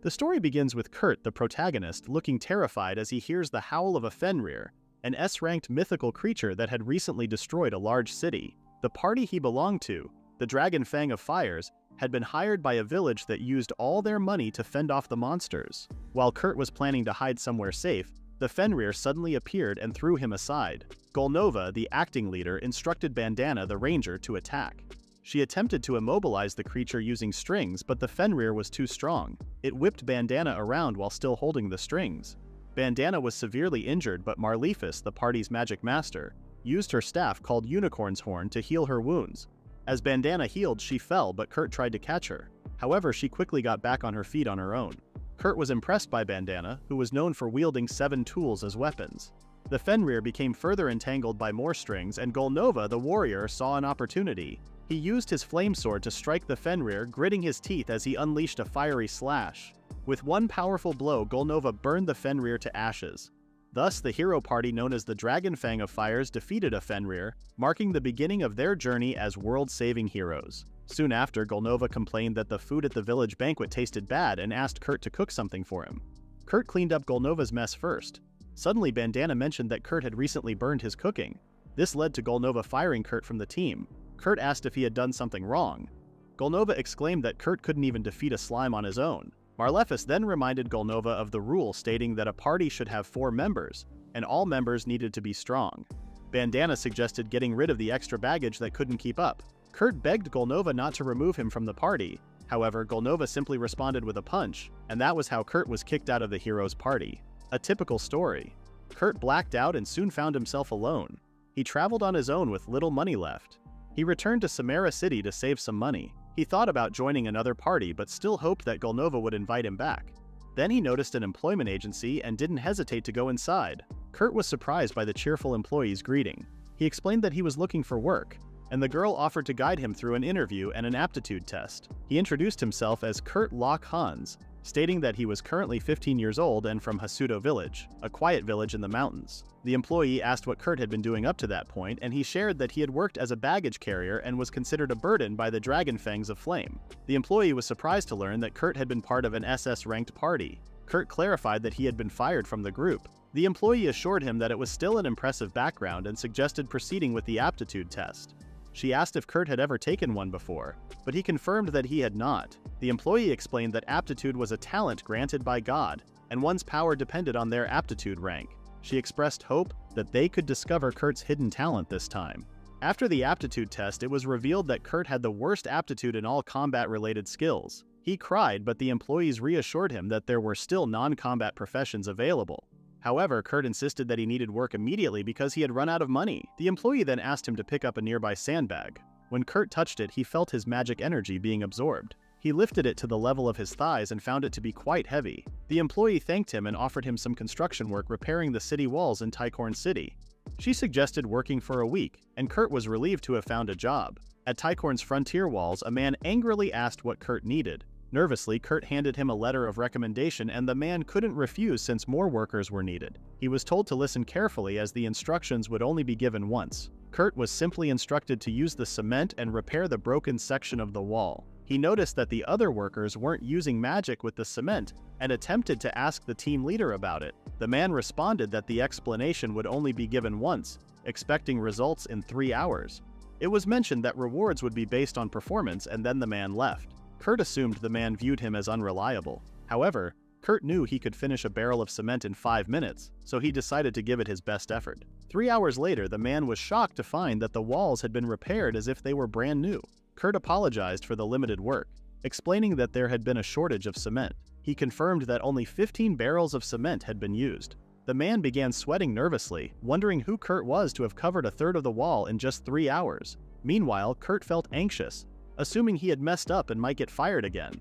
The story begins with Kurt, the protagonist, looking terrified as he hears the howl of a Fenrir, an S-ranked mythical creature that had recently destroyed a large city. The party he belonged to, the Dragon Fang of Fires, had been hired by a village that used all their money to fend off the monsters. While Kurt was planning to hide somewhere safe, the Fenrir suddenly appeared and threw him aside. Golnova, the acting leader, instructed Bandana the ranger to attack. She attempted to immobilize the creature using strings, but the Fenrir was too strong. It whipped Bandana around while still holding the strings. Bandana was severely injured, but Marlephus, the party's magic master, used her staff called Unicorn's Horn to heal her wounds. As Bandana healed, she fell, but Kurt tried to catch her. However, she quickly got back on her feet on her own. Kurt was impressed by Bandana, who was known for wielding 7 tools as weapons. The Fenrir became further entangled by more strings, and Golnova, the warrior, saw an opportunity. He used his flame sword to strike the Fenrir, gritting his teeth as he unleashed a fiery slash. With one powerful blow, Golnova burned the Fenrir to ashes. Thus, the hero party known as the Dragon Fang of Fires defeated a Fenrir, marking the beginning of their journey as world-saving heroes. Soon after, Golnova complained that the food at the village banquet tasted bad and asked Kurt to cook something for him. Kurt cleaned up Golnova's mess first. Suddenly, Bandana mentioned that Kurt had recently burned his cooking. This led to Golnova firing Kurt from the team. Kurt asked if he had done something wrong. Golnova exclaimed that Kurt couldn't even defeat a slime on his own. Marlephus then reminded Golnova of the rule stating that a party should have 4 members, and all members needed to be strong. Bandana suggested getting rid of the extra baggage that couldn't keep up. Kurt begged Golnova not to remove him from the party. However, Golnova simply responded with a punch, and that was how Kurt was kicked out of the hero's party. A typical story. Kurt blacked out and soon found himself alone. He traveled on his own with little money left. He returned to Samara City to save some money. He thought about joining another party but still hoped that Golnova would invite him back. Then he noticed an employment agency and didn't hesitate to go inside. Kurt was surprised by the cheerful employee's greeting. He explained that he was looking for work, and the girl offered to guide him through an interview and an aptitude test. He introduced himself as Kurt Locke Hans, stating that he was currently 15 years old and from Hasuto Village, a quiet village in the mountains. The employee asked what Kurt had been doing up to that point, and he shared that he had worked as a baggage carrier and was considered a burden by the Dragon Fangs of Flame. The employee was surprised to learn that Kurt had been part of an SS-ranked party. Kurt clarified that he had been fired from the group. The employee assured him that it was still an impressive background and suggested proceeding with the aptitude test. She asked if Kurt had ever taken one before, but he confirmed that he had not. The employee explained that aptitude was a talent granted by God, and one's power depended on their aptitude rank. She expressed hope that they could discover Kurt's hidden talent this time. After the aptitude test, it was revealed that Kurt had the worst aptitude in all combat-related skills. He cried, but the employees reassured him that there were still non-combat professions available. However, Kurt insisted that he needed work immediately because he had run out of money. The employee then asked him to pick up a nearby sandbag. When Kurt touched it, he felt his magic energy being absorbed. He lifted it to the level of his thighs and found it to be quite heavy. The employee thanked him and offered him some construction work repairing the city walls in Tycorn City. She suggested working for a week, and Kurt was relieved to have found a job. At Tycorn's frontier walls, a man angrily asked what Kurt needed. Nervously, Kurt handed him a letter of recommendation, and the man couldn't refuse since more workers were needed. He was told to listen carefully as the instructions would only be given once. Kurt was simply instructed to use the cement and repair the broken section of the wall. He noticed that the other workers weren't using magic with the cement and attempted to ask the team leader about it. The man responded that the explanation would only be given once, expecting results in 3 hours. It was mentioned that rewards would be based on performance, and then the man left. Kurt assumed the man viewed him as unreliable. However, Kurt knew he could finish a barrel of cement in 5 minutes, so he decided to give it his best effort. 3 hours later, the man was shocked to find that the walls had been repaired as if they were brand new. Kurt apologized for the limited work, explaining that there had been a shortage of cement. He confirmed that only 15 barrels of cement had been used. The man began sweating nervously, wondering who Kurt was to have covered a third of the wall in just 3 hours. Meanwhile, Kurt felt anxious, assuming he had messed up and might get fired again.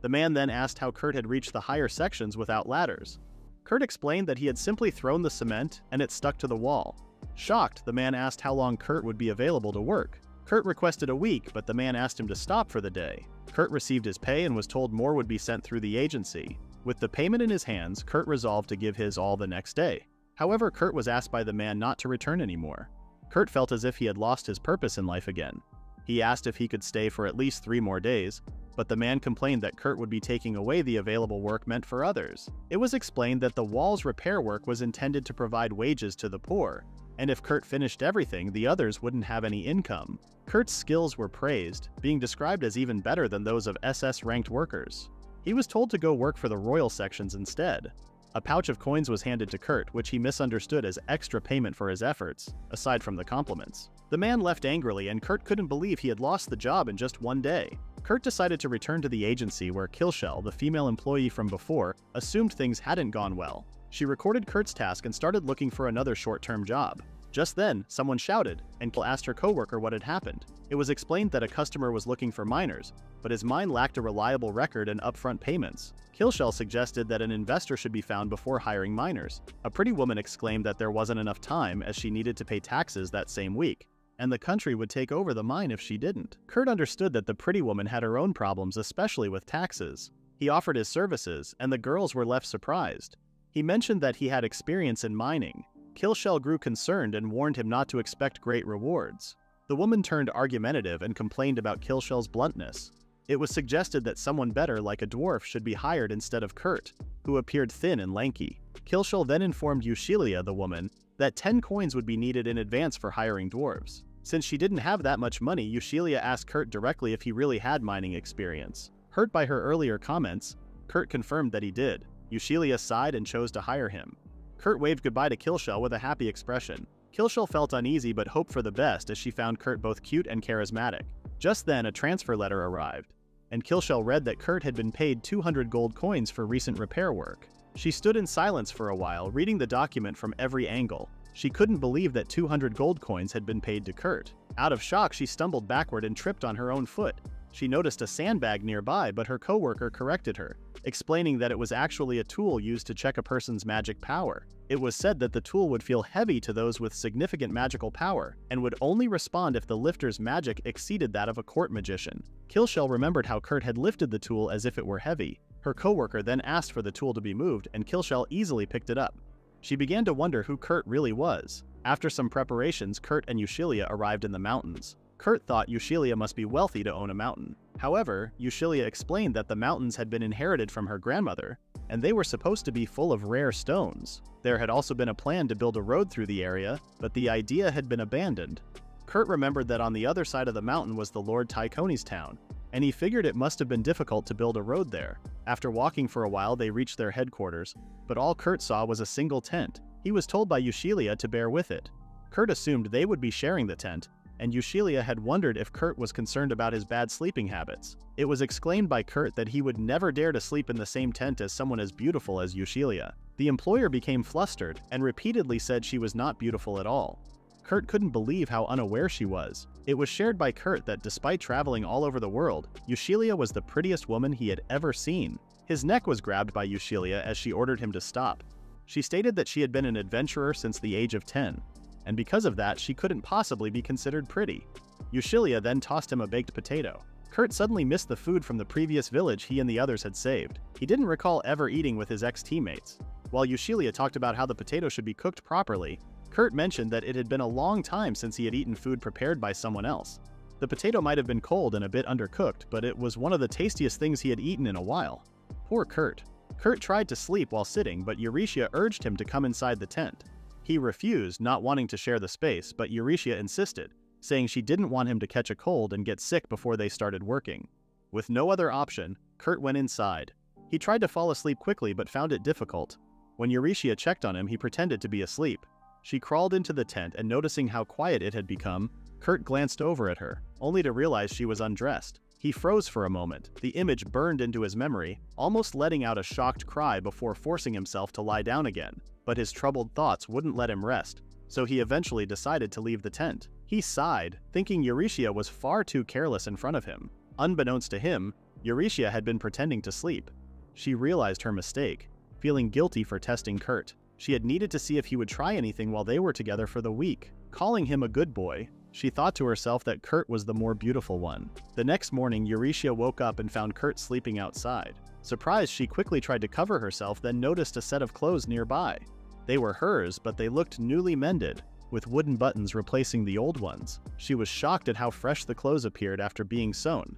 The man then asked how Kurt had reached the higher sections without ladders. Kurt explained that he had simply thrown the cement and it stuck to the wall. Shocked, the man asked how long Kurt would be available to work. Kurt requested a week, but the man asked him to stop for the day. Kurt received his pay and was told more would be sent through the agency. With the payment in his hands, Kurt resolved to give his all the next day. However, Kurt was asked by the man not to return anymore. Kurt felt as if he had lost his purpose in life again. He asked if he could stay for at least 3 more days, but the man complained that Kurt would be taking away the available work meant for others. It was explained that the wall's repair work was intended to provide wages to the poor, and if Kurt finished everything, the others wouldn't have any income. Kurt's skills were praised, being described as even better than those of SS ranked workers. He was told to go work for the royal sections instead. A pouch of coins was handed to Kurt, which he misunderstood as extra payment for his efforts, aside from the compliments. The man left angrily, and Kurt couldn't believe he had lost the job in just 1 day. Kurt decided to return to the agency where Killshell, the female employee from before, assumed things hadn't gone well. She recorded Kurt's task and started looking for another short-term job. Just then, someone shouted, and Kill asked her coworker what had happened. It was explained that a customer was looking for miners, but his mine lacked a reliable record and upfront payments. Killshell suggested that an investor should be found before hiring miners. A pretty woman exclaimed that there wasn't enough time as she needed to pay taxes that same week, and the country would take over the mine if she didn't. Kurt understood that the pretty woman had her own problems, especially with taxes. He offered his services, and the girls were left surprised. He mentioned that he had experience in mining. Killshell grew concerned and warned him not to expect great rewards. The woman turned argumentative and complained about Killshell's bluntness. It was suggested that someone better, like a dwarf, should be hired instead of Kurt, who appeared thin and lanky. Killshell then informed Eushelia, the woman, that 10 coins would be needed in advance for hiring dwarves. Since she didn't have that much money, Eushelia asked Kurt directly if he really had mining experience. Hurt by her earlier comments, Kurt confirmed that he did. Eushelia sighed and chose to hire him. Kurt waved goodbye to Killshell with a happy expression. Killshell felt uneasy but hoped for the best as she found Kurt both cute and charismatic. Just then, a transfer letter arrived, and Killshell read that Kurt had been paid 200 gold coins for recent repair work. She stood in silence for a while, reading the document from every angle. She couldn't believe that 200 gold coins had been paid to Kurt. Out of shock, she stumbled backward and tripped on her own foot. She noticed a sandbag nearby, but her coworker corrected her, explaining that it was actually a tool used to check a person's magic power. It was said that the tool would feel heavy to those with significant magical power, and would only respond if the lifter's magic exceeded that of a court magician. Killshell remembered how Kurt had lifted the tool as if it were heavy. Her coworker then asked for the tool to be moved, and Killshell easily picked it up. She began to wonder who Kurt really was. After some preparations, Kurt and Eushelia arrived in the mountains. Kurt thought Eushelia must be wealthy to own a mountain. However, Eushelia explained that the mountains had been inherited from her grandmother, and they were supposed to be full of rare stones. There had also been a plan to build a road through the area, but the idea had been abandoned. Kurt remembered that on the other side of the mountain was the Lord Tycooni's town, and he figured it must have been difficult to build a road there. After walking for a while, they reached their headquarters, but all Kurt saw was a single tent. He was told by Eushelia to bear with it. Kurt assumed they would be sharing the tent, and Eushelia had wondered if Kurt was concerned about his bad sleeping habits. It was exclaimed by Kurt that he would never dare to sleep in the same tent as someone as beautiful as Eushelia. The employer became flustered and repeatedly said she was not beautiful at all. Kurt couldn't believe how unaware she was. It was shared by Kurt that despite traveling all over the world, Eushelia was the prettiest woman he had ever seen. His neck was grabbed by Eushelia as she ordered him to stop. She stated that she had been an adventurer since the age of 10, and because of that, she couldn't possibly be considered pretty. Eushelia then tossed him a baked potato. Kurt suddenly missed the food from the previous village he and the others had saved. He didn't recall ever eating with his ex-teammates. While Eushelia talked about how the potato should be cooked properly, Kurt mentioned that it had been a long time since he had eaten food prepared by someone else. The potato might have been cold and a bit undercooked, but it was one of the tastiest things he had eaten in a while. Poor Kurt. Kurt tried to sleep while sitting, but Eurytia urged him to come inside the tent. He refused, not wanting to share the space, but Eurytia insisted, saying she didn't want him to catch a cold and get sick before they started working. With no other option, Kurt went inside. He tried to fall asleep quickly but found it difficult. When Eurytia checked on him, he pretended to be asleep. She crawled into the tent and noticing how quiet it had become, Kurt glanced over at her, only to realize she was undressed. He froze for a moment. The image burned into his memory, almost letting out a shocked cry before forcing himself to lie down again. But his troubled thoughts wouldn't let him rest, so he eventually decided to leave the tent. He sighed, thinking Eurytia was far too careless in front of him. Unbeknownst to him, Eurytia had been pretending to sleep. She realized her mistake, feeling guilty for testing Kurt. She had needed to see if he would try anything while they were together for the week. Calling him a good boy, she thought to herself that Kurt was the more beautiful one. The next morning, Eurytia woke up and found Kurt sleeping outside. Surprised, she quickly tried to cover herself, then noticed a set of clothes nearby. They were hers, but they looked newly mended. with wooden buttons replacing the old ones. She was shocked at how fresh the clothes appeared after being sewn.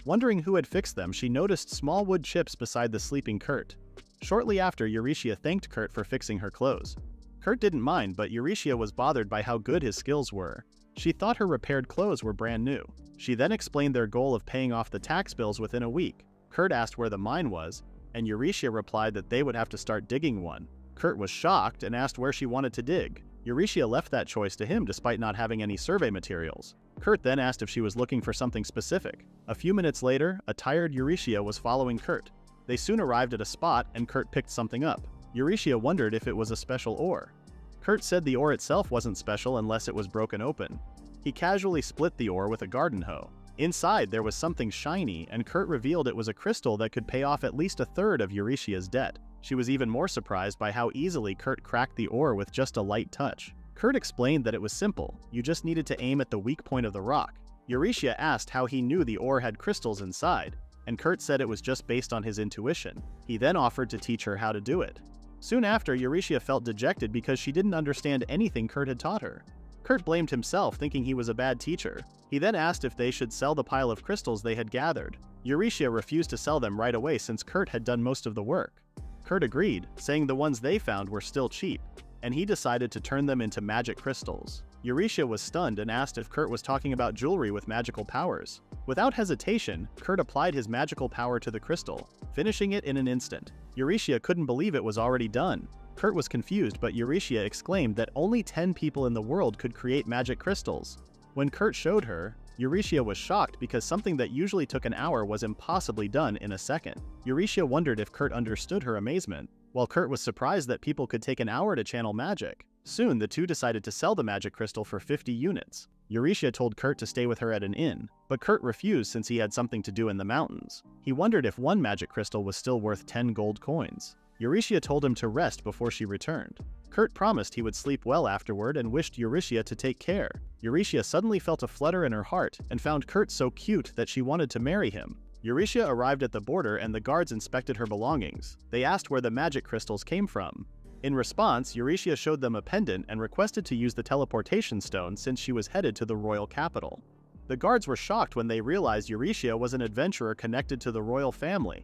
Wondering who had fixed them, she noticed small wood chips beside the sleeping Kurt. Shortly after, Eurytia thanked Kurt for fixing her clothes. Kurt didn't mind, but Eurytia was bothered by how good his skills were. She thought her repaired clothes were brand new. She then explained their goal of paying off the tax bills within a week. Kurt asked where the mine was, and Eurytia replied that they would have to start digging one. Kurt was shocked and asked where she wanted to dig. Eurytia left that choice to him despite not having any survey materials. Kurt then asked if she was looking for something specific. A few minutes later, a tired Eurytia was following Kurt. They soon arrived at a spot and Kurt picked something up. Eurytia wondered if it was a special ore. Kurt said the ore itself wasn't special unless it was broken open. He casually split the ore with a garden hoe. Inside there was something shiny, and Kurt revealed it was a crystal that could pay off at least a third of Eurytia's debt. She was even more surprised by how easily Kurt cracked the ore with just a light touch. Kurt explained that it was simple, you just needed to aim at the weak point of the rock. Eurytia asked how he knew the ore had crystals inside, and Kurt said it was just based on his intuition. He then offered to teach her how to do it. Soon after, Eurytia felt dejected because she didn't understand anything Kurt had taught her. Kurt blamed himself, thinking he was a bad teacher. He then asked if they should sell the pile of crystals they had gathered. Eurytia refused to sell them right away since Kurt had done most of the work. Kurt agreed, saying the ones they found were still cheap, and he decided to turn them into magic crystals. Eurytia was stunned and asked if Kurt was talking about jewelry with magical powers. Without hesitation, Kurt applied his magical power to the crystal, finishing it in an instant. Eurytia couldn't believe it was already done. Kurt was confused, but Eurytia exclaimed that only 10 people in the world could create magic crystals. When Kurt showed her, Eurytia was shocked because something that usually took an hour was impossibly done in a second. Eurytia wondered if Kurt understood her amazement, while Kurt was surprised that people could take an hour to channel magic. Soon, the two decided to sell the magic crystal for 50 units. Eurytia told Kurt to stay with her at an inn, but Kurt refused since he had something to do in the mountains. He wondered if one magic crystal was still worth 10 gold coins. Eurytia told him to rest before she returned. Kurt promised he would sleep well afterward and wished Eurytia to take care. Eurytia suddenly felt a flutter in her heart and found Kurt so cute that she wanted to marry him. Eurytia arrived at the border and the guards inspected her belongings. They asked where the magic crystals came from. In response, Eurytia showed them a pendant and requested to use the teleportation stone since she was headed to the royal capital. The guards were shocked when they realized Eurytia was an adventurer connected to the royal family.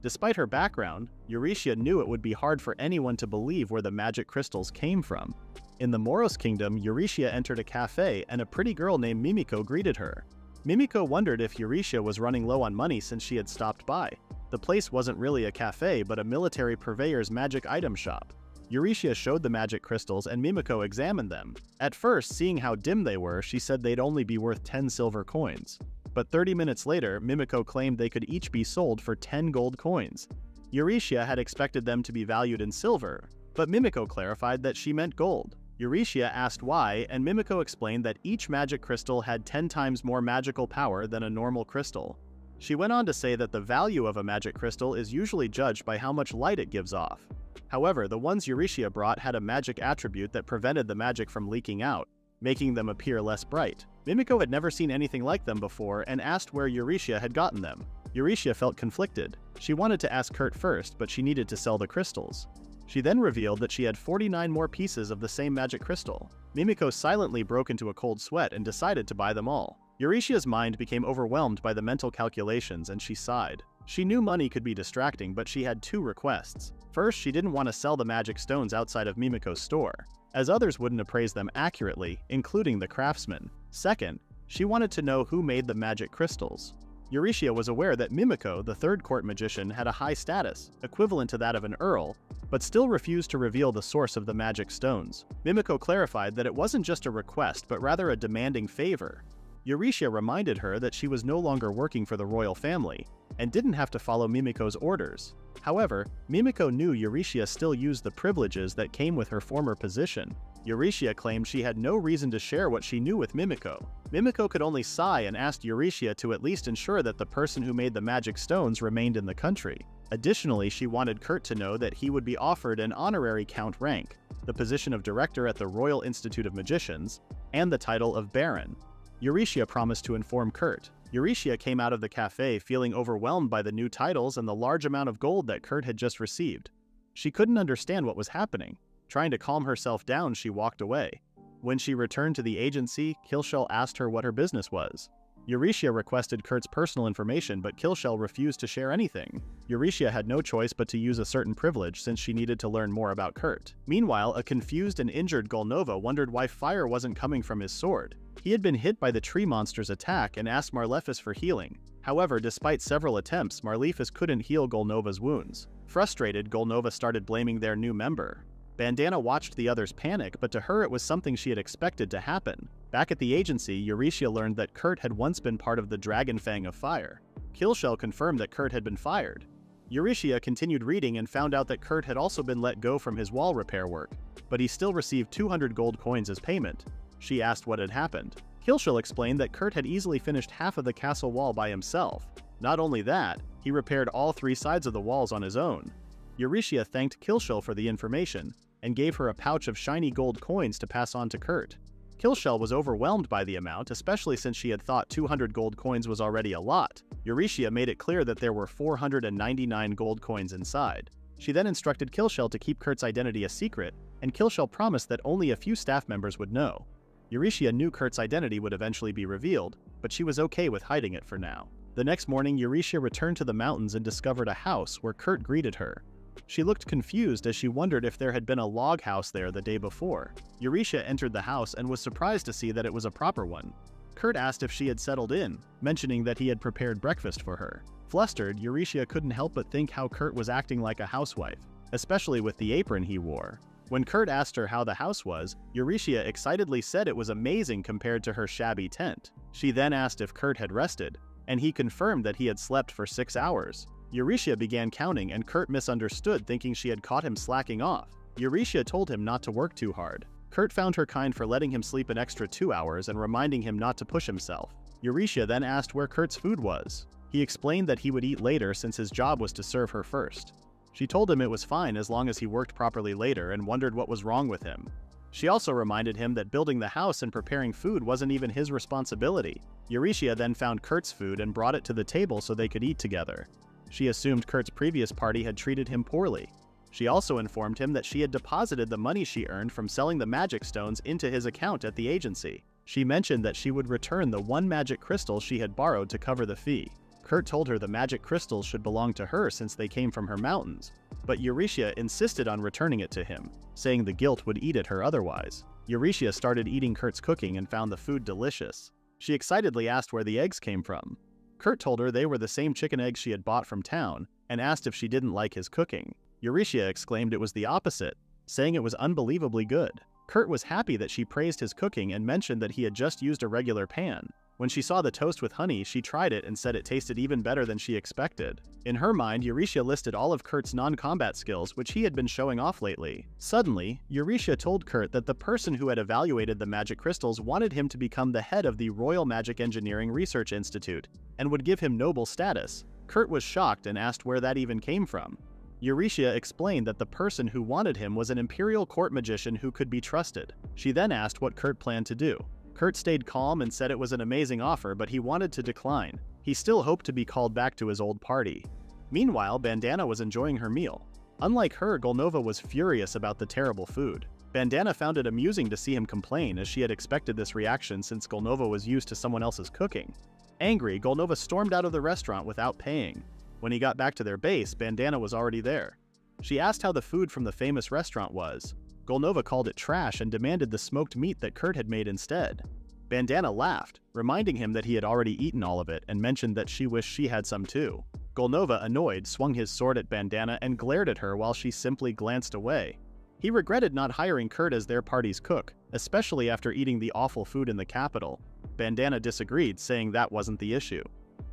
Despite her background, Eurytia knew it would be hard for anyone to believe where the magic crystals came from. In the Moros Kingdom, Eurytia entered a cafe and a pretty girl named Mimiko greeted her. Mimiko wondered if Eurytia was running low on money since she had stopped by. The place wasn't really a cafe but a military purveyor's magic item shop. Eurytia showed the magic crystals and Mimiko examined them. At first, seeing how dim they were, she said they'd only be worth 10 silver coins. But 30 minutes later, Mimiko claimed they could each be sold for 10 gold coins. Eurytia had expected them to be valued in silver, but Mimiko clarified that she meant gold. Eurytia asked why, and Mimiko explained that each magic crystal had 10 times more magical power than a normal crystal. She went on to say that the value of a magic crystal is usually judged by how much light it gives off. However, the ones Eurytia brought had a magic attribute that prevented the magic from leaking out, making them appear less bright. Mimiko had never seen anything like them before and asked where Eurytia had gotten them. Eurytia felt conflicted. She wanted to ask Kurt first, but she needed to sell the crystals. She then revealed that she had 49 more pieces of the same magic crystal. Mimiko silently broke into a cold sweat and decided to buy them all. Eurytia's mind became overwhelmed by the mental calculations and she sighed. She knew money could be distracting, but she had two requests. First, she didn't want to sell the magic stones outside of Mimiko's store, as others wouldn't appraise them accurately, including the craftsman. Second, she wanted to know who made the magic crystals. Eurytia was aware that Mimiko, the third court magician, had a high status, equivalent to that of an earl, but still refused to reveal the source of the magic stones. Mimiko clarified that it wasn't just a request but rather a demanding favor. Eurytia reminded her that she was no longer working for the royal family, and didn't have to follow Mimiko's orders. However, Mimiko knew Eurytia still used the privileges that came with her former position. Eurytia claimed she had no reason to share what she knew with Mimiko. Mimiko could only sigh and asked Eurytia to at least ensure that the person who made the magic stones remained in the country. Additionally, she wanted Kurt to know that he would be offered an honorary count rank, the position of director at the Royal Institute of Magicians, and the title of Baron. Eurytia promised to inform Kurt. Eurytia came out of the cafe feeling overwhelmed by the new titles and the large amount of gold that Kurt had just received. She couldn't understand what was happening. Trying to calm herself down, she walked away. When she returned to the agency, Killshell asked her what her business was. Euretia requested Kurt's personal information, but Killshell refused to share anything. Euretia had no choice but to use a certain privilege since she needed to learn more about Kurt. Meanwhile, a confused and injured Golnova wondered why fire wasn't coming from his sword. He had been hit by the tree monster's attack and asked Marlefis for healing. However, despite several attempts, Marlefis couldn't heal Golnova's wounds. Frustrated, Golnova started blaming their new member. Bandana watched the others panic, but to her it was something she had expected to happen. Back at the agency, Euretia learned that Kurt had once been part of the Dragon Fang of Fire. Killshell confirmed that Kurt had been fired. Euretia continued reading and found out that Kurt had also been let go from his wall repair work, but he still received 200 gold coins as payment. She asked what had happened. Killshell explained that Kurt had easily finished half of the castle wall by himself. Not only that, he repaired all 3 sides of the walls on his own. Euretia thanked Killshell for the information and gave her a pouch of shiny gold coins to pass on to Kurt. Killshell was overwhelmed by the amount, especially since she had thought 200 gold coins was already a lot. Euretia made it clear that there were 499 gold coins inside. She then instructed Killshell to keep Kurt's identity a secret, and Killshell promised that only a few staff members would know. Euretia knew Kurt's identity would eventually be revealed, but she was okay with hiding it for now. The next morning, Euretia returned to the mountains and discovered a house where Kurt greeted her. She looked confused as she wondered if there had been a log house there the day before. Euretia entered the house and was surprised to see that it was a proper one. Kurt asked if she had settled in, mentioning that he had prepared breakfast for her. Flustered, Euretia couldn't help but think how Kurt was acting like a housewife, especially with the apron he wore. When Kurt asked her how the house was, Euretia excitedly said it was amazing compared to her shabby tent. She then asked if Kurt had rested, and he confirmed that he had slept for 6 hours. Euretia began counting and Kurt misunderstood, thinking she had caught him slacking off. Euretia told him not to work too hard. Kurt found her kind for letting him sleep an extra 2 hours and reminding him not to push himself. Euretia then asked where Kurt's food was. He explained that he would eat later since his job was to serve her first. She told him it was fine as long as he worked properly later and wondered what was wrong with him. She also reminded him that building the house and preparing food wasn't even his responsibility. Euretia then found Kurt's food and brought it to the table so they could eat together. She assumed Kurt's previous party had treated him poorly. She also informed him that she had deposited the money she earned from selling the magic stones into his account at the agency. She mentioned that she would return the 1 magic crystal she had borrowed to cover the fee. Kurt told her the magic crystals should belong to her since they came from her mountains, but Euretia insisted on returning it to him, saying the guilt would eat at her otherwise. Euretia started eating Kurt's cooking and found the food delicious. She excitedly asked where the eggs came from. Kurt told her they were the same chicken eggs she had bought from town, and asked if she didn't like his cooking. Euretia exclaimed it was the opposite, saying it was unbelievably good. Kurt was happy that she praised his cooking and mentioned that he had just used a regular pan. When she saw the toast with honey, she tried it and said it tasted even better than she expected. In her mind, Euretia listed all of Kurt's non-combat skills, which he had been showing off lately. Suddenly, Euretia told Kurt that the person who had evaluated the magic crystals wanted him to become the head of the Royal Magic Engineering Research Institute, and would give him noble status. Kurt was shocked and asked where that even came from. Euretia explained that the person who wanted him was an imperial court magician who could be trusted. She then asked what Kurt planned to do. Kurt stayed calm and said it was an amazing offer, but he wanted to decline. He still hoped to be called back to his old party. Meanwhile, Bandana was enjoying her meal. Unlike her, Golnova was furious about the terrible food. Bandana found it amusing to see him complain, as she had expected this reaction since Golnova was used to someone else's cooking. Angry, Golnova stormed out of the restaurant without paying. When he got back to their base, Bandana was already there. She asked how the food from the famous restaurant was. Golnova called it trash and demanded the smoked meat that Kurt had made instead. Bandana laughed, reminding him that he had already eaten all of it and mentioned that she wished she had some too. Golnova, annoyed, swung his sword at Bandana and glared at her while she simply glanced away. He regretted not hiring Kurt as their party's cook, especially after eating the awful food in the capital. Bandana disagreed, saying that wasn't the issue.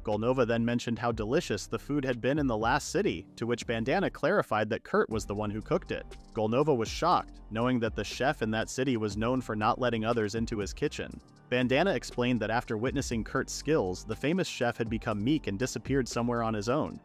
Golnova then mentioned how delicious the food had been in the last city, to which Bandana clarified that Kurt was the one who cooked it. Golnova was shocked, knowing that the chef in that city was known for not letting others into his kitchen. Bandana explained that after witnessing Kurt's skills, the famous chef had become meek and disappeared somewhere on his own.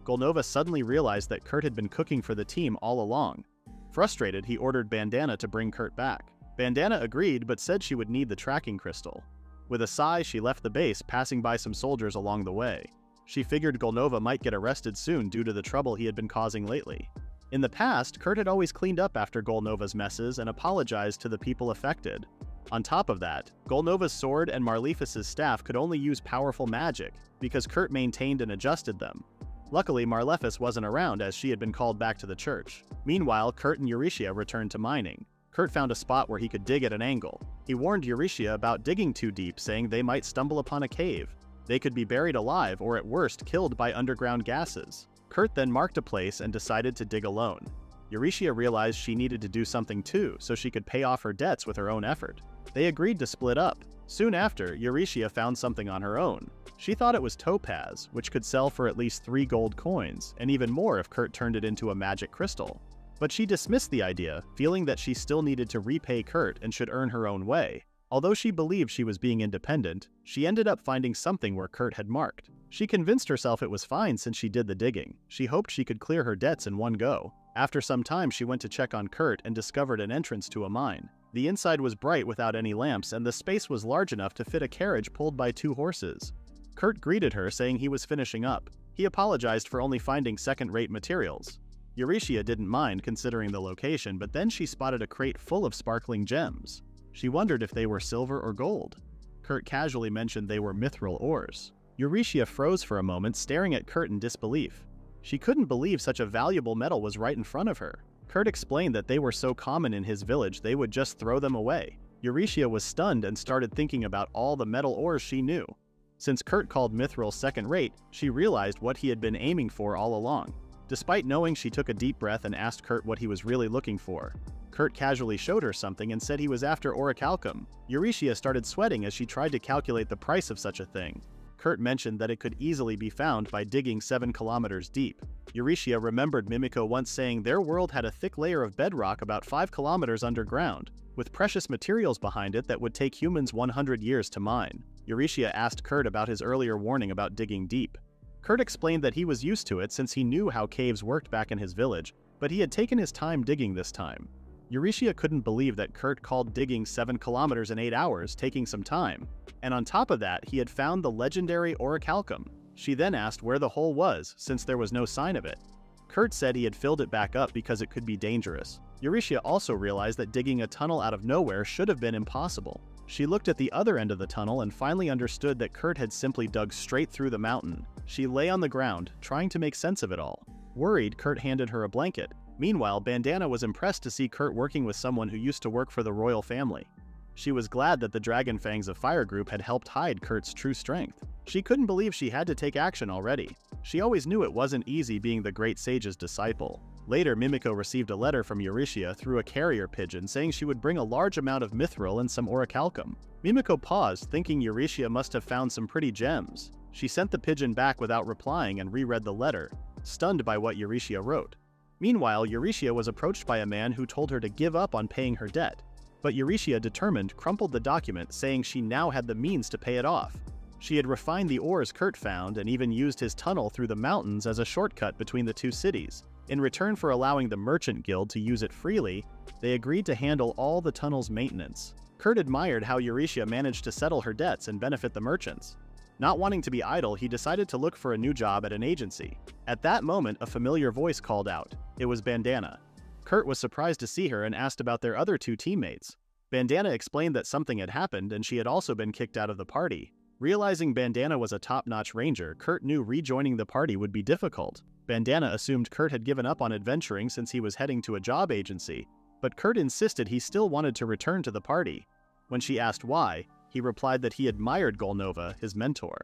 Golnova suddenly realized that Kurt had been cooking for the team all along. Frustrated, he ordered Bandana to bring Kurt back. Bandana agreed, but said she would need the tracking crystal. With a sigh, she left the base, passing by some soldiers along the way. She figured Golnova might get arrested soon due to the trouble he had been causing lately. In the past, Kurt had always cleaned up after Golnova's messes and apologized to the people affected. On top of that, Golnova's sword and Marlefus's staff could only use powerful magic, because Kurt maintained and adjusted them. Luckily, Marlefus wasn't around as she had been called back to the church. Meanwhile, Kurt and Eurytia returned to mining. Kurt found a spot where he could dig at an angle. He warned Eurytia about digging too deep, saying they might stumble upon a cave. They could be buried alive or at worst killed by underground gases. Kurt then marked a place and decided to dig alone. Eurytia realized she needed to do something too so she could pay off her debts with her own effort. They agreed to split up. Soon after, Eurytia found something on her own. She thought it was topaz, which could sell for at least 3 gold coins, and even more if Kurt turned it into a magic crystal. But she dismissed the idea, feeling that she still needed to repay Kurt and should earn her own way. Although she believed she was being independent, she ended up finding something where Kurt had marked. She convinced herself it was fine since she did the digging. She hoped she could clear her debts in one go. After some time, she went to check on Kurt and discovered an entrance to a mine. The inside was bright without any lamps, and the space was large enough to fit a carriage pulled by 2 horses. Kurt greeted her, saying he was finishing up. He apologized for only finding second-rate materials. Eurytia didn't mind considering the location, but then she spotted a crate full of sparkling gems. She wondered if they were silver or gold. Kurt casually mentioned they were mithril ores. Eurytia froze for a moment, staring at Kurt in disbelief. She couldn't believe such a valuable metal was right in front of her. Kurt explained that they were so common in his village they would just throw them away. Eurytia was stunned and started thinking about all the metal ores she knew. Since Kurt called mithril second-rate, she realized what he had been aiming for all along. Despite knowing, she took a deep breath and asked Kurt what he was really looking for. Kurt casually showed her something and said he was after orichalcum. Eurytia started sweating as she tried to calculate the price of such a thing. Kurt mentioned that it could easily be found by digging 7 kilometers deep. Eurytia remembered Mimiko once saying their world had a thick layer of bedrock about 5 kilometers underground, with precious materials behind it that would take humans 100 years to mine. Eurytia asked Kurt about his earlier warning about digging deep. Kurt explained that he was used to it since he knew how caves worked back in his village, but he had taken his time digging this time. Eurytia couldn't believe that Kurt called digging 7 kilometers in 8 hours taking some time, and on top of that, he had found the legendary orichalcum. She then asked where the hole was, since there was no sign of it. Kurt said he had filled it back up because it could be dangerous. Eurytia also realized that digging a tunnel out of nowhere should have been impossible. She looked at the other end of the tunnel and finally understood that Kurt had simply dug straight through the mountain. She lay on the ground, trying to make sense of it all. Worried, Kurt handed her a blanket. Meanwhile, Bandana was impressed to see Kurt working with someone who used to work for the royal family. She was glad that the Dragon Fangs of Fire group had helped hide Kurt's true strength. She couldn't believe she had to take action already. She always knew it wasn't easy being the great sage's disciple. Later, Mimiko received a letter from Eurytia through a carrier pigeon saying she would bring a large amount of mithril and some orichalcum. Mimiko paused, thinking Eurytia must have found some pretty gems. She sent the pigeon back without replying and reread the letter, stunned by what Eurytia wrote. Meanwhile, Eurytia was approached by a man who told her to give up on paying her debt. But Eurytia, determined, crumpled the document, saying she now had the means to pay it off. She had refined the ores Kurt found and even used his tunnel through the mountains as a shortcut between the 2 cities. In return for allowing the Merchant Guild to use it freely, they agreed to handle all the tunnel's maintenance. Kurt admired how Eurytia managed to settle her debts and benefit the merchants. Not wanting to be idle, he decided to look for a new job at an agency. At that moment, a familiar voice called out. It was Bandana. Kurt was surprised to see her and asked about their other 2 teammates. Bandana explained that something had happened and she had also been kicked out of the party. Realizing Bandana was a top-notch ranger, Kurt knew rejoining the party would be difficult. Bandana assumed Kurt had given up on adventuring since he was heading to a job agency, but Kurt insisted he still wanted to return to the party. When she asked why, he replied that he admired Golnova, his mentor.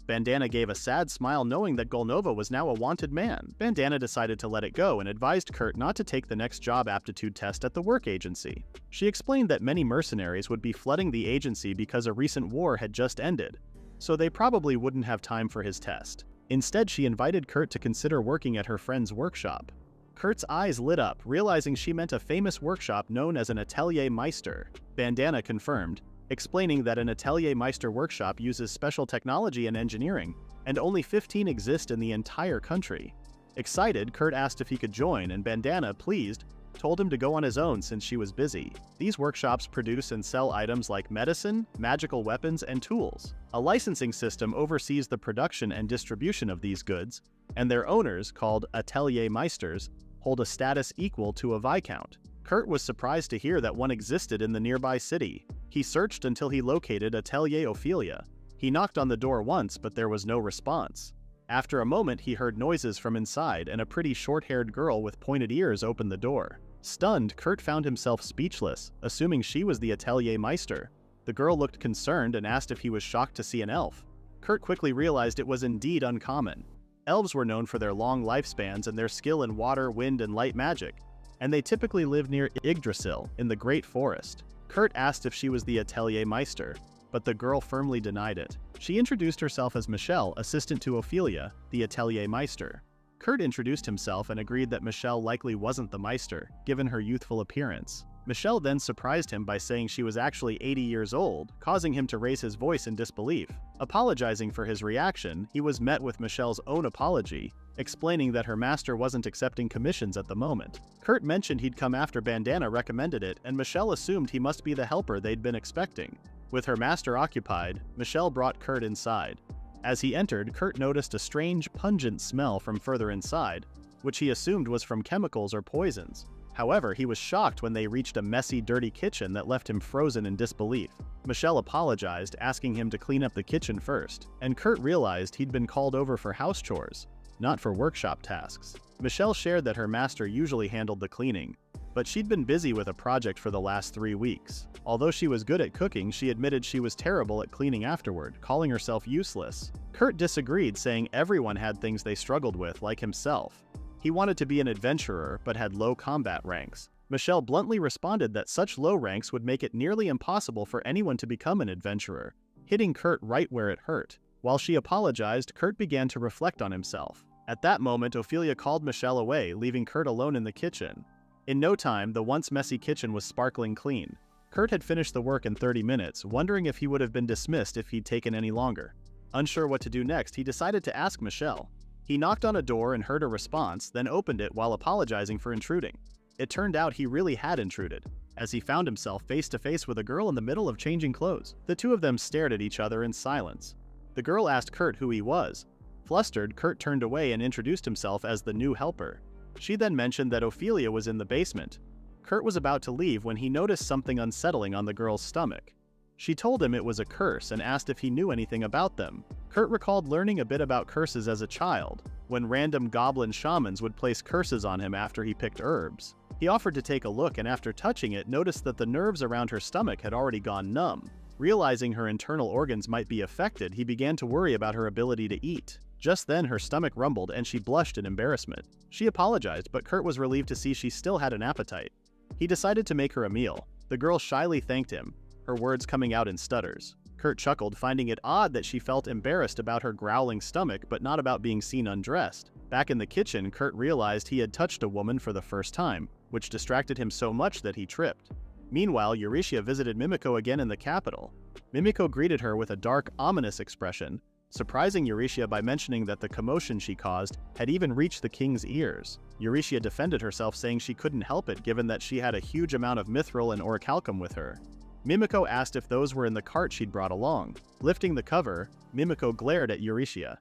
Bandana gave a sad smile knowing that Golnova was now a wanted man. Bandana decided to let it go and advised Kurt not to take the next job aptitude test at the work agency. She explained that many mercenaries would be flooding the agency because a recent war had just ended, so they probably wouldn't have time for his test. Instead, she invited Kurt to consider working at her friend's workshop. Kurt's eyes lit up, realizing she meant a famous workshop known as an Atelier Meister. Bandana confirmed, explaining that an Atelier Meister workshop uses special technology and engineering, and only 15 exist in the entire country. Excited, Kurt asked if he could join, and Bandana, pleased, told him to go on his own since she was busy. These workshops produce and sell items like medicine, magical weapons, and tools. A licensing system oversees the production and distribution of these goods, and their owners, called Atelier Meisters, hold a status equal to a viscount. Kurt was surprised to hear that one existed in the nearby city. He searched until he located Atelier Ophelia. He knocked on the door once, but there was no response. After a moment, he heard noises from inside, and a pretty short-haired girl with pointed ears opened the door. Stunned, Kurt found himself speechless, assuming she was the Atelier Meister. The girl looked concerned and asked if he was shocked to see an elf. Kurt quickly realized it was indeed uncommon. Elves were known for their long lifespans and their skill in water, wind, and light magic, and they typically lived near Yggdrasil in the Great Forest. Kurt asked if she was the Atelier Meister, but the girl firmly denied it. She introduced herself as Michelle, assistant to Ophelia, the Atelier Meister. Kurt introduced himself and agreed that Michelle likely wasn't the Meister, given her youthful appearance. Michelle then surprised him by saying she was actually 80 years old, causing him to raise his voice in disbelief. Apologizing for his reaction, he was met with Michelle's own apology, explaining that her master wasn't accepting commissions at the moment. Kurt mentioned he'd come after Bandana recommended it, and Michelle assumed he must be the helper they'd been expecting. With her master occupied, Michelle brought Kurt inside. As he entered, Kurt noticed a strange, pungent smell from further inside, which he assumed was from chemicals or poisons. However, he was shocked when they reached a messy, dirty kitchen that left him frozen in disbelief. Michelle apologized, asking him to clean up the kitchen first, and Kurt realized he'd been called over for house chores, not for workshop tasks. Michelle shared that her master usually handled the cleaning, but she'd been busy with a project for the last 3 weeks. Although she was good at cooking, she admitted she was terrible at cleaning afterward, calling herself useless. Kurt disagreed, saying everyone had things they struggled with, like himself. He wanted to be an adventurer, but had low combat ranks. Michelle bluntly responded that such low ranks would make it nearly impossible for anyone to become an adventurer, hitting Kurt right where it hurt. While she apologized, Kurt began to reflect on himself. At that moment, Ophelia called Michelle away, leaving Kurt alone in the kitchen. In no time, the once messy kitchen was sparkling clean. Kurt had finished the work in 30 minutes, wondering if he would have been dismissed if he'd taken any longer. Unsure what to do next, he decided to ask Michelle. He knocked on a door and heard a response, then opened it while apologizing for intruding. It turned out he really had intruded, as he found himself face to face with a girl in the middle of changing clothes. The two of them stared at each other in silence. The girl asked Kurt who he was. Flustered, Kurt turned away and introduced himself as the new helper. She then mentioned that Ophelia was in the basement. Kurt was about to leave when he noticed something unsettling on the girl's stomach. She told him it was a curse and asked if he knew anything about them. Kurt recalled learning a bit about curses as a child, when random goblin shamans would place curses on him after he picked herbs. He offered to take a look and after touching it noticed that the nerves around her stomach had already gone numb. Realizing her internal organs might be affected, he began to worry about her ability to eat. Just then, her stomach rumbled and she blushed in embarrassment. She apologized, but Kurt was relieved to see she still had an appetite. He decided to make her a meal. The girl shyly thanked him, her words coming out in stutters. Kurt chuckled, finding it odd that she felt embarrassed about her growling stomach but not about being seen undressed. Back in the kitchen, Kurt realized he had touched a woman for the first time, which distracted him so much that he tripped. Meanwhile, Eurytia visited Mimiko again in the capital. Mimiko greeted her with a dark, ominous expression, surprising Eurytia by mentioning that the commotion she caused had even reached the king's ears. Eurytia defended herself, saying she couldn't help it given that she had a huge amount of mithril and orichalcum with her. Mimiko asked if those were in the cart she'd brought along. Lifting the cover, Mimiko glared at Eurytia.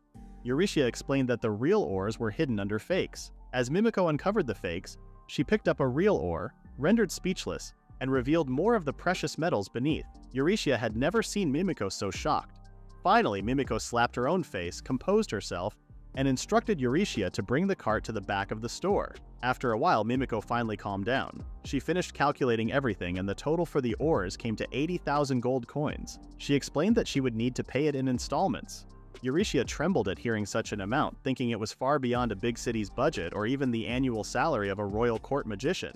Eurytia explained that the real ores were hidden under fakes. As Mimiko uncovered the fakes, she picked up a real ore, rendered speechless, and revealed more of the precious metals beneath. Eurytia had never seen Mimiko so shocked. Finally, Mimiko slapped her own face, composed herself, and instructed Eurytia to bring the cart to the back of the store. After a while, Mimiko finally calmed down. She finished calculating everything and the total for the ores came to 80,000 gold coins. She explained that she would need to pay it in installments. Eurytia trembled at hearing such an amount, thinking it was far beyond a big city's budget or even the annual salary of a royal court magician.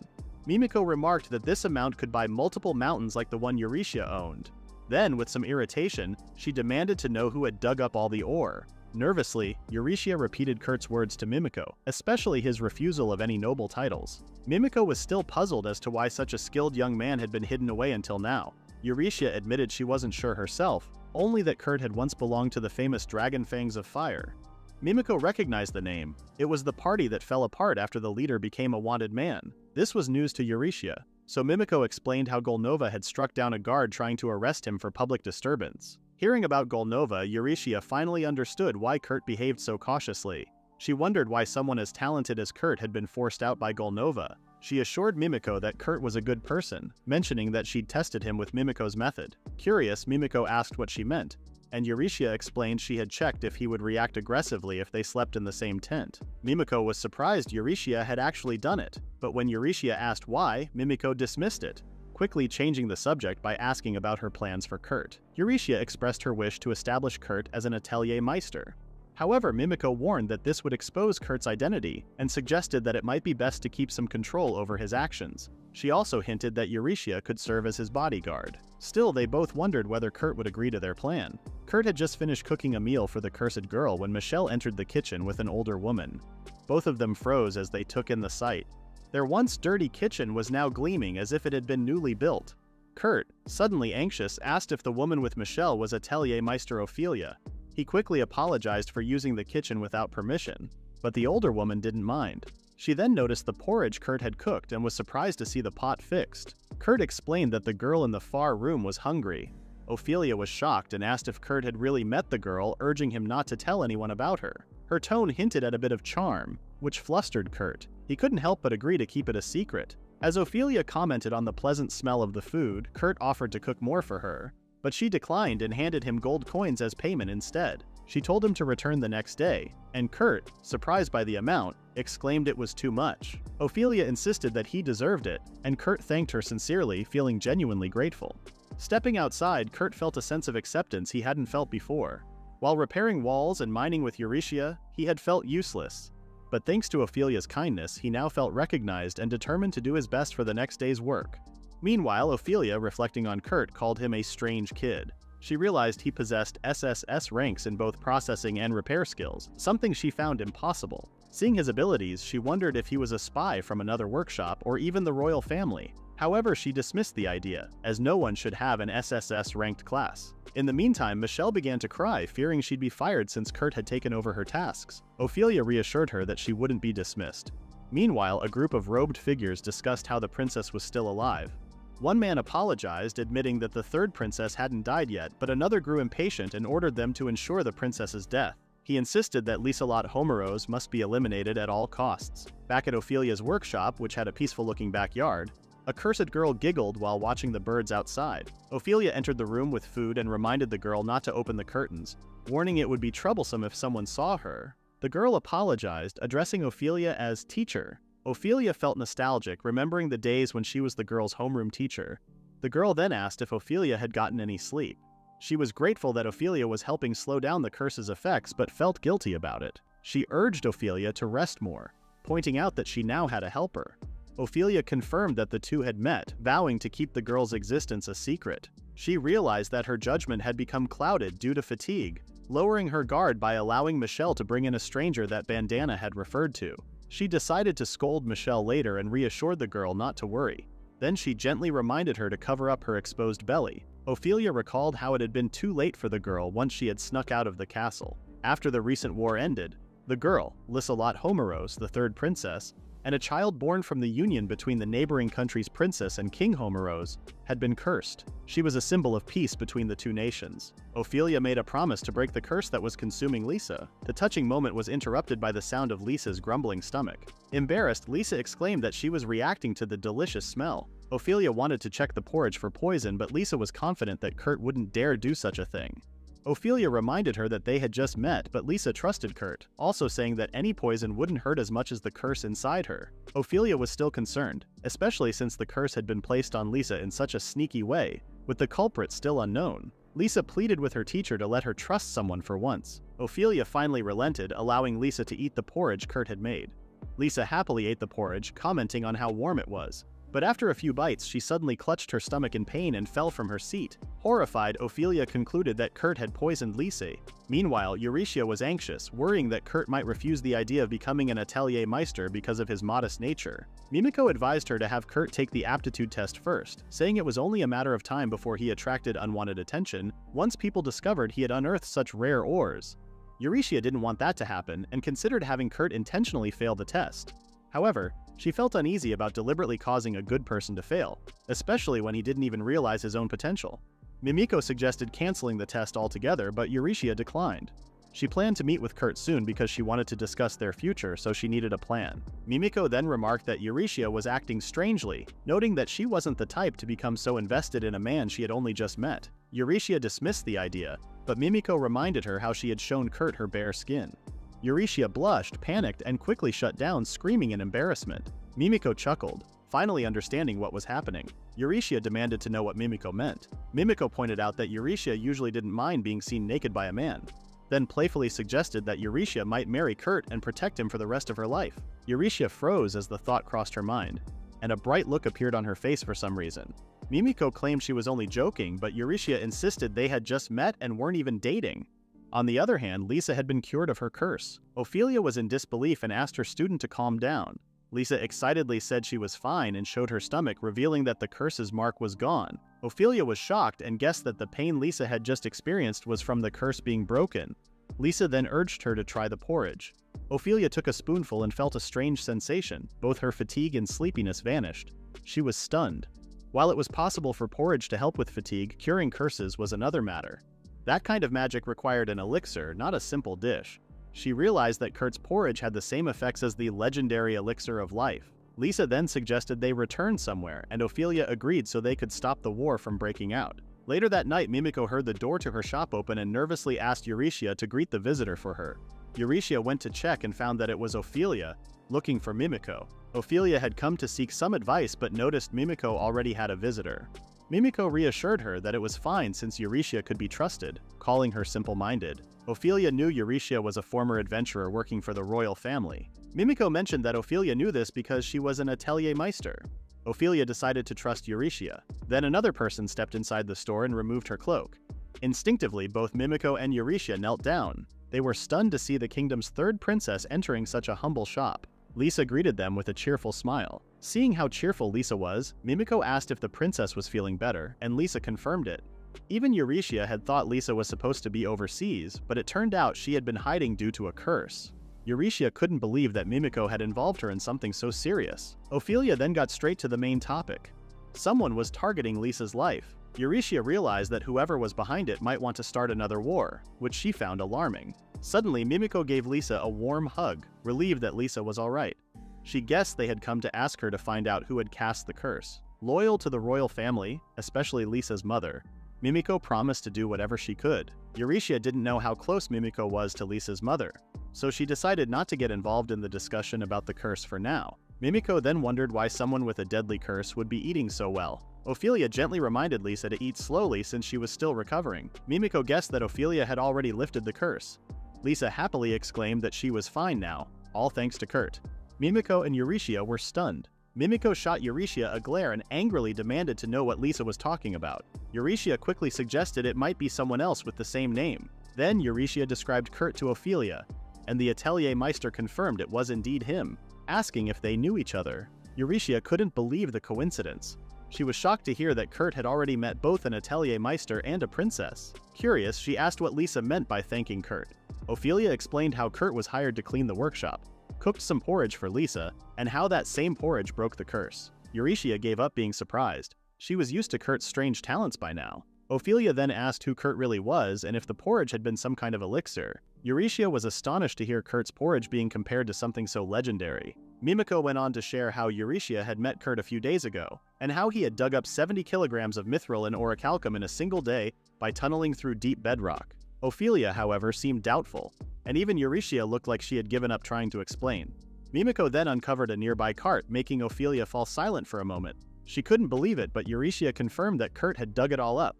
Mimiko remarked that this amount could buy multiple mountains like the one Eurytia owned. Then, with some irritation, she demanded to know who had dug up all the ore. Nervously, Eurytia repeated Kurt's words to Mimiko, especially his refusal of any noble titles. Mimiko was still puzzled as to why such a skilled young man had been hidden away until now. Eurytia admitted she wasn't sure herself, only that Kurt had once belonged to the famous Dragon Fangs of Fire. Mimiko recognized the name. It was the party that fell apart after the leader became a wanted man. This was news to Eurytia, so Mimiko explained how Golnova had struck down a guard trying to arrest him for public disturbance. Hearing about Golnova, Eurytia finally understood why Kurt behaved so cautiously. She wondered why someone as talented as Kurt had been forced out by Golnova. She assured Mimiko that Kurt was a good person, mentioning that she'd tested him with Mimiko's method. Curious, Mimiko asked what she meant, and Eurytia explained she had checked if he would react aggressively if they slept in the same tent. Mimiko was surprised Eurytia had actually done it, but when Eurytia asked why, Mimiko dismissed it, quickly changing the subject by asking about her plans for Kurt. Eurytia expressed her wish to establish Kurt as an atelier meister. However, Mimiko warned that this would expose Kurt's identity and suggested that it might be best to keep some control over his actions. She also hinted that Eurytia could serve as his bodyguard. Still, they both wondered whether Kurt would agree to their plan. Kurt had just finished cooking a meal for the cursed girl when Michelle entered the kitchen with an older woman. Both of them froze as they took in the sight. Their once dirty kitchen was now gleaming as if it had been newly built. Kurt, suddenly anxious, asked if the woman with Michelle was Atelier Meister Ophelia. He quickly apologized for using the kitchen without permission, but the older woman didn't mind. She then noticed the porridge Kurt had cooked and was surprised to see the pot fixed. Kurt explained that the girl in the far room was hungry. Ophelia was shocked and asked if Kurt had really met the girl, urging him not to tell anyone about her. Her tone hinted at a bit of charm, which flustered Kurt. He couldn't help but agree to keep it a secret. As Ophelia commented on the pleasant smell of the food, Kurt offered to cook more for her, but she declined and handed him gold coins as payment instead. She told him to return the next day, and Kurt, surprised by the amount, exclaimed it was too much. Ophelia insisted that he deserved it, and Kurt thanked her sincerely, feeling genuinely grateful. Stepping outside, Kurt felt a sense of acceptance he hadn't felt before. While repairing walls and mining with Eurytia, he had felt useless. But thanks to Ophelia's kindness, he now felt recognized and determined to do his best for the next day's work. Meanwhile, Ophelia, reflecting on Kurt, called him a strange kid. She realized he possessed SSS ranks in both processing and repair skills, something she found impossible. Seeing his abilities, she wondered if he was a spy from another workshop or even the royal family. However, she dismissed the idea, as no one should have an SSS-ranked class. In the meantime, Michelle began to cry, fearing she'd be fired since Kurt had taken over her tasks. Ophelia reassured her that she wouldn't be dismissed. Meanwhile, a group of robed figures discussed how the princess was still alive. One man apologized, admitting that the third princess hadn't died yet, but another grew impatient and ordered them to ensure the princess's death. He insisted that Lieselot Homeros must be eliminated at all costs. Back at Ophelia's workshop, which had a peaceful-looking backyard, a cursed girl giggled while watching the birds outside. Ophelia entered the room with food and reminded the girl not to open the curtains, warning it would be troublesome if someone saw her. The girl apologized, addressing Ophelia as teacher. Ophelia felt nostalgic, remembering the days when she was the girl's homeroom teacher. The girl then asked if Ophelia had gotten any sleep. She was grateful that Ophelia was helping slow down the curse's effects, but felt guilty about it. She urged Ophelia to rest more, pointing out that she now had a helper. Ophelia confirmed that the two had met, vowing to keep the girl's existence a secret. She realized that her judgment had become clouded due to fatigue, lowering her guard by allowing Michelle to bring in a stranger that Bandana had referred to. She decided to scold Michelle later and reassured the girl not to worry. Then she gently reminded her to cover up her exposed belly. Ophelia recalled how it had been too late for the girl once she had snuck out of the castle. After the recent war ended, the girl, Lieselot Homeros, the third princess, and a child born from the union between the neighboring country's princess and King Homeros, had been cursed. She was a symbol of peace between the two nations. Ophelia made a promise to break the curse that was consuming Lisa. The touching moment was interrupted by the sound of Lisa's grumbling stomach. Embarrassed, Lisa exclaimed that she was reacting to the delicious smell. Ophelia wanted to check the porridge for poison, but Lisa was confident that Kurt wouldn't dare do such a thing. Ophelia reminded her that they had just met, but Lisa trusted Kurt, also saying that any poison wouldn't hurt as much as the curse inside her. Ophelia was still concerned, especially since the curse had been placed on Lisa in such a sneaky way, with the culprit still unknown. Lisa pleaded with her teacher to let her trust someone for once. Ophelia finally relented, allowing Lisa to eat the porridge Kurt had made. Lisa happily ate the porridge, commenting on how warm it was. But after a few bites, she suddenly clutched her stomach in pain and fell from her seat. Horrified, Ophelia concluded that Kurt had poisoned Lisa. Meanwhile, Eurytia was anxious, worrying that Kurt might refuse the idea of becoming an atelier meister because of his modest nature. Mimiko advised her to have Kurt take the aptitude test first, saying it was only a matter of time before he attracted unwanted attention, once people discovered he had unearthed such rare ores. Eurytia didn't want that to happen, and considered having Kurt intentionally fail the test. However, she felt uneasy about deliberately causing a good person to fail, especially when he didn't even realize his own potential. Mimiko suggested canceling the test altogether, but Eurytia declined. She planned to meet with Kurt soon because she wanted to discuss their future, so she needed a plan. Mimiko then remarked that Eurytia was acting strangely, noting that she wasn't the type to become so invested in a man she had only just met. Eurytia dismissed the idea, but Mimiko reminded her how she had shown Kurt her bare skin. Eurytia blushed, panicked, and quickly shut down, screaming in embarrassment. Mimiko chuckled, finally understanding what was happening. Eurytia demanded to know what Mimiko meant. Mimiko pointed out that Eurytia usually didn't mind being seen naked by a man, then playfully suggested that Eurytia might marry Kurt and protect him for the rest of her life. Eurytia froze as the thought crossed her mind, and a bright look appeared on her face for some reason. Mimiko claimed she was only joking, but Eurytia insisted they had just met and weren't even dating. On the other hand, Lisa had been cured of her curse. Ophelia was in disbelief and asked her student to calm down. Lisa excitedly said she was fine and showed her stomach, revealing that the curse's mark was gone. Ophelia was shocked and guessed that the pain Lisa had just experienced was from the curse being broken. Lisa then urged her to try the porridge. Ophelia took a spoonful and felt a strange sensation. Both her fatigue and sleepiness vanished. She was stunned. While it was possible for porridge to help with fatigue, curing curses was another matter. That kind of magic required an elixir, not a simple dish. She realized that Kurt's porridge had the same effects as the legendary elixir of life. Lisa then suggested they return somewhere, and Ophelia agreed so they could stop the war from breaking out. Later that night, Mimiko heard the door to her shop open and nervously asked Eurytia to greet the visitor for her. Eurytia went to check and found that it was Ophelia, looking for Mimiko. Ophelia had come to seek some advice but noticed Mimiko already had a visitor. Mimiko reassured her that it was fine since Eurytia could be trusted, calling her simple-minded. Ophelia knew Eurytia was a former adventurer working for the royal family. Mimiko mentioned that Ophelia knew this because she was an atelier meister. Ophelia decided to trust Eurytia. Then another person stepped inside the store and removed her cloak. Instinctively, both Mimiko and Eurytia knelt down. They were stunned to see the kingdom's third princess entering such a humble shop. Lisa greeted them with a cheerful smile. Seeing how cheerful Lisa was, Mimiko asked if the princess was feeling better, and Lisa confirmed it. Even Eurytia had thought Lisa was supposed to be overseas, but it turned out she had been hiding due to a curse. Eurytia couldn't believe that Mimiko had involved her in something so serious. Ophelia then got straight to the main topic. Someone was targeting Lisa's life. Eurytia realized that whoever was behind it might want to start another war, which she found alarming. Suddenly, Mimiko gave Lisa a warm hug, relieved that Lisa was alright. She guessed they had come to ask her to find out who had cast the curse. Loyal to the royal family, especially Lisa's mother, Mimiko promised to do whatever she could. Eurytia didn't know how close Mimiko was to Lisa's mother, so she decided not to get involved in the discussion about the curse for now. Mimiko then wondered why someone with a deadly curse would be eating so well. Ophelia gently reminded Lisa to eat slowly since she was still recovering. Mimiko guessed that Ophelia had already lifted the curse. Lisa happily exclaimed that she was fine now, all thanks to Kurt. Mimiko and Eurytia were stunned. Mimiko shot Eurytia a glare and angrily demanded to know what Lisa was talking about. Eurytia quickly suggested it might be someone else with the same name. Then Eurytia described Kurt to Ophelia, and the atelier meister confirmed it was indeed him, asking if they knew each other. Eurytia couldn't believe the coincidence. She was shocked to hear that Kurt had already met both an atelier meister and a princess. Curious, she asked what Lisa meant by thanking Kurt. Ophelia explained how Kurt was hired to clean the workshop, cooked some porridge for Lisa, and how that same porridge broke the curse. Eurytia gave up being surprised. She was used to Kurt's strange talents by now. Ophelia then asked who Kurt really was and if the porridge had been some kind of elixir. Eurytia was astonished to hear Kurt's porridge being compared to something so legendary. Mimiko went on to share how Eurytia had met Kurt a few days ago, and how he had dug up 70 kilograms of mithril and orichalcum in a single day by tunneling through deep bedrock. Ophelia, however, seemed doubtful, and even Eurytia looked like she had given up trying to explain. Mimiko then uncovered a nearby cart, making Ophelia fall silent for a moment. She couldn't believe it, but Eurytia confirmed that Kurt had dug it all up.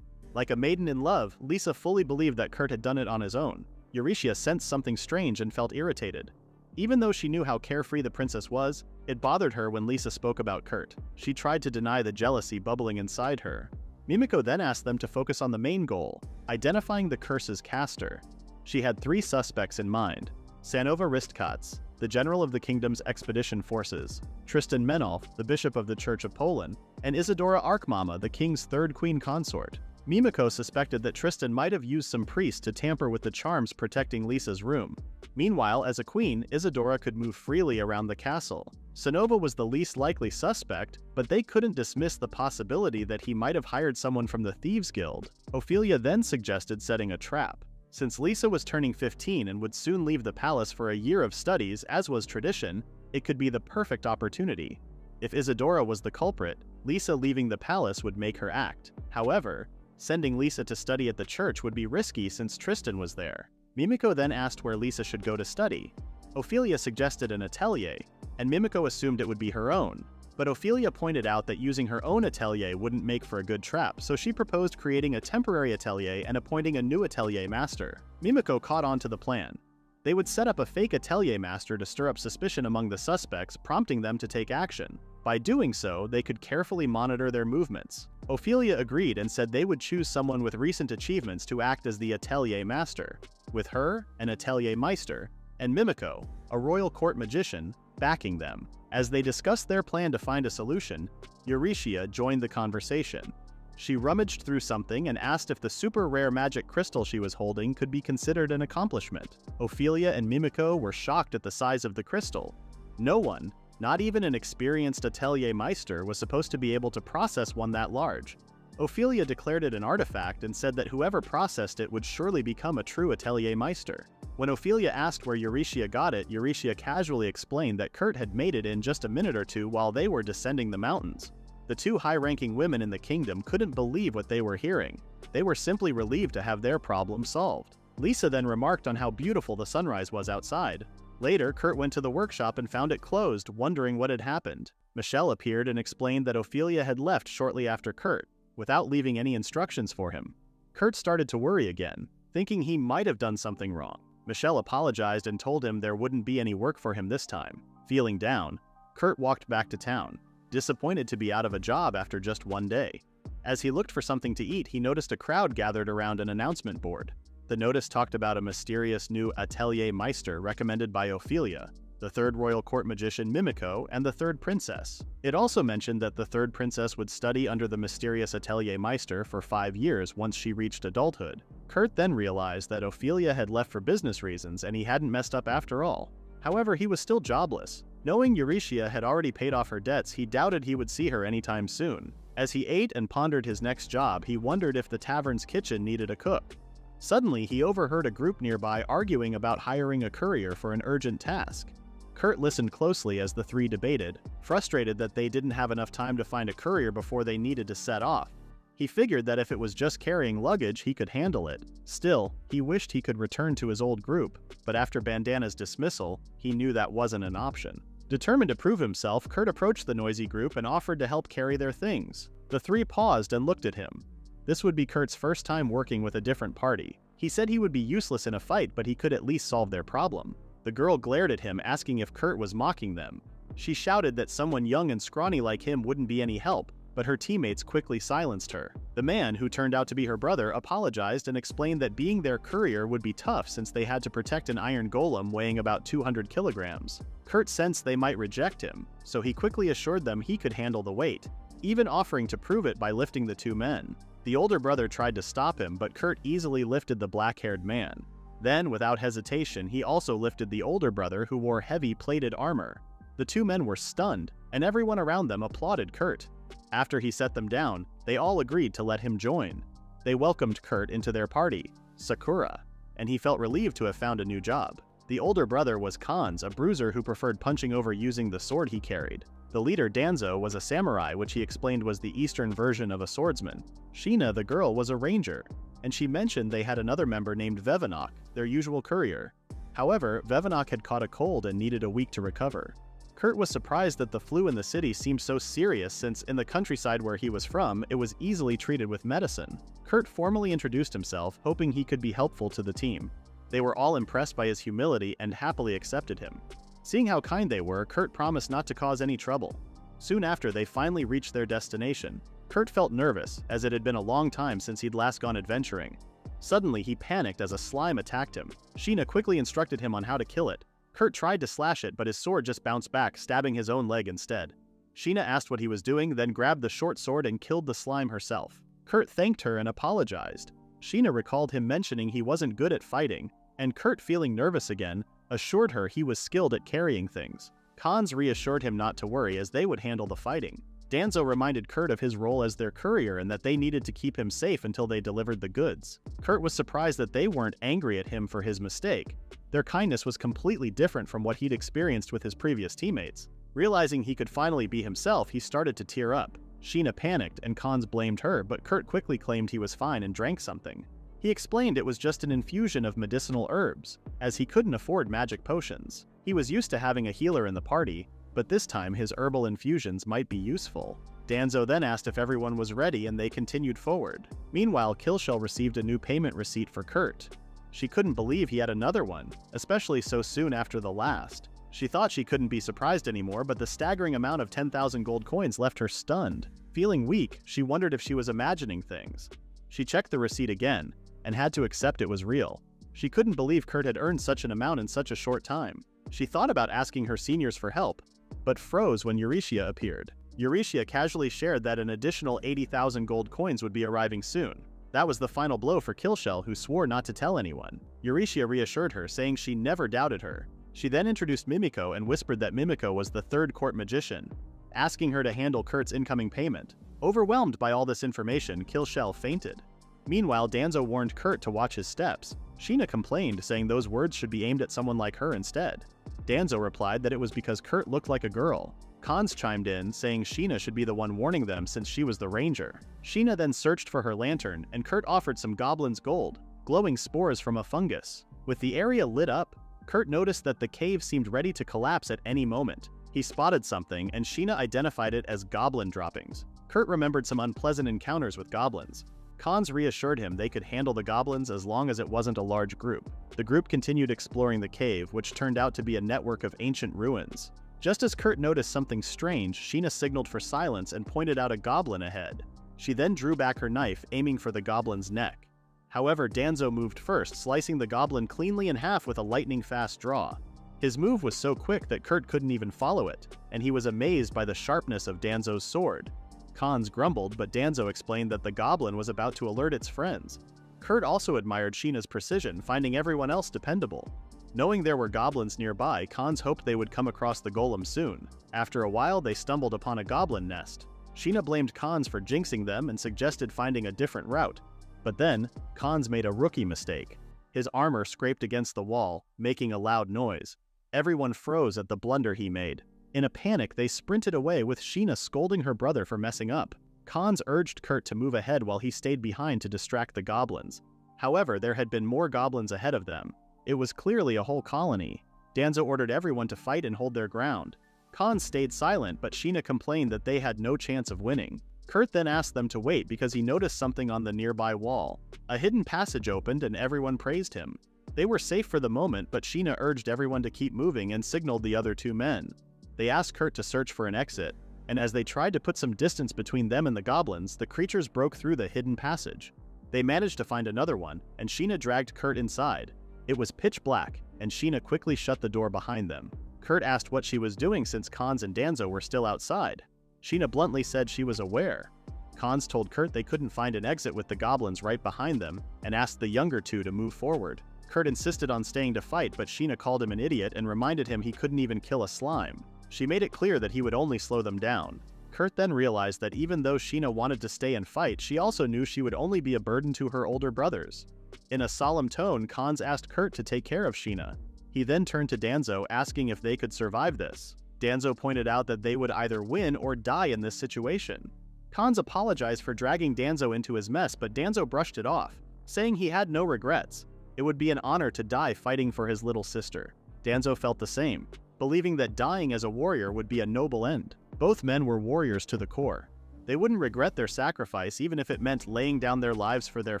Like a maiden in love, Lisa fully believed that Kurt had done it on his own. Eurytia sensed something strange and felt irritated. Even though she knew how carefree the princess was, it bothered her when Lisa spoke about Kurt. She tried to deny the jealousy bubbling inside her. Mimiko then asked them to focus on the main goal, identifying the curse's caster. She had 3 suspects in mind: Sanova Ristkats, the general of the kingdom's expedition forces, Tristan Menolf, the bishop of the Church of Poland, and Isadora Arkmama, the king's 3rd queen consort. Mimiko suspected that Tristan might have used some priests to tamper with the charms protecting Lisa's room. Meanwhile, as a queen, Isadora could move freely around the castle. Sanova was the least likely suspect, but they couldn't dismiss the possibility that he might have hired someone from the Thieves Guild. Ophelia then suggested setting a trap. Since Lisa was turning 15 and would soon leave the palace for a year of studies, as was tradition, it could be the perfect opportunity. If Isadora was the culprit, Lisa leaving the palace would make her act. However, sending Lisa to study at the church would be risky since Tristan was there. Mimiko then asked where Lisa should go to study. Ophelia suggested an atelier, and Mimiko assumed it would be her own. But Ophelia pointed out that using her own atelier wouldn't make for a good trap, so she proposed creating a temporary atelier and appointing a new atelier master. Mimiko caught on to the plan. They would set up a fake atelier master to stir up suspicion among the suspects, prompting them to take action. By doing so, they could carefully monitor their movements. Ophelia agreed and said they would choose someone with recent achievements to act as the atelier master, with her, an atelier meister, and Mimiko, a royal court magician, backing them. As they discussed their plan to find a solution, Eurytia joined the conversation. She rummaged through something and asked if the super rare magic crystal she was holding could be considered an accomplishment. Ophelia and Mimiko were shocked at the size of the crystal. No one, not even an experienced atelier meister, was supposed to be able to process one that large. Ophelia declared it an artifact and said that whoever processed it would surely become a true atelier meister. When Ophelia asked where Eurytia got it, Eurytia casually explained that Kurt had made it in just a minute or two while they were descending the mountains. The two high-ranking women in the kingdom couldn't believe what they were hearing. They were simply relieved to have their problem solved. Lisa then remarked on how beautiful the sunrise was outside. Later, Kurt went to the workshop and found it closed, wondering what had happened. Michelle appeared and explained that Ophelia had left shortly after Kurt, without leaving any instructions for him. Kurt started to worry again, thinking he might have done something wrong. Michelle apologized and told him there wouldn't be any work for him this time. Feeling down, Kurt walked back to town, disappointed to be out of a job after just one day. As he looked for something to eat, he noticed a crowd gathered around an announcement board. The notice talked about a mysterious new atelier meister recommended by Ophelia, the third royal court magician Mimiko, and the third princess. It also mentioned that the third princess would study under the mysterious atelier meister for 5 years once she reached adulthood. Kurt then realized that Ophelia had left for business reasons and he hadn't messed up after all. However, he was still jobless. Knowing Eurytia had already paid off her debts, he doubted he would see her anytime soon. As he ate and pondered his next job, he wondered if the tavern's kitchen needed a cook. Suddenly, he overheard a group nearby arguing about hiring a courier for an urgent task. Kurt listened closely as the three debated, frustrated that they didn't have enough time to find a courier before they needed to set off. He figured that if it was just carrying luggage, he could handle it. Still, he wished he could return to his old group, but after Bandana's dismissal, he knew that wasn't an option. Determined to prove himself, Kurt approached the noisy group and offered to help carry their things. The three paused and looked at him. This would be Kurt's first time working with a different party. He said he would be useless in a fight, but he could at least solve their problem. The girl glared at him, asking if Kurt was mocking them. She shouted that someone young and scrawny like him wouldn't be any help, but her teammates quickly silenced her. The man, who turned out to be her brother, apologized and explained that being their courier would be tough since they had to protect an iron golem weighing about 200 kilograms. Kurt sensed they might reject him, so he quickly assured them he could handle the weight, even offering to prove it by lifting the two men. The older brother tried to stop him, but Kurt easily lifted the black-haired man. Then, without hesitation, he also lifted the older brother, who wore heavy plated armor. The two men were stunned, and everyone around them applauded Kurt. After he set them down, they all agreed to let him join. They welcomed Kurt into their party, Sakura, and he felt relieved to have found a new job. The older brother was Kanz, a bruiser who preferred punching over using the sword he carried. The leader, Danzo, was a samurai, which he explained was the Eastern version of a swordsman. Sheena, the girl, was a ranger, and she mentioned they had another member named Vevanok, their usual courier. However, Vevanok had caught a cold and needed a week to recover. Kurt was surprised that the flu in the city seemed so serious since in the countryside where he was from, it was easily treated with medicine. Kurt formally introduced himself, hoping he could be helpful to the team. They were all impressed by his humility and happily accepted him. Seeing how kind they were, Kurt promised not to cause any trouble. Soon after, they finally reached their destination. Kurt felt nervous, as it had been a long time since he'd last gone adventuring. Suddenly, he panicked as a slime attacked him. Sheena quickly instructed him on how to kill it. Kurt tried to slash it, but his sword just bounced back, stabbing his own leg instead. Sheena asked what he was doing, then grabbed the short sword and killed the slime herself. Kurt thanked her and apologized. Sheena recalled him mentioning he wasn't good at fighting, and Kurt, feeling nervous again, assured her he was skilled at carrying things. Kanz reassured him not to worry as they would handle the fighting. Danzo reminded Kurt of his role as their courier and that they needed to keep him safe until they delivered the goods. Kurt was surprised that they weren't angry at him for his mistake. Their kindness was completely different from what he'd experienced with his previous teammates. Realizing he could finally be himself, he started to tear up. Sheena panicked and Cons blamed her, but Kurt quickly claimed he was fine and drank something. He explained it was just an infusion of medicinal herbs, as he couldn't afford magic potions. He was used to having a healer in the party, but this time his herbal infusions might be useful. Danzo then asked if everyone was ready and they continued forward. Meanwhile, Killshell received a new payment receipt for Kurt. She couldn't believe he had another one, especially so soon after the last. She thought she couldn't be surprised anymore, but the staggering amount of 10,000 gold coins left her stunned. Feeling weak, she wondered if she was imagining things. She checked the receipt again, and had to accept it was real. She couldn't believe Kurt had earned such an amount in such a short time. She thought about asking her seniors for help, but froze when Eurytia appeared. Eurytia casually shared that an additional 80,000 gold coins would be arriving soon. That was the final blow for Killshell, who swore not to tell anyone. Eurytia reassured her, saying she never doubted her. She then introduced Mimiko and whispered that Mimiko was the third court magician, asking her to handle Kurt's incoming payment. Overwhelmed by all this information, Killshell fainted. Meanwhile, Danzo warned Kurt to watch his steps. Sheena complained, saying those words should be aimed at someone like her instead. Danzo replied that it was because Kurt looked like a girl. Cons chimed in, saying Sheena should be the one warning them since she was the ranger. Sheena then searched for her lantern, and Kurt offered some goblins gold, glowing spores from a fungus. With the area lit up, Kurt noticed that the cave seemed ready to collapse at any moment. He spotted something, and Sheena identified it as goblin droppings. Kurt remembered some unpleasant encounters with goblins. Cons reassured him they could handle the goblins as long as it wasn't a large group. The group continued exploring the cave, which turned out to be a network of ancient ruins. Just as Kurt noticed something strange, Sheena signaled for silence and pointed out a goblin ahead. She then drew back her knife, aiming for the goblin's neck. However, Danzo moved first, slicing the goblin cleanly in half with a lightning-fast draw. His move was so quick that Kurt couldn't even follow it, and he was amazed by the sharpness of Danzo's sword. Cons grumbled, but Danzo explained that the goblin was about to alert its friends. Kurt also admired Sheena's precision, finding everyone else dependable. Knowing there were goblins nearby, Cons hoped they would come across the golem soon. After a while, they stumbled upon a goblin nest. Sheena blamed Cons for jinxing them and suggested finding a different route. But then, Cons made a rookie mistake. His armor scraped against the wall, making a loud noise. Everyone froze at the blunder he made. In a panic, they sprinted away with Sheena scolding her brother for messing up. Cons urged Kurt to move ahead while he stayed behind to distract the goblins. However, there had been more goblins ahead of them. It was clearly a whole colony. Danzo ordered everyone to fight and hold their ground. Cons stayed silent, but Sheena complained that they had no chance of winning. Kurt then asked them to wait because he noticed something on the nearby wall. A hidden passage opened and everyone praised him. They were safe for the moment, but Sheena urged everyone to keep moving and signaled the other two men. They asked Kurt to search for an exit, and as they tried to put some distance between them and the goblins, the creatures broke through the hidden passage. They managed to find another one, and Sheena dragged Kurt inside. It was pitch black, and Sheena quickly shut the door behind them. Kurt asked what she was doing since Cons and Danzo were still outside. Sheena bluntly said she was aware. Cons told Kurt they couldn't find an exit with the goblins right behind them, and asked the younger two to move forward. Kurt insisted on staying to fight, but Sheena called him an idiot and reminded him he couldn't even kill a slime. She made it clear that he would only slow them down. Kurt then realized that even though Sheena wanted to stay and fight, she also knew she would only be a burden to her older brothers. In a solemn tone, Cons asked Kurt to take care of Sheena. He then turned to Danzo, asking if they could survive this. Danzo pointed out that they would either win or die in this situation. Cons apologized for dragging Danzo into his mess, but Danzo brushed it off, saying he had no regrets. It would be an honor to die fighting for his little sister. Danzo felt the same, believing that dying as a warrior would be a noble end. Both men were warriors to the core. They wouldn't regret their sacrifice even if it meant laying down their lives for their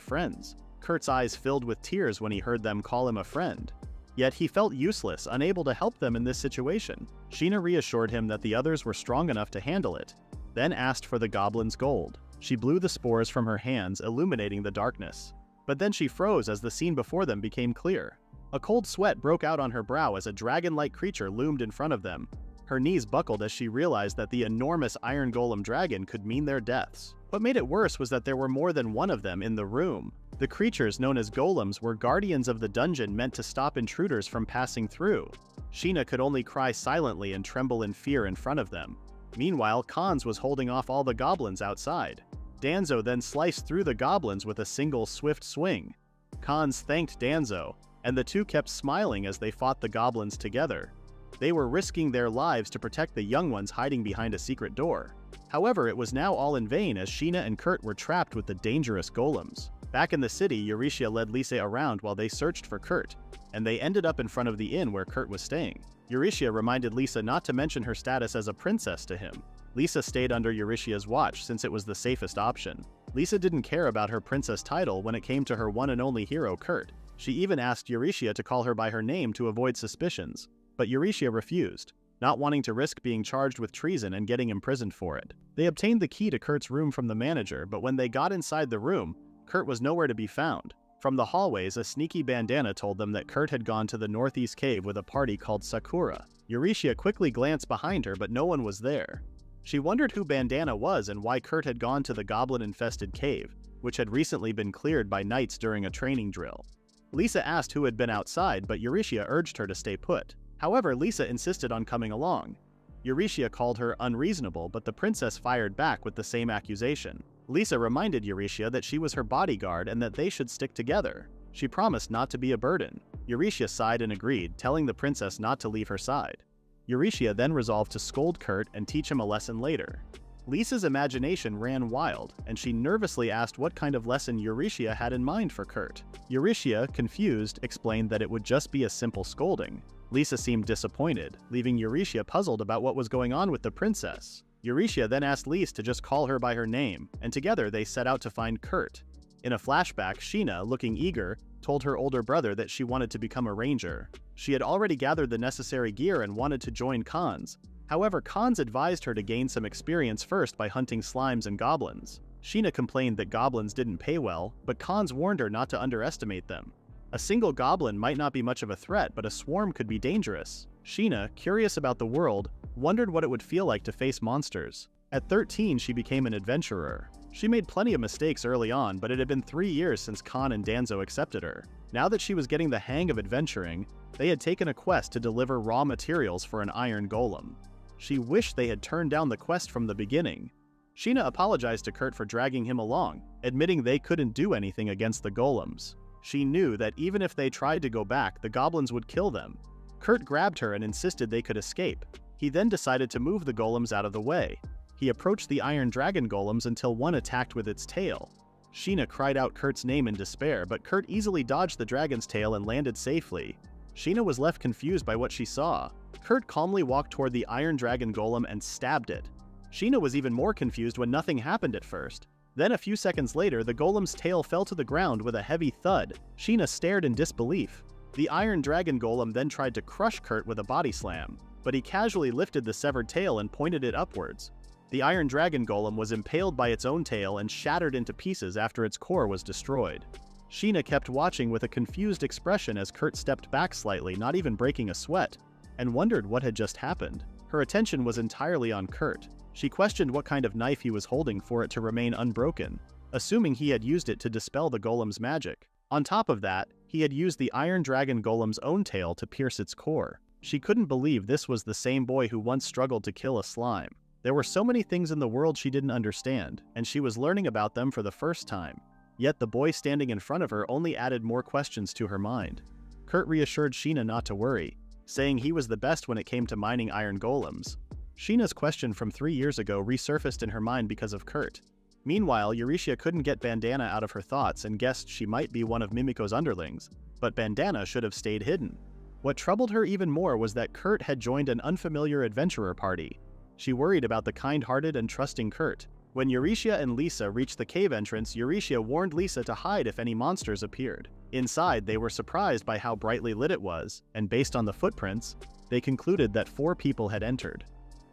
friends. Kurt's eyes filled with tears when he heard them call him a friend. Yet he felt useless, unable to help them in this situation. Sheena reassured him that the others were strong enough to handle it, then asked for the goblin's gold. She blew the spores from her hands, illuminating the darkness. But then she froze as the scene before them became clear. A cold sweat broke out on her brow as a dragon-like creature loomed in front of them. Her knees buckled as she realized that the enormous iron golem dragon could mean their deaths. What made it worse was that there were more than one of them in the room. The creatures known as golems were guardians of the dungeon meant to stop intruders from passing through. Sheena could only cry silently and tremble in fear in front of them. Meanwhile, Khans was holding off all the goblins outside. Danzo then sliced through the goblins with a single swift swing. Khans thanked Danzo, and the two kept smiling as they fought the goblins together. They were risking their lives to protect the young ones hiding behind a secret door. However, it was now all in vain as Sheena and Kurt were trapped with the dangerous golems. Back in the city, Eurytia led Lisa around while they searched for Kurt, and they ended up in front of the inn where Kurt was staying. Eurytia reminded Lisa not to mention her status as a princess to him. Lisa stayed under Eurytia's watch since it was the safest option. Lisa didn't care about her princess title when it came to her one and only hero, Kurt. She even asked Eurytia to call her by her name to avoid suspicions, but Eurytia refused, not wanting to risk being charged with treason and getting imprisoned for it. They obtained the key to Kurt's room from the manager, but when they got inside the room, Kurt was nowhere to be found. From the hallways, a sneaky bandana told them that Kurt had gone to the northeast cave with a party called Sakura. Eurytia quickly glanced behind her, but no one was there. She wondered who Bandana was and why Kurt had gone to the goblin-infested cave, which had recently been cleared by knights during a training drill. Lisa asked who had been outside, but Eurytia urged her to stay put. However, Lisa insisted on coming along. Eurytia called her unreasonable, but the princess fired back with the same accusation. Lisa reminded Eurytia that she was her bodyguard and that they should stick together. She promised not to be a burden. Eurytia sighed and agreed, telling the princess not to leave her side. Eurytia then resolved to scold Kurt and teach him a lesson later. Lisa's imagination ran wild, and she nervously asked what kind of lesson Eurytia had in mind for Kurt. Eurytia, confused, explained that it would just be a simple scolding. Lisa seemed disappointed, leaving Eurytia puzzled about what was going on with the princess. Eurytia then asked Lisa to just call her by her name, and together they set out to find Kurt. In a flashback, Sheena, looking eager, told her older brother that she wanted to become a ranger. She had already gathered the necessary gear and wanted to join Khans. However, Khans advised her to gain some experience first by hunting slimes and goblins. Sheena complained that goblins didn't pay well, but Khans warned her not to underestimate them. A single goblin might not be much of a threat, but a swarm could be dangerous. Sheena, curious about the world, wondered what it would feel like to face monsters. At 13, she became an adventurer. She made plenty of mistakes early on, but it had been 3 years since Khan and Danzo accepted her. Now that she was getting the hang of adventuring, they had taken a quest to deliver raw materials for an iron golem. She wished they had turned down the quest from the beginning. Sheena apologized to Kurt for dragging him along, admitting they couldn't do anything against the golems. She knew that even if they tried to go back, the goblins would kill them. Kurt grabbed her and insisted they could escape. He then decided to move the golems out of the way. He approached the iron dragon golems until one attacked with its tail. Sheena cried out Kurt's name in despair, but Kurt easily dodged the dragon's tail and landed safely. Sheena was left confused by what she saw. Kurt calmly walked toward the iron dragon golem and stabbed it. Sheena was even more confused when nothing happened at first. Then a few seconds later, the golem's tail fell to the ground with a heavy thud. Sheena stared in disbelief. The iron dragon golem then tried to crush Kurt with a body slam, but he casually lifted the severed tail and pointed it upwards. The iron dragon golem was impaled by its own tail and shattered into pieces after its core was destroyed. Sheena kept watching with a confused expression as Kurt stepped back slightly, not even breaking a sweat, and wondered what had just happened. Her attention was entirely on Kurt. She questioned what kind of knife he was holding for it to remain unbroken, assuming he had used it to dispel the golem's magic. On top of that, he had used the iron dragon golem's own tail to pierce its core. She couldn't believe this was the same boy who once struggled to kill a slime. There were so many things in the world she didn't understand, and she was learning about them for the first time. Yet the boy standing in front of her only added more questions to her mind. Kurt reassured Sheena not to worry, saying he was the best when it came to mining iron golems. Sheena's question from 3 years ago resurfaced in her mind because of Kurt. Meanwhile, Eurytia couldn't get Bandana out of her thoughts and guessed she might be one of Mimiko's underlings, but Bandana should have stayed hidden. What troubled her even more was that Kurt had joined an unfamiliar adventurer party. She worried about the kind-hearted and trusting Kurt. When Eurytia and Lisa reached the cave entrance, Eurytia warned Lisa to hide if any monsters appeared. Inside, they were surprised by how brightly lit it was, and based on the footprints, they concluded that 4 people had entered.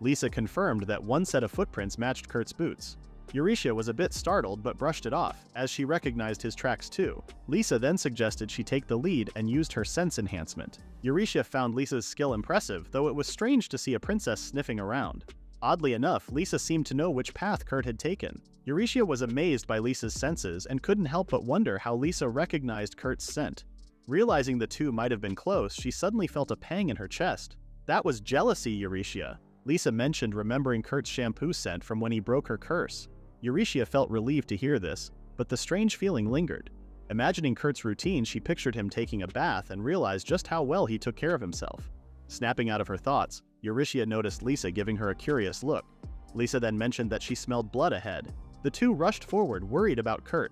Lisa confirmed that one set of footprints matched Kurt's boots. Eurytia was a bit startled but brushed it off, as she recognized his tracks too. Lisa then suggested she take the lead and used her sense enhancement. Eurytia found Lisa's skill impressive, though it was strange to see a princess sniffing around. Oddly enough, Lisa seemed to know which path Kurt had taken. Eurytia was amazed by Lisa's senses and couldn't help but wonder how Lisa recognized Kurt's scent. Realizing the two might have been close, she suddenly felt a pang in her chest. That was jealousy, Eurytia. Lisa mentioned remembering Kurt's shampoo scent from when he broke her curse. Eurytia felt relieved to hear this, but the strange feeling lingered. Imagining Kurt's routine, she pictured him taking a bath and realized just how well he took care of himself. Snapping out of her thoughts, Eurytia noticed Lisa giving her a curious look. Lisa then mentioned that she smelled blood ahead. The two rushed forward, worried about Kurt.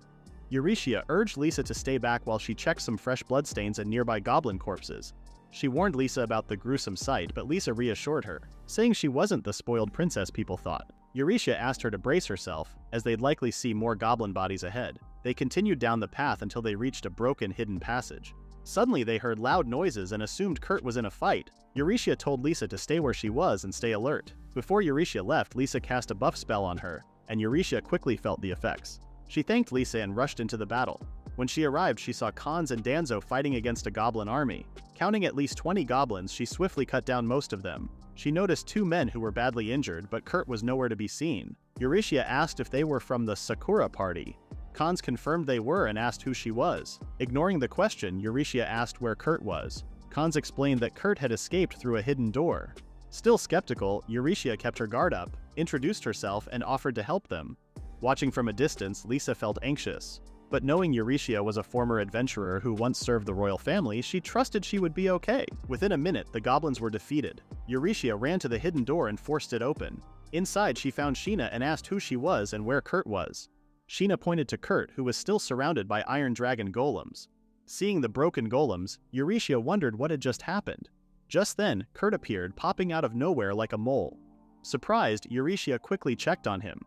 Eurytia urged Lisa to stay back while she checked some fresh bloodstains and nearby goblin corpses. She warned Lisa about the gruesome sight, but Lisa reassured her, saying she wasn't the spoiled princess people thought. Eurytia asked her to brace herself, as they'd likely see more goblin bodies ahead. They continued down the path until they reached a broken hidden passage. Suddenly they heard loud noises and assumed Kurt was in a fight. Eurytia told Lisa to stay where she was and stay alert. Before Eurytia left, Lisa cast a buff spell on her, and Eurytia quickly felt the effects. She thanked Lisa and rushed into the battle. When she arrived, she saw Khans and Danzo fighting against a goblin army. Counting at least 20 goblins, she swiftly cut down most of them. She noticed 2 men who were badly injured, but Kurt was nowhere to be seen. Eurytia asked if they were from the Sakura party. Khans confirmed they were and asked who she was. Ignoring the question, Eurytia asked where Kurt was. Khans explained that Kurt had escaped through a hidden door. Still skeptical, Eurytia kept her guard up, introduced herself, and offered to help them. Watching from a distance, Lisa felt anxious. But knowing Eurytia was a former adventurer who once served the royal family, she trusted she would be okay. Within a minute, the goblins were defeated. Eurytia ran to the hidden door and forced it open. Inside, she found Sheena and asked who she was and where Kurt was. Sheena pointed to Kurt, who was still surrounded by iron dragon golems. Seeing the broken golems, Eurytia wondered what had just happened. Just then, Kurt appeared, popping out of nowhere like a mole. Surprised, Eurytia quickly checked on him.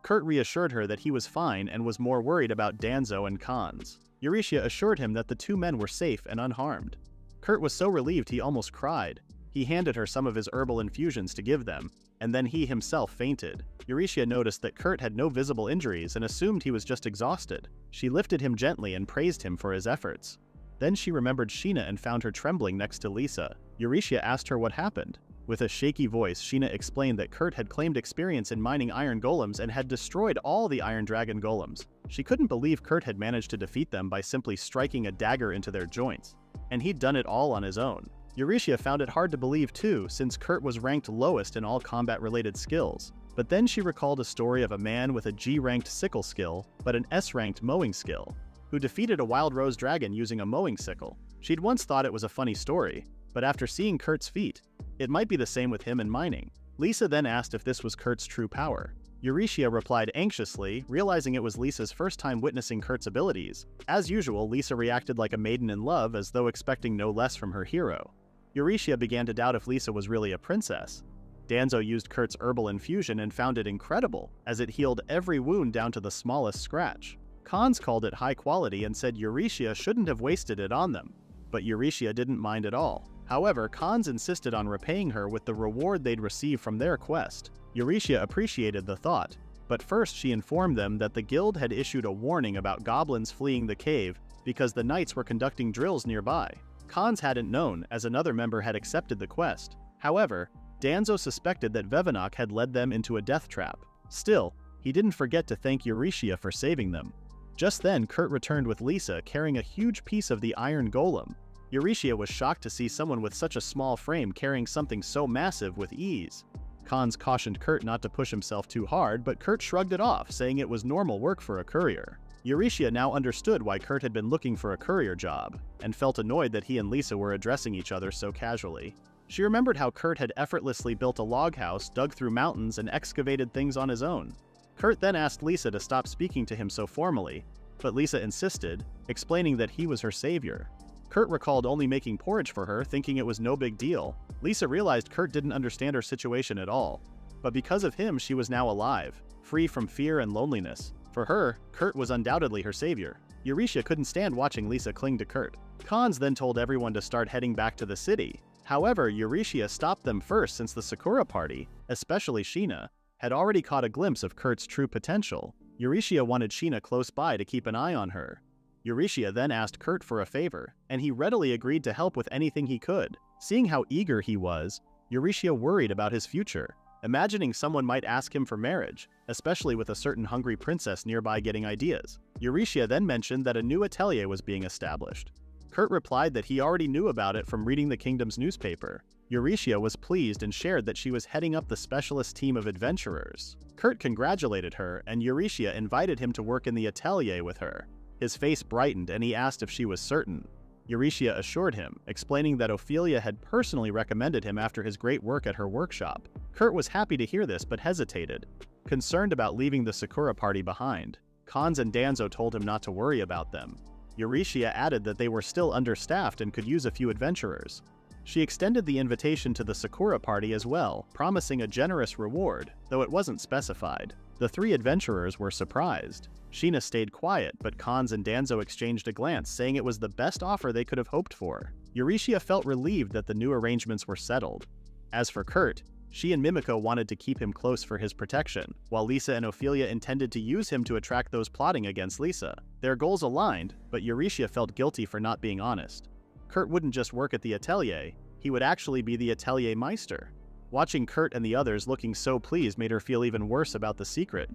Kurt reassured her that he was fine and was more worried about Danzo and Khans. Eurytia assured him that the 2 men were safe and unharmed. Kurt was so relieved he almost cried. He handed her some of his herbal infusions to give them, and then he himself fainted. Eurytia noticed that Kurt had no visible injuries and assumed he was just exhausted. She lifted him gently and praised him for his efforts. Then she remembered Sheena and found her trembling next to Lisa. Eurytia asked her what happened. With a shaky voice, Sheena explained that Kurt had claimed experience in mining iron golems and had destroyed all the iron dragon golems. She couldn't believe Kurt had managed to defeat them by simply striking a dagger into their joints. And he'd done it all on his own. Eurytia found it hard to believe too, since Kurt was ranked lowest in all combat-related skills. But then she recalled a story of a man with a G-ranked sickle skill, but an S-ranked mowing skill, who defeated a wild rose dragon using a mowing sickle. She'd once thought it was a funny story, but after seeing Kurt's feat, it might be the same with him in mining. Lisa then asked if this was Kurt's true power. Eurytia replied anxiously, realizing it was Lisa's first time witnessing Kurt's abilities. As usual, Lisa reacted like a maiden in love, as though expecting no less from her hero. Eurytia began to doubt if Lisa was really a princess. Danzo used Kurt's herbal infusion and found it incredible, as it healed every wound down to the smallest scratch. Khans called it high quality and said Eurytia shouldn't have wasted it on them. But Eurytia didn't mind at all. However, Khans insisted on repaying her with the reward they'd receive from their quest. Eurytia appreciated the thought, but first she informed them that the guild had issued a warning about goblins fleeing the cave because the knights were conducting drills nearby. Khans hadn't known, as another member had accepted the quest. However, Danzo suspected that Vevanok had led them into a death trap. Still, he didn't forget to thank Eurytia for saving them. Just then, Kurt returned with Lisa carrying a huge piece of the iron golem. Eurytia was shocked to see someone with such a small frame carrying something so massive with ease. Khans cautioned Kurt not to push himself too hard, but Kurt shrugged it off, saying it was normal work for a courier. Eurytia now understood why Kurt had been looking for a courier job, and felt annoyed that he and Lisa were addressing each other so casually. She remembered how Kurt had effortlessly built a log house, dug through mountains, and excavated things on his own. Kurt then asked Lisa to stop speaking to him so formally, but Lisa insisted, explaining that he was her savior. Kurt recalled only making porridge for her, thinking it was no big deal. Lisa realized Kurt didn't understand her situation at all. But because of him, she was now alive, free from fear and loneliness. For her, Kurt was undoubtedly her savior. Eurytia couldn't stand watching Lisa cling to Kurt. Khans then told everyone to start heading back to the city. However, Eurytia stopped them first, since the Sakura party, especially Sheena, had already caught a glimpse of Kurt's true potential. Eurytia wanted Sheena close by to keep an eye on her. Eurytia then asked Kurt for a favor, and he readily agreed to help with anything he could. Seeing how eager he was, Eurytia worried about his future, imagining someone might ask him for marriage, especially with a certain hungry princess nearby getting ideas. Eurytia then mentioned that a new atelier was being established. Kurt replied that he already knew about it from reading the kingdom's newspaper. Eurytia was pleased and shared that she was heading up the specialist team of adventurers. Kurt congratulated her, and Eurytia invited him to work in the atelier with her. His face brightened and he asked if she was certain. Eurytia assured him, explaining that Ophelia had personally recommended him after his great work at her workshop. Kurt was happy to hear this but hesitated, concerned about leaving the Sakura party behind. Cons and Danzo told him not to worry about them. Eurytia added that they were still understaffed and could use a few adventurers. She extended the invitation to the Sakura party as well, promising a generous reward, though it wasn't specified. The three adventurers were surprised. Sheena stayed quiet, but Cons and Danzo exchanged a glance, saying it was the best offer they could have hoped for. Eurytia felt relieved that the new arrangements were settled. As for Kurt, she and Mimiko wanted to keep him close for his protection, while Lisa and Ophelia intended to use him to attract those plotting against Lisa. Their goals aligned, but Eurytia felt guilty for not being honest. Kurt wouldn't just work at the atelier, he would actually be the atelier meister. Watching Kurt and the others looking so pleased made her feel even worse about the secret.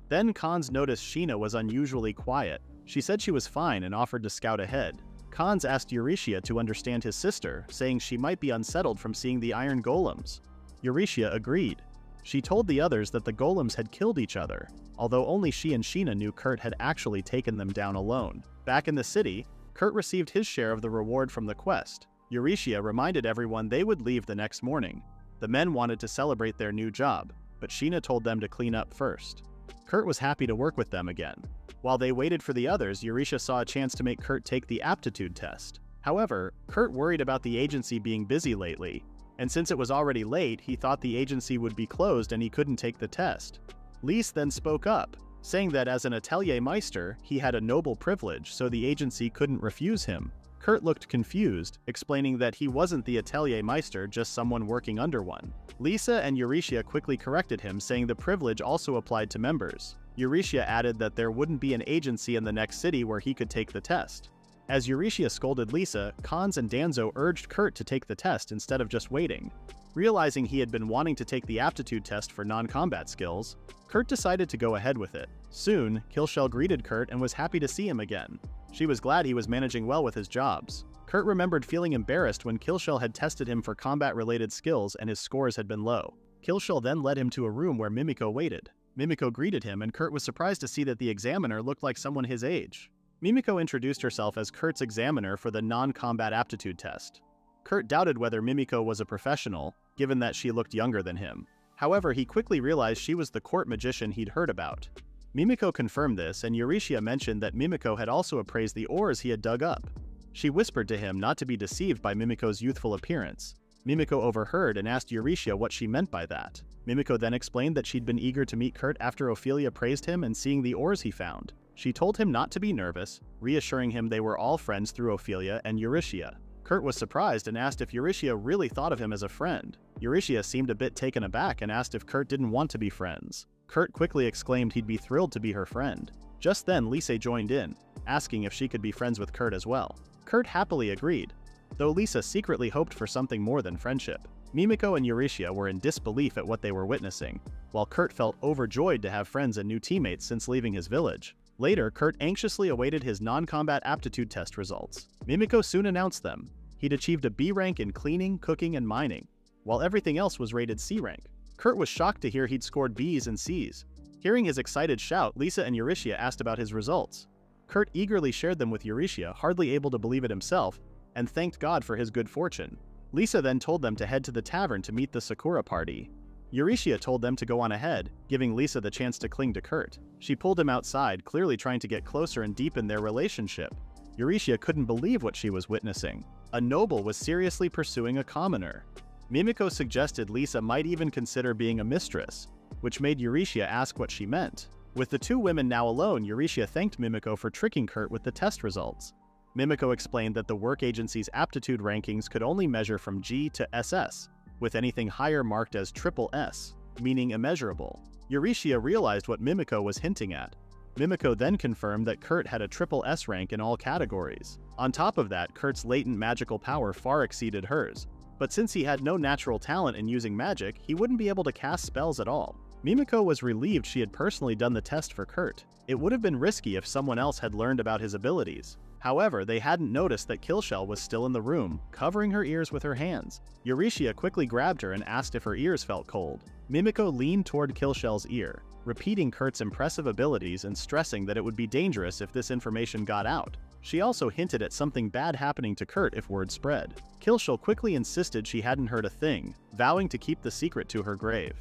Then Cons noticed Sheena was unusually quiet. She said she was fine and offered to scout ahead. Cons asked Eurytia to understand his sister, saying she might be unsettled from seeing the iron golems. Eurytia agreed. She told the others that the golems had killed each other, although only she and Sheena knew Kurt had actually taken them down alone. Back in the city, Kurt received his share of the reward from the quest. Eurytia reminded everyone they would leave the next morning. The men wanted to celebrate their new job, but Sheena told them to clean up first. Kurt was happy to work with them again. While they waited for the others, Eurytia saw a chance to make Kurt take the aptitude test. However, Kurt worried about the agency being busy lately, and since it was already late, he thought the agency would be closed and he couldn't take the test. Lise then spoke up, saying that as an atelier meister, he had a noble privilege, so the agency couldn't refuse him. Kurt looked confused, explaining that he wasn't the atelier meister, just someone working under one. Lisa and Eurytia quickly corrected him, saying the privilege also applied to members. Eurytia added that there wouldn't be an agency in the next city where he could take the test. As Eurytia scolded Lisa, Cons and Danzo urged Kurt to take the test instead of just waiting. Realizing he had been wanting to take the aptitude test for non-combat skills, Kurt decided to go ahead with it. Soon, Killshell greeted Kurt and was happy to see him again. She was glad he was managing well with his jobs. Kurt remembered feeling embarrassed when Killshell had tested him for combat-related skills and his scores had been low. Killshell then led him to a room where Mimiko waited. Mimiko greeted him and Kurt was surprised to see that the examiner looked like someone his age. Mimiko introduced herself as Kurt's examiner for the non-combat aptitude test. Kurt doubted whether Mimiko was a professional, given that she looked younger than him. However, he quickly realized she was the court magician he'd heard about. Mimiko confirmed this, and Eurytia mentioned that Mimiko had also appraised the ores he had dug up. She whispered to him not to be deceived by Mimiko's youthful appearance. Mimiko overheard and asked Eurytia what she meant by that. Mimiko then explained that she'd been eager to meet Kurt after Ophelia praised him and seeing the ores he found. She told him not to be nervous, reassuring him they were all friends through Ophelia and Eurytia. Kurt was surprised and asked if Eurytia really thought of him as a friend. Eurytia seemed a bit taken aback and asked if Kurt didn't want to be friends. Kurt quickly exclaimed he'd be thrilled to be her friend. Just then, Lisa joined in, asking if she could be friends with Kurt as well. Kurt happily agreed, though Lisa secretly hoped for something more than friendship. Mimiko and Eurytia were in disbelief at what they were witnessing, while Kurt felt overjoyed to have friends and new teammates since leaving his village. Later, Kurt anxiously awaited his non-combat aptitude test results. Mimiko soon announced them. He'd achieved a B rank in cleaning, cooking, and mining, while everything else was rated C rank. Kurt was shocked to hear he'd scored B's and C's. Hearing his excited shout, Lisa and Eurytia asked about his results. Kurt eagerly shared them with Eurytia, hardly able to believe it himself, and thanked God for his good fortune. Lisa then told them to head to the tavern to meet the Sakura party. Eurytia told them to go on ahead, giving Lisa the chance to cling to Kurt. She pulled him outside, clearly trying to get closer and deepen their relationship. Eurytia couldn't believe what she was witnessing. A noble was seriously pursuing a commoner. Mimiko suggested Lisa might even consider being a mistress, which made Eurytia ask what she meant. With the two women now alone, Eurytia thanked Mimiko for tricking Kurt with the test results. Mimiko explained that the work agency's aptitude rankings could only measure from G to SS, with anything higher marked as triple S, meaning immeasurable. Eurytia realized what Mimiko was hinting at. Mimiko then confirmed that Kurt had a triple S rank in all categories. On top of that, Kurt's latent magical power far exceeded hers. But since he had no natural talent in using magic, he wouldn't be able to cast spells at all. Mimiko was relieved she had personally done the test for Kurt. It would have been risky if someone else had learned about his abilities. However, they hadn't noticed that Killshell was still in the room, covering her ears with her hands. Eurytia quickly grabbed her and asked if her ears felt cold. Mimiko leaned toward Killshell's ear, repeating Kurt's impressive abilities and stressing that it would be dangerous if this information got out. She also hinted at something bad happening to Kurt if word spread. Killshell quickly insisted she hadn't heard a thing, vowing to keep the secret to her grave.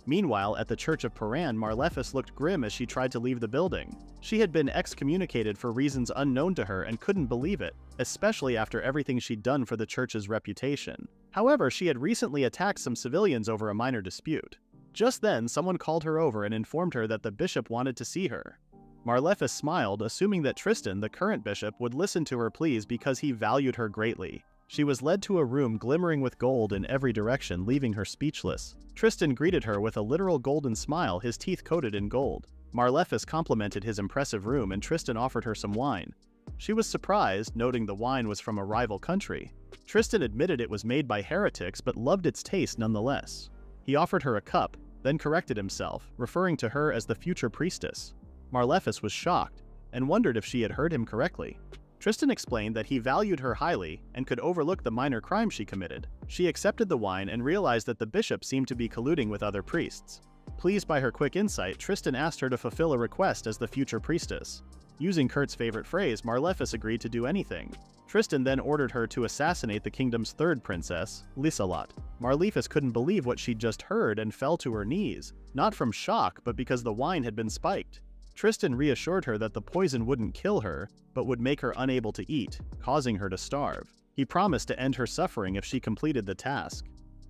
Meanwhile, at the Church of Paran, Marlefis looked grim as she tried to leave the building. She had been excommunicated for reasons unknown to her and couldn't believe it, especially after everything she'd done for the church's reputation. However, she had recently attacked some civilians over a minor dispute. Just then, someone called her over and informed her that the bishop wanted to see her. Marlefis smiled, assuming that Tristan, the current bishop, would listen to her pleas because he valued her greatly. She was led to a room glimmering with gold in every direction, leaving her speechless. Tristan greeted her with a literal golden smile, his teeth coated in gold. Marlefis complimented his impressive room and Tristan offered her some wine. She was surprised, noting the wine was from a rival country. Tristan admitted it was made by heretics but loved its taste nonetheless. He offered her a cup, then corrected himself, referring to her as the future priestess. Marlefis was shocked and wondered if she had heard him correctly. Tristan explained that he valued her highly and could overlook the minor crime she committed. She accepted the wine and realized that the bishop seemed to be colluding with other priests. Pleased by her quick insight, Tristan asked her to fulfill a request as the future priestess. Using Kurt's favorite phrase, Marlefis agreed to do anything. Tristan then ordered her to assassinate the kingdom's third princess, Liselot. Marlefis couldn't believe what she'd just heard and fell to her knees, not from shock but because the wine had been spiked. Tristan reassured her that the poison wouldn't kill her, but would make her unable to eat, causing her to starve. He promised to end her suffering if she completed the task.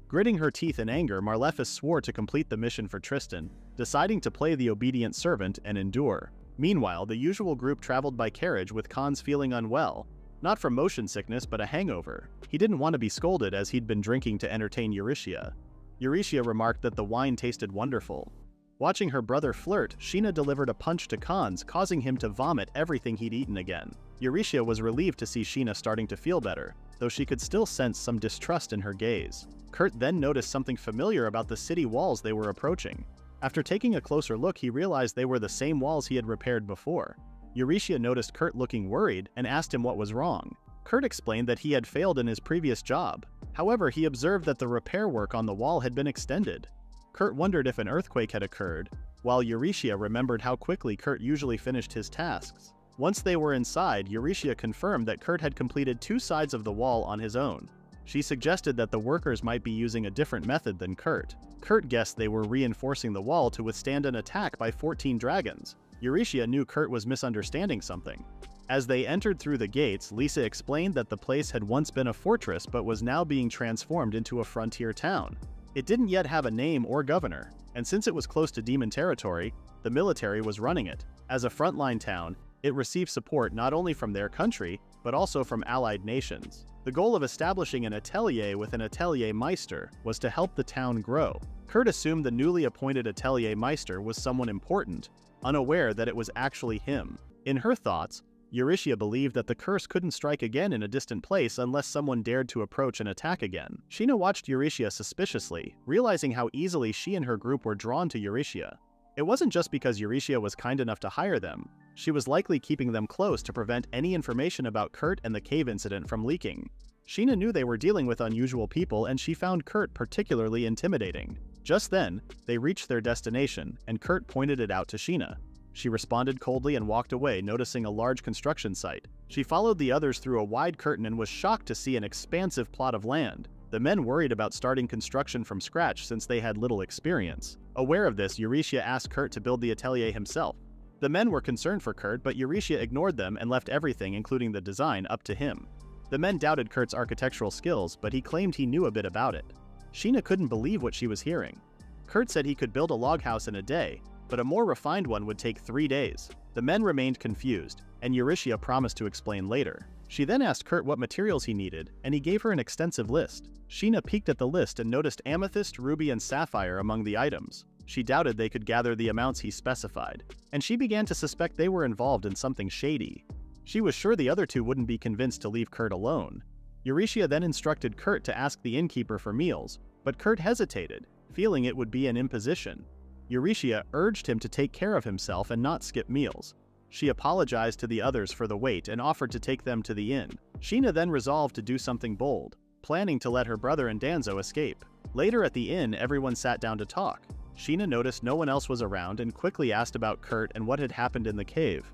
Gritting her teeth in anger, Marlefis swore to complete the mission for Tristan, deciding to play the obedient servant and endure. Meanwhile, the usual group traveled by carriage with Khan's feeling unwell, not from motion sickness but a hangover. He didn't want to be scolded as he'd been drinking to entertain Eurytia. Eurytia remarked that the wine tasted wonderful. Watching her brother flirt, Sheena delivered a punch to Khan's, causing him to vomit everything he'd eaten again. Eurytia was relieved to see Sheena starting to feel better, though she could still sense some distrust in her gaze. Kurt then noticed something familiar about the city walls they were approaching. After taking a closer look, he realized they were the same walls he had repaired before. Eurytia noticed Kurt looking worried and asked him what was wrong. Kurt explained that he had failed in his previous job. However, he observed that the repair work on the wall had been extended. Kurt wondered if an earthquake had occurred, while Eurytia remembered how quickly Kurt usually finished his tasks. Once they were inside, Eurytia confirmed that Kurt had completed 2 sides of the wall on his own. She suggested that the workers might be using a different method than Kurt. Kurt guessed they were reinforcing the wall to withstand an attack by 14 dragons. Eurytia knew Kurt was misunderstanding something. As they entered through the gates, Lisa explained that the place had once been a fortress but was now being transformed into a frontier town. It didn't yet have a name or governor, and since it was close to demon territory, the military was running it. As a frontline town, it received support not only from their country, but also from allied nations. The goal of establishing an atelier with an atelier meister was to help the town grow. Kurt assumed the newly appointed atelier meister was someone important, unaware that it was actually him. In her thoughts, Eurytia believed that the curse couldn't strike again in a distant place unless someone dared to approach and attack again. Sheena watched Eurytia suspiciously, realizing how easily she and her group were drawn to Eurytia. It wasn't just because Eurytia was kind enough to hire them. She was likely keeping them close to prevent any information about Kurt and the cave incident from leaking. Sheena knew they were dealing with unusual people and she found Kurt particularly intimidating. Just then, they reached their destination, and Kurt pointed it out to Sheena. She responded coldly and walked away, noticing a large construction site. She followed the others through a wide curtain and was shocked to see an expansive plot of land. The men worried about starting construction from scratch since they had little experience. Aware of this, Eurytia asked Kurt to build the atelier himself. The men were concerned for Kurt, but Eurytia ignored them and left everything, including the design, up to him. The men doubted Kurt's architectural skills, but he claimed he knew a bit about it. Sheena couldn't believe what she was hearing. Kurt said he could build a log house in a day, but a more refined one would take 3 days. The men remained confused, and Eurytia promised to explain later. She then asked Kurt what materials he needed, and he gave her an extensive list. Sheena peeked at the list and noticed amethyst, ruby, and sapphire among the items. She doubted they could gather the amounts he specified, and she began to suspect they were involved in something shady. She was sure the other two wouldn't be convinced to leave Kurt alone. Eurytia then instructed Kurt to ask the innkeeper for meals, but Kurt hesitated, feeling it would be an imposition. Eurytia urged him to take care of himself and not skip meals. She apologized to the others for the wait and offered to take them to the inn. Sheena then resolved to do something bold, planning to let her brother and Danzo escape. Later at the inn, everyone sat down to talk. Sheena noticed no one else was around and quickly asked about Kurt and what had happened in the cave.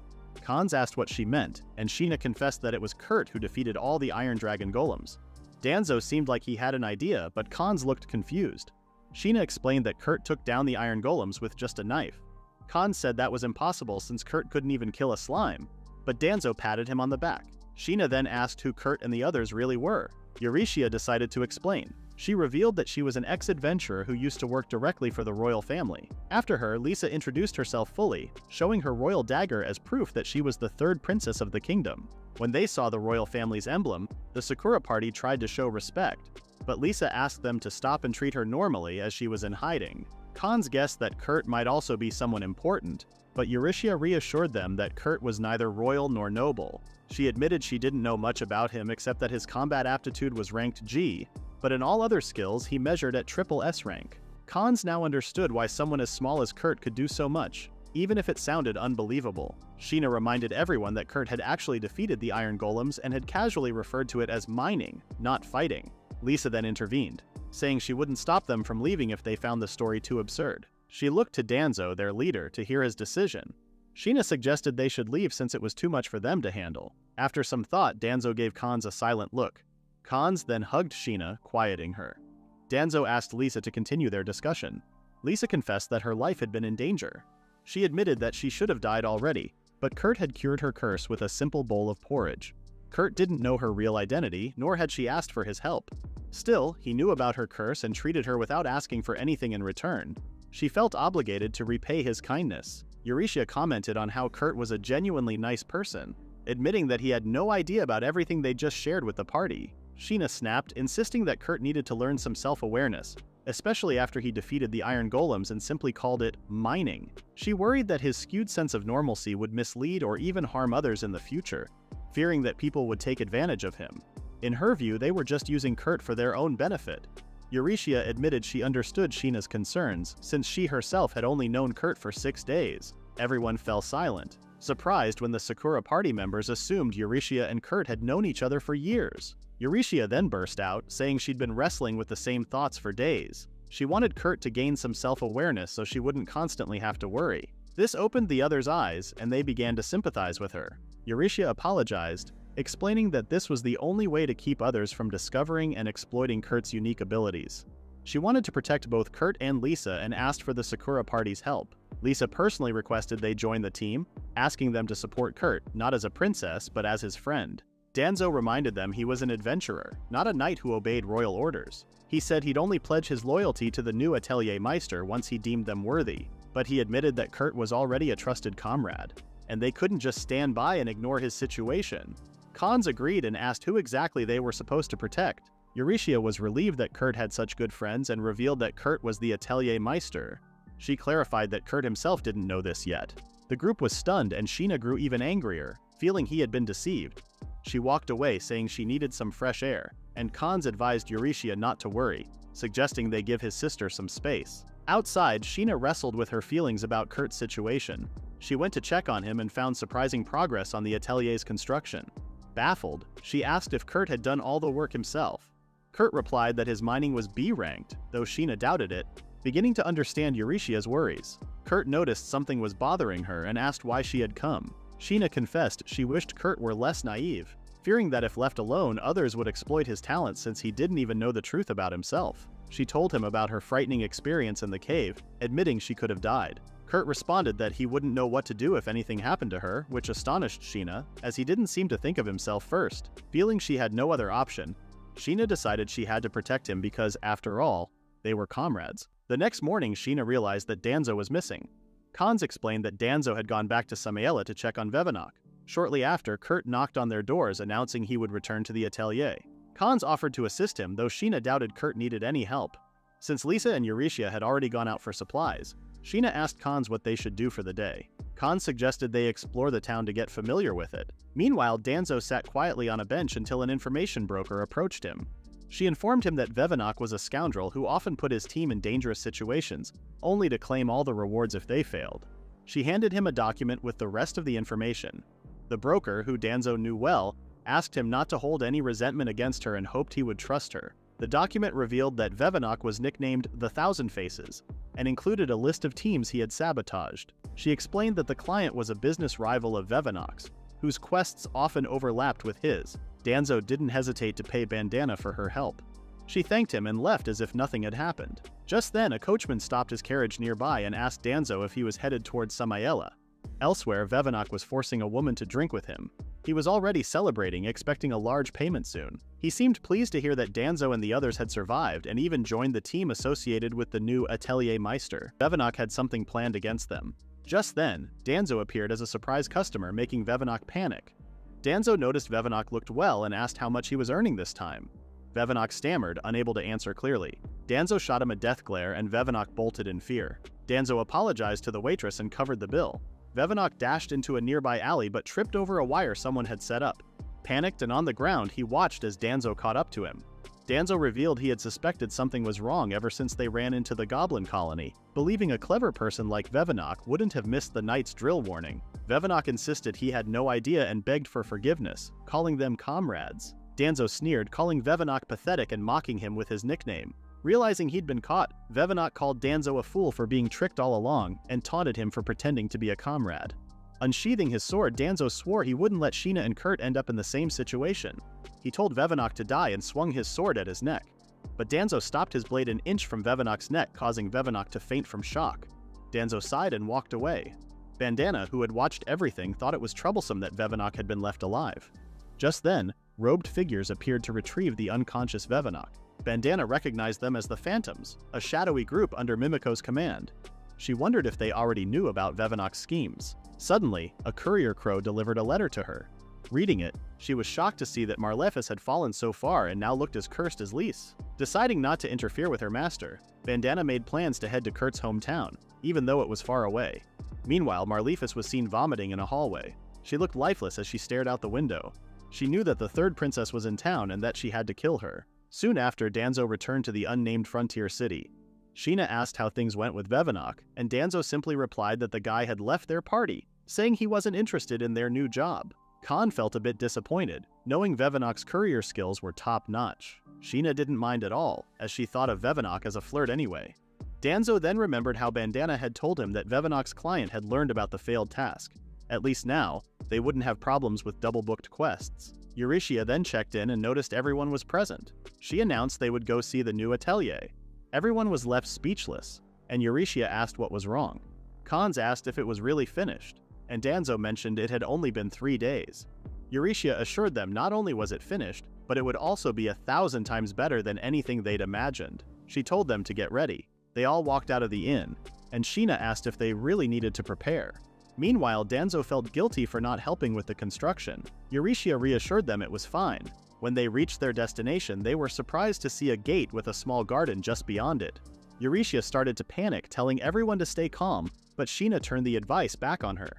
Khans asked what she meant, and Sheena confessed that it was Kurt who defeated all the Iron Dragon golems. Danzo seemed like he had an idea, but Khans looked confused. Sheena explained that Kurt took down the Iron Golems with just a knife. Khans said that was impossible since Kurt couldn't even kill a slime, but Danzo patted him on the back. Sheena then asked who Kurt and the others really were. Eurytia decided to explain. She revealed that she was an ex-adventurer who used to work directly for the royal family. After her, Lisa introduced herself fully, showing her royal dagger as proof that she was the third princess of the kingdom. When they saw the royal family's emblem, the Sakura party tried to show respect, but Lisa asked them to stop and treat her normally as she was in hiding. Khans guessed that Kurt might also be someone important, but Eurytia reassured them that Kurt was neither royal nor noble. She admitted she didn't know much about him except that his combat aptitude was ranked G, but in all other skills he measured at SSS Rank. Khans now understood why someone as small as Kurt could do so much, even if it sounded unbelievable. Sheena reminded everyone that Kurt had actually defeated the Iron Golems and had casually referred to it as mining, not fighting. Lisa then intervened, saying she wouldn't stop them from leaving if they found the story too absurd. She looked to Danzo, their leader, to hear his decision. Sheena suggested they should leave since it was too much for them to handle. After some thought, Danzo gave Khans a silent look. Khans then hugged Sheena, quieting her. Danzo asked Lisa to continue their discussion. Lisa confessed that her life had been in danger. She admitted that she should have died already, but Kurt had cured her curse with a simple bowl of porridge. Kurt didn't know her real identity, nor had she asked for his help. Still, he knew about her curse and treated her without asking for anything in return. She felt obligated to repay his kindness. Eurytia commented on how Kurt was a genuinely nice person, admitting that he had no idea about everything they just shared with the party. Sheena snapped, insisting that Kurt needed to learn some self-awareness, especially after he defeated the Iron Golems and simply called it mining. She worried that his skewed sense of normalcy would mislead or even harm others in the future, fearing that people would take advantage of him. In her view, they were just using Kurt for their own benefit. Eurytia admitted she understood Sheena's concerns, since she herself had only known Kurt for 6 days. Everyone fell silent, surprised when the Sakura party members assumed Eurytia and Kurt had known each other for years. Eurytia then burst out, saying she'd been wrestling with the same thoughts for days. She wanted Kurt to gain some self-awareness so she wouldn't constantly have to worry. This opened the others' eyes, and they began to sympathize with her. Eurytia apologized, explaining that this was the only way to keep others from discovering and exploiting Kurt's unique abilities. She wanted to protect both Kurt and Lisa and asked for the Sakura party's help. Lisa personally requested they join the team, asking them to support Kurt, not as a princess, but as his friend. Danzo reminded them he was an adventurer, not a knight who obeyed royal orders. He said he'd only pledge his loyalty to the new Atelier Meister once he deemed them worthy, but he admitted that Kurt was already a trusted comrade, and they couldn't just stand by and ignore his situation. Khans agreed and asked who exactly they were supposed to protect. Eurytia was relieved that Kurt had such good friends and revealed that Kurt was the Atelier Meister. She clarified that Kurt himself didn't know this yet. The group was stunned and Sheena grew even angrier, feeling he had been deceived. She walked away saying she needed some fresh air, and Khans advised Eurytia not to worry, suggesting they give his sister some space. Outside, Sheena wrestled with her feelings about Kurt's situation. She went to check on him and found surprising progress on the atelier's construction. Baffled, she asked if Kurt had done all the work himself. Kurt replied that his mining was B-ranked, though Sheena doubted it, beginning to understand Eurytia's worries. Kurt noticed something was bothering her and asked why she had come. Sheena confessed she wished Kurt were less naive, fearing that if left alone, others would exploit his talents since he didn't even know the truth about himself. She told him about her frightening experience in the cave, admitting she could have died. Kurt responded that he wouldn't know what to do if anything happened to her, which astonished Sheena, as he didn't seem to think of himself first. Feeling she had no other option, Sheena decided she had to protect him because, after all, they were comrades. The next morning, Sheena realized that Danzo was missing. Khans explained that Danzo had gone back to Samaela to check on Vevanok. Shortly after, Kurt knocked on their doors announcing he would return to the atelier. Khans offered to assist him, though Sheena doubted Kurt needed any help. Since Lisa and Eurytia had already gone out for supplies, Sheena asked Khans what they should do for the day. Khans suggested they explore the town to get familiar with it. Meanwhile, Danzo sat quietly on a bench until an information broker approached him. She informed him that Vevanok was a scoundrel who often put his team in dangerous situations, only to claim all the rewards if they failed. She handed him a document with the rest of the information. The broker, who Danzo knew well, asked him not to hold any resentment against her and hoped he would trust her. The document revealed that Vevanok was nicknamed the Thousand Faces and included a list of teams he had sabotaged. She explained that the client was a business rival of Vevanok's, whose quests often overlapped with his. Danzo didn't hesitate to pay Bandana for her help. She thanked him and left as if nothing had happened. Just then, a coachman stopped his carriage nearby and asked Danzo if he was headed towards Samaela. Elsewhere, Vevanok was forcing a woman to drink with him. He was already celebrating, expecting a large payment soon. He seemed pleased to hear that Danzo and the others had survived and even joined the team associated with the new Atelier Meister. Vevanok had something planned against them. Just then, Danzo appeared as a surprise customer, making Vevanok panic. Danzo noticed Vevanok looked well and asked how much he was earning this time. Vevanok stammered, unable to answer clearly. Danzo shot him a death glare and Vevanok bolted in fear. Danzo apologized to the waitress and covered the bill. Vevanok dashed into a nearby alley but tripped over a wire someone had set up. Panicked and on the ground, he watched as Danzo caught up to him. Danzo revealed he had suspected something was wrong ever since they ran into the goblin colony, believing a clever person like Vevanok wouldn't have missed the night's drill warning. Vevanok insisted he had no idea and begged for forgiveness, calling them comrades. Danzo sneered, calling Vevanok pathetic and mocking him with his nickname. Realizing he'd been caught, Vevanok called Danzo a fool for being tricked all along and taunted him for pretending to be a comrade. Unsheathing his sword, Danzo swore he wouldn't let Sheena and Kurt end up in the same situation. He told Vevanok to die and swung his sword at his neck. But Danzo stopped his blade an inch from Vevanok's neck, causing Vevanok to faint from shock. Danzo sighed and walked away. Bandana, who had watched everything, thought it was troublesome that Vevanok had been left alive. Just then, robed figures appeared to retrieve the unconscious Vevanok. Bandana recognized them as the Phantoms, a shadowy group under Mimiko's command. She wondered if they already knew about Vevanok's schemes. Suddenly, a courier crow delivered a letter to her. Reading it, she was shocked to see that Marlefis had fallen so far and now looked as cursed as Lys. Deciding not to interfere with her master, Bandana made plans to head to Kurt's hometown, even though it was far away. Meanwhile, Marlefis was seen vomiting in a hallway. She looked lifeless as she stared out the window. She knew that the third princess was in town and that she had to kill her. Soon after, Danzo returned to the unnamed frontier city. Sheena asked how things went with Vevanok, and Danzo simply replied that the guy had left their party, saying he wasn't interested in their new job. Khan felt a bit disappointed, knowing Vevanok's courier skills were top-notch. Sheena didn't mind at all, as she thought of Vevanok as a flirt anyway. Danzo then remembered how Bandana had told him that Vevanok's client had learned about the failed task. At least now, they wouldn't have problems with double-booked quests. Eurytia then checked in and noticed everyone was present. She announced they would go see the new atelier. Everyone was left speechless, and Eurytia asked what was wrong. Khan's asked if it was really finished, and Danzo mentioned it had only been 3 days. Eurytia assured them not only was it finished, but it would also be 1,000 times better than anything they'd imagined. She told them to get ready. They all walked out of the inn, and Sheena asked if they really needed to prepare. Meanwhile, Danzo felt guilty for not helping with the construction. Eurytia reassured them it was fine. When they reached their destination, they were surprised to see a gate with a small garden just beyond it. Eurytia started to panic, telling everyone to stay calm, but Sheena turned the advice back on her.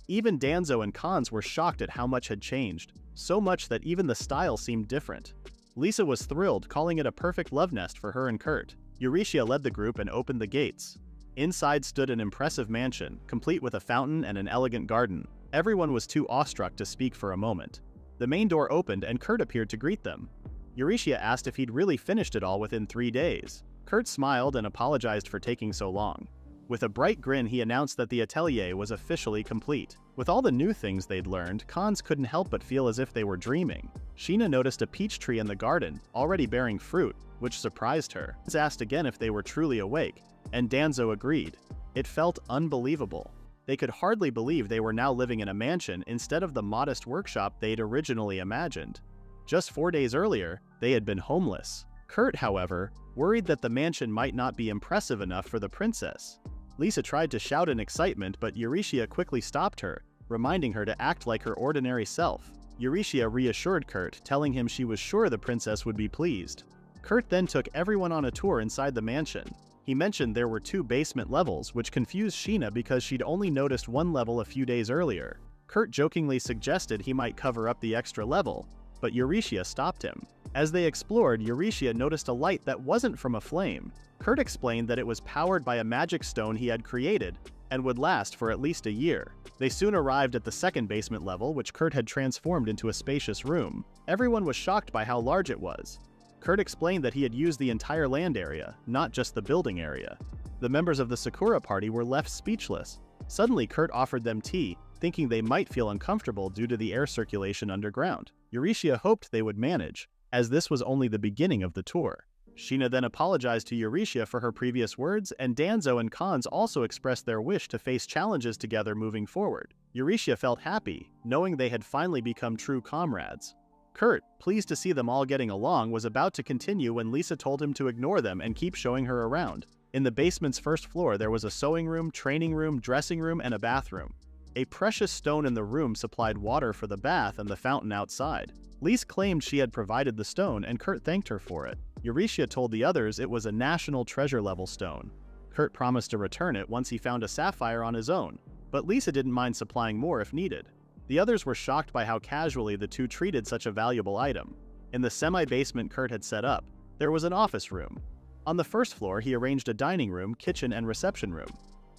Even Danzo and Khans were shocked at how much had changed, so much that even the style seemed different. Lisa was thrilled, calling it a perfect love nest for her and Kurt. Eurytia led the group and opened the gates. Inside stood an impressive mansion, complete with a fountain and an elegant garden. Everyone was too awestruck to speak for a moment. The main door opened and Kurt appeared to greet them. Eurytia asked if he'd really finished it all within 3 days. Kurt smiled and apologized for taking so long. With a bright grin, he announced that the atelier was officially complete. With all the new things they'd learned, Khans couldn't help but feel as if they were dreaming. Sheena noticed a peach tree in the garden, already bearing fruit, which surprised her. Khans asked again if they were truly awake, and Danzo agreed. It felt unbelievable. They could hardly believe they were now living in a mansion instead of the modest workshop they'd originally imagined. Just 4 days earlier, they had been homeless. Kurt, however, worried that the mansion might not be impressive enough for the princess. Lisa tried to shout in excitement, but Eurytia quickly stopped her, reminding her to act like her ordinary self. Eurytia reassured Kurt, telling him she was sure the princess would be pleased. Kurt then took everyone on a tour inside the mansion. He mentioned there were 2 basement levels, which confused Sheena because she'd only noticed one level a few days earlier. Kurt jokingly suggested he might cover up the extra level, but Eurytia stopped him. As they explored, Eurytia noticed a light that wasn't from a flame. Kurt explained that it was powered by a magic stone he had created, and would last for at least a year. They soon arrived at the second basement level, which Kurt had transformed into a spacious room. Everyone was shocked by how large it was. Kurt explained that he had used the entire land area, not just the building area. The members of the Sakura party were left speechless. Suddenly, Kurt offered them tea, thinking they might feel uncomfortable due to the air circulation underground. Eurysthea hoped they would manage, as this was only the beginning of the tour. Sheena then apologized to Eurysthea for her previous words, and Danzo and Cons also expressed their wish to face challenges together moving forward. Eurysthea felt happy, knowing they had finally become true comrades. Kurt, pleased to see them all getting along, was about to continue when Lisa told him to ignore them and keep showing her around. In the basement's first floor, there was a sewing room, training room, dressing room, and a bathroom. A precious stone in the room supplied water for the bath and the fountain outside. Lise claimed she had provided the stone, and Kurt thanked her for it. Eurysthea told the others it was a national treasure-level stone. Kurt promised to return it once he found a sapphire on his own, but Lisa didn't mind supplying more if needed. The others were shocked by how casually the two treated such a valuable item. In the semi-basement Kurt had set up, there was an office room. On the first floor, he arranged a dining room, kitchen, and reception room.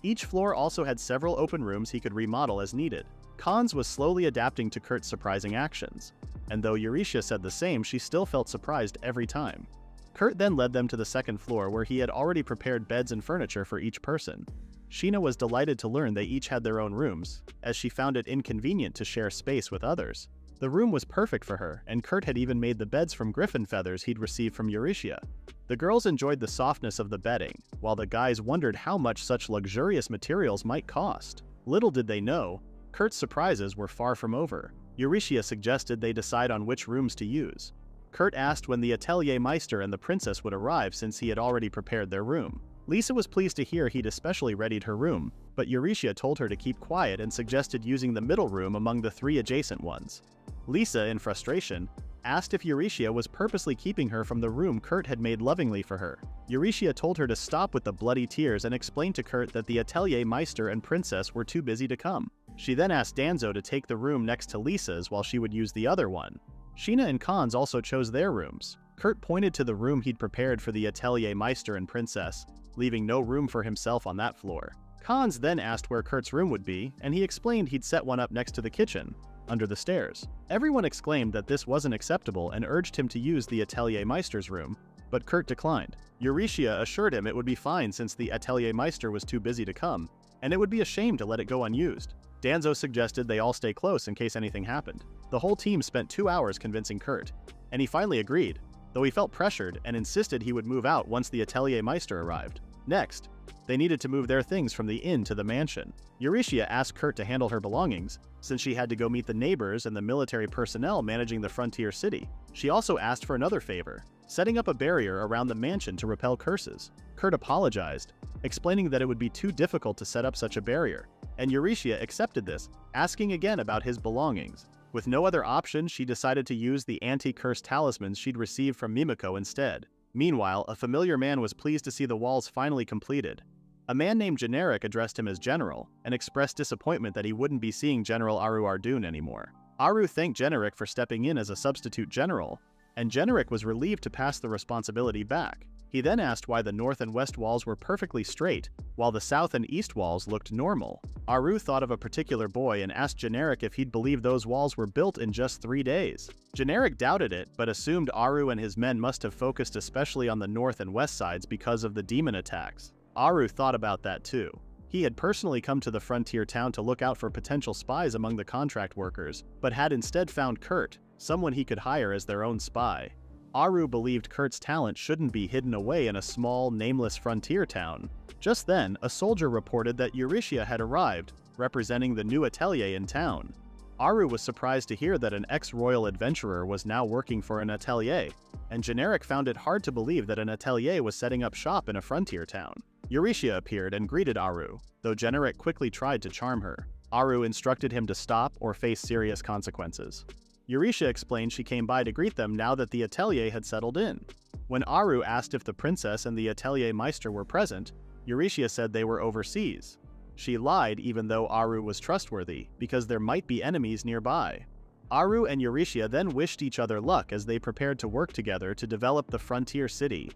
Each floor also had several open rooms he could remodel as needed. Cons was slowly adapting to Kurt's surprising actions, and though Eurysthea said the same, she still felt surprised every time. Kurt then led them to the second floor, where he had already prepared beds and furniture for each person. Sheena was delighted to learn they each had their own rooms, as she found it inconvenient to share space with others. The room was perfect for her, and Kurt had even made the beds from griffin feathers he'd received from Eurysthea. The girls enjoyed the softness of the bedding, while the guys wondered how much such luxurious materials might cost. Little did they know, Kurt's surprises were far from over. Eurysthea suggested they decide on which rooms to use. Kurt asked when the Atelier Meister and the princess would arrive, since he had already prepared their room. Lisa was pleased to hear he'd especially readied her room, but Eurysthea told her to keep quiet and suggested using the middle room among the three adjacent ones. Lisa, in frustration, asked if Eurysthea was purposely keeping her from the room Kurt had made lovingly for her. Eurysthea told her to stop with the bloody tears and explained to Kurt that the Atelier Meister and princess were too busy to come. She then asked Danzo to take the room next to Lisa's while she would use the other one. Sheena and Cons also chose their rooms. Kurt pointed to the room he'd prepared for the Atelier Meister and princess, leaving no room for himself on that floor. Cons then asked where Kurt's room would be, and he explained he'd set one up next to the kitchen, under the stairs. Everyone exclaimed that this wasn't acceptable and urged him to use the Atelier Meister's room, but Kurt declined. Eurysthea assured him it would be fine since the Atelier Meister was too busy to come, and it would be a shame to let it go unused. Danzo suggested they all stay close in case anything happened. The whole team spent 2 hours convincing Kurt, and he finally agreed, though he felt pressured and insisted he would move out once the Atelier Meister arrived. Next, they needed to move their things from the inn to the mansion. Eurysthea asked Kurt to handle her belongings, since she had to go meet the neighbors and the military personnel managing the frontier city. She also asked for another favor, setting up a barrier around the mansion to repel curses. Kurt apologized, explaining that it would be too difficult to set up such a barrier, and Eurysthea accepted this, asking again about his belongings. With no other option, she decided to use the anti-curse talismans she'd received from Mimiko instead. Meanwhile, a familiar man was pleased to see the walls finally completed. A man named Generic addressed him as General, and expressed disappointment that he wouldn't be seeing General Aru Ardun anymore. Aru thanked Generic for stepping in as a substitute general, and Generic was relieved to pass the responsibility back. He then asked why the north and west walls were perfectly straight, while the south and east walls looked normal. Aru thought of a particular boy and asked Generic if he'd believe those walls were built in just 3 days. Generic doubted it, but assumed Aru and his men must have focused especially on the north and west sides because of the demon attacks. Aru thought about that too. He had personally come to the frontier town to look out for potential spies among the contract workers, but had instead found Kurt, someone he could hire as their own spy. Aru believed Kurt's talent shouldn't be hidden away in a small, nameless frontier town. Just then, a soldier reported that Eurysthea had arrived, representing the new atelier in town. Aru was surprised to hear that an ex-royal adventurer was now working for an atelier, and Generic found it hard to believe that an atelier was setting up shop in a frontier town. Eurysthea appeared and greeted Aru, though Generic quickly tried to charm her. Aru instructed him to stop or face serious consequences. Eurysthea explained she came by to greet them now that the atelier had settled in. When Aru asked if the princess and the Atelier Meister were present, Eurysthea said they were overseas. She lied even though Aru was trustworthy, because there might be enemies nearby. Aru and Eurysthea then wished each other luck as they prepared to work together to develop the frontier city.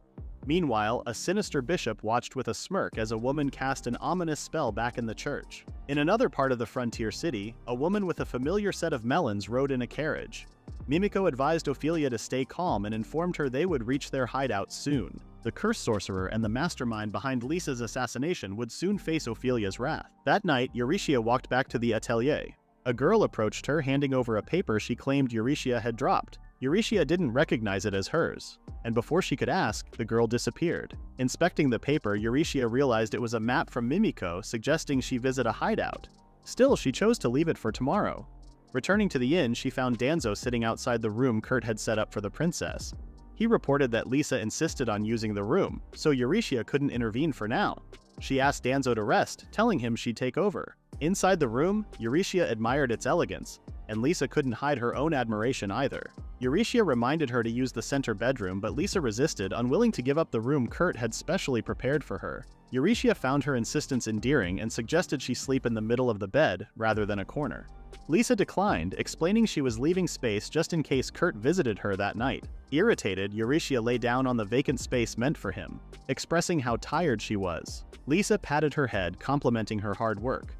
Meanwhile, a sinister bishop watched with a smirk as a woman cast an ominous spell back in the church. In another part of the frontier city, a woman with a familiar set of melons rode in a carriage. Mimiko advised Ophelia to stay calm and informed her they would reach their hideout soon. The curse sorcerer and the mastermind behind Lisa's assassination would soon face Ophelia's wrath. That night, Eurytia walked back to the atelier. A girl approached her, handing over a paper she claimed Eurytia had dropped. Eurytia didn't recognize it as hers, and before she could ask, the girl disappeared. Inspecting the paper, Eurytia realized it was a map from Mimiko suggesting she visit a hideout. Still, she chose to leave it for tomorrow. Returning to the inn, she found Danzo sitting outside the room Kurt had set up for the princess. He reported that Lisa insisted on using the room, so Eurytia couldn't intervene for now. She asked Danzo to rest, telling him she'd take over. Inside the room, Eurytia admired its elegance, and Lisa couldn't hide her own admiration either. Eurytia reminded her to use the center bedroom, but Lisa resisted, unwilling to give up the room Kurt had specially prepared for her. Eurytia found her insistence endearing and suggested she sleep in the middle of the bed rather than a corner. Lisa declined, explaining she was leaving space just in case Kurt visited her that night. Irritated, Eurytia lay down on the vacant space meant for him, expressing how tired she was. Lisa patted her head, complimenting her hard work.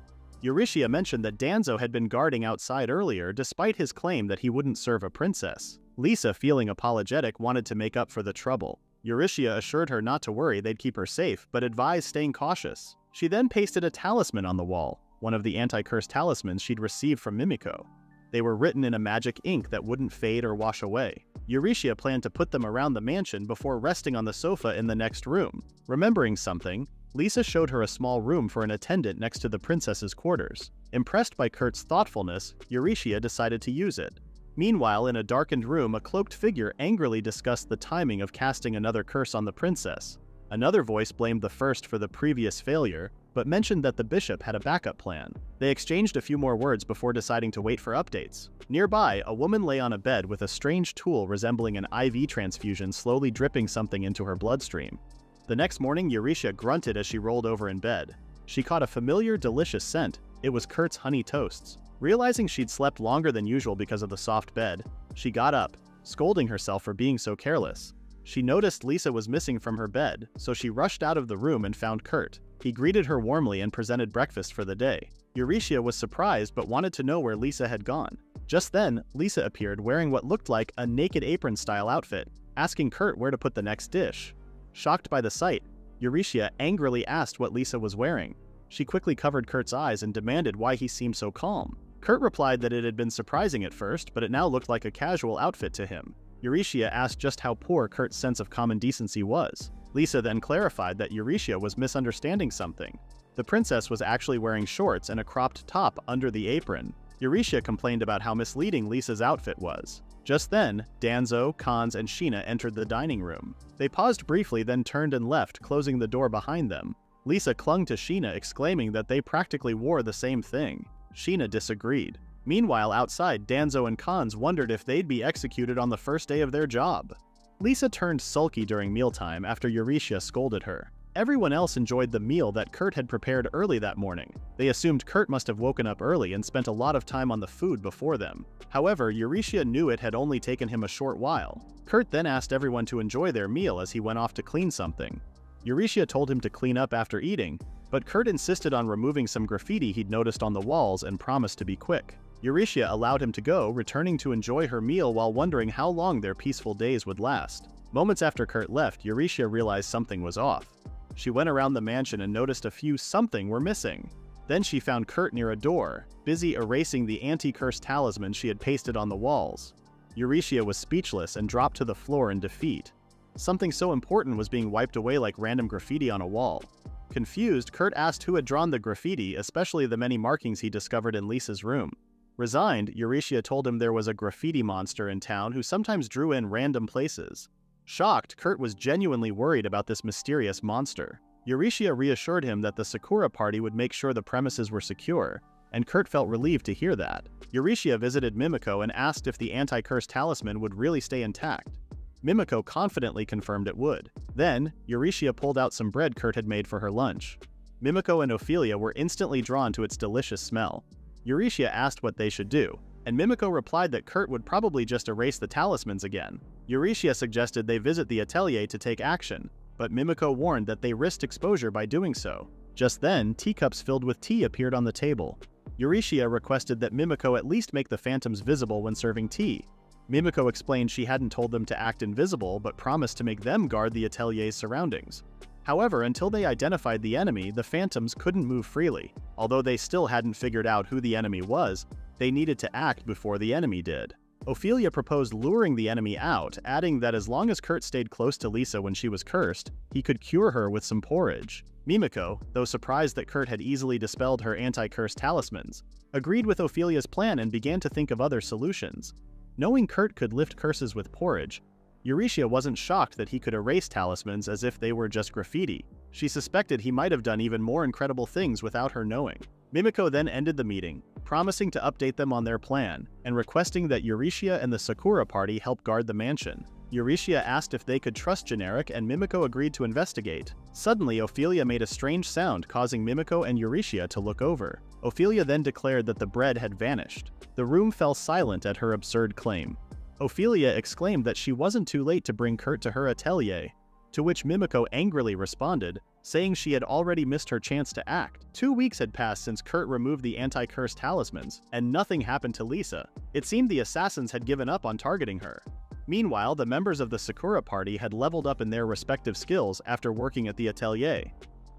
Eurytia mentioned that Danzo had been guarding outside earlier despite his claim that he wouldn't serve a princess. Lisa, feeling apologetic, wanted to make up for the trouble. Eurytia assured her not to worry, they'd keep her safe, but advised staying cautious. She then pasted a talisman on the wall, one of the anti-curse talismans she'd received from Mimiko. They were written in a magic ink that wouldn't fade or wash away. Eurytia planned to put them around the mansion before resting on the sofa in the next room. Remembering something, Lisa showed her a small room for an attendant next to the princess's quarters. Impressed by Kurt's thoughtfulness, Eurytia decided to use it. Meanwhile, in a darkened room, a cloaked figure angrily discussed the timing of casting another curse on the princess. Another voice blamed the first for the previous failure, but mentioned that the bishop had a backup plan. They exchanged a few more words before deciding to wait for updates. Nearby, a woman lay on a bed with a strange tool resembling an IV transfusion slowly dripping something into her bloodstream. The next morning, Eurytia grunted as she rolled over in bed. She caught a familiar, delicious scent. It was Kurt's honey toasts. Realizing she'd slept longer than usual because of the soft bed, she got up, scolding herself for being so careless. She noticed Lisa was missing from her bed, so she rushed out of the room and found Kurt. He greeted her warmly and presented breakfast for the day. Eurytia was surprised but wanted to know where Lisa had gone. Just then, Lisa appeared wearing what looked like a naked apron-style outfit, asking Kurt where to put the next dish. Shocked by the sight, Eurytia angrily asked what Lisa was wearing. She quickly covered Kurt's eyes and demanded why he seemed so calm. Kurt replied that it had been surprising at first, but it now looked like a casual outfit to him. Eurytia asked just how poor Kurt's sense of common decency was. Lisa then clarified that Eurytia was misunderstanding something. The princess was actually wearing shorts and a cropped top under the apron. Eurytia complained about how misleading Lisa's outfit was. Just then, Danzo, Cons, and Sheena entered the dining room. They paused briefly, then turned and left, closing the door behind them. Lisa clung to Sheena, exclaiming that they practically wore the same thing. Sheena disagreed. Meanwhile, outside, Danzo and Cons wondered if they'd be executed on the first day of their job. Lisa turned sulky during mealtime after Eurytia scolded her. Everyone else enjoyed the meal that Kurt had prepared early that morning. They assumed Kurt must have woken up early and spent a lot of time on the food before them. However, Eurytia knew it had only taken him a short while. Kurt then asked everyone to enjoy their meal as he went off to clean something. Eurytia told him to clean up after eating, but Kurt insisted on removing some graffiti he'd noticed on the walls and promised to be quick. Eurytia allowed him to go, returning to enjoy her meal while wondering how long their peaceful days would last. Moments after Kurt left, Eurytia realized something was off. She went around the mansion and noticed a few something were missing. Then she found Kurt near a door, busy erasing the anti-curse talisman she had pasted on the walls. Eurytia was speechless and dropped to the floor in defeat. Something so important was being wiped away like random graffiti on a wall. Confused, Kurt asked who had drawn the graffiti, especially the many markings he discovered in Lisa's room. Resigned, Eurytia told him there was a graffiti monster in town who sometimes drew in random places. Shocked, Kurt was genuinely worried about this mysterious monster. Eurytia reassured him that the Sakura party would make sure the premises were secure, and Kurt felt relieved to hear that. Eurytia visited Mimiko and asked if the anti-curse talisman would really stay intact. Mimiko confidently confirmed it would. Then, Eurytia pulled out some bread Kurt had made for her lunch. Mimiko and Ophelia were instantly drawn to its delicious smell. Eurytia asked what they should do, and Mimiko replied that Kurt would probably just erase the talismans again. Eurytia suggested they visit the atelier to take action. but Mimiko warned that they risked exposure by doing so. Just then, teacups filled with tea appeared on the table. Eurytia requested that Mimiko at least make the phantoms visible when serving tea. Mimiko explained she hadn't told them to act invisible but promised to make them guard the atelier's surroundings. However, until they identified the enemy, the phantoms couldn't move freely. Although they still hadn't figured out who the enemy was, they needed to act before the enemy did. Ophelia proposed luring the enemy out, adding that as long as Kurt stayed close to Lisa when she was cursed, he could cure her with some porridge. Mimiko, though surprised that Kurt had easily dispelled her anti-curse talismans, agreed with Ophelia's plan and began to think of other solutions. Knowing Kurt could lift curses with porridge, Eurytia wasn't shocked that he could erase talismans as if they were just graffiti. She suspected he might have done even more incredible things without her knowing. Mimiko then ended the meeting, promising to update them on their plan, and requesting that Eurytia and the Sakura party help guard the mansion. Eurytia asked if they could trust Generic, and Mimiko agreed to investigate. Suddenly, Ophelia made a strange sound, causing Mimiko and Eurytia to look over. Ophelia then declared that the bread had vanished. The room fell silent at her absurd claim. Ophelia exclaimed that she wasn't too late to bring Kurt to her atelier, to which Mimiko angrily responded, saying she had already missed her chance to act. 2 weeks had passed since Kurt removed the anti-curse talismans, and nothing happened to Lisa. It seemed the assassins had given up on targeting her. Meanwhile, the members of the Sakura party had leveled up in their respective skills after working at the atelier.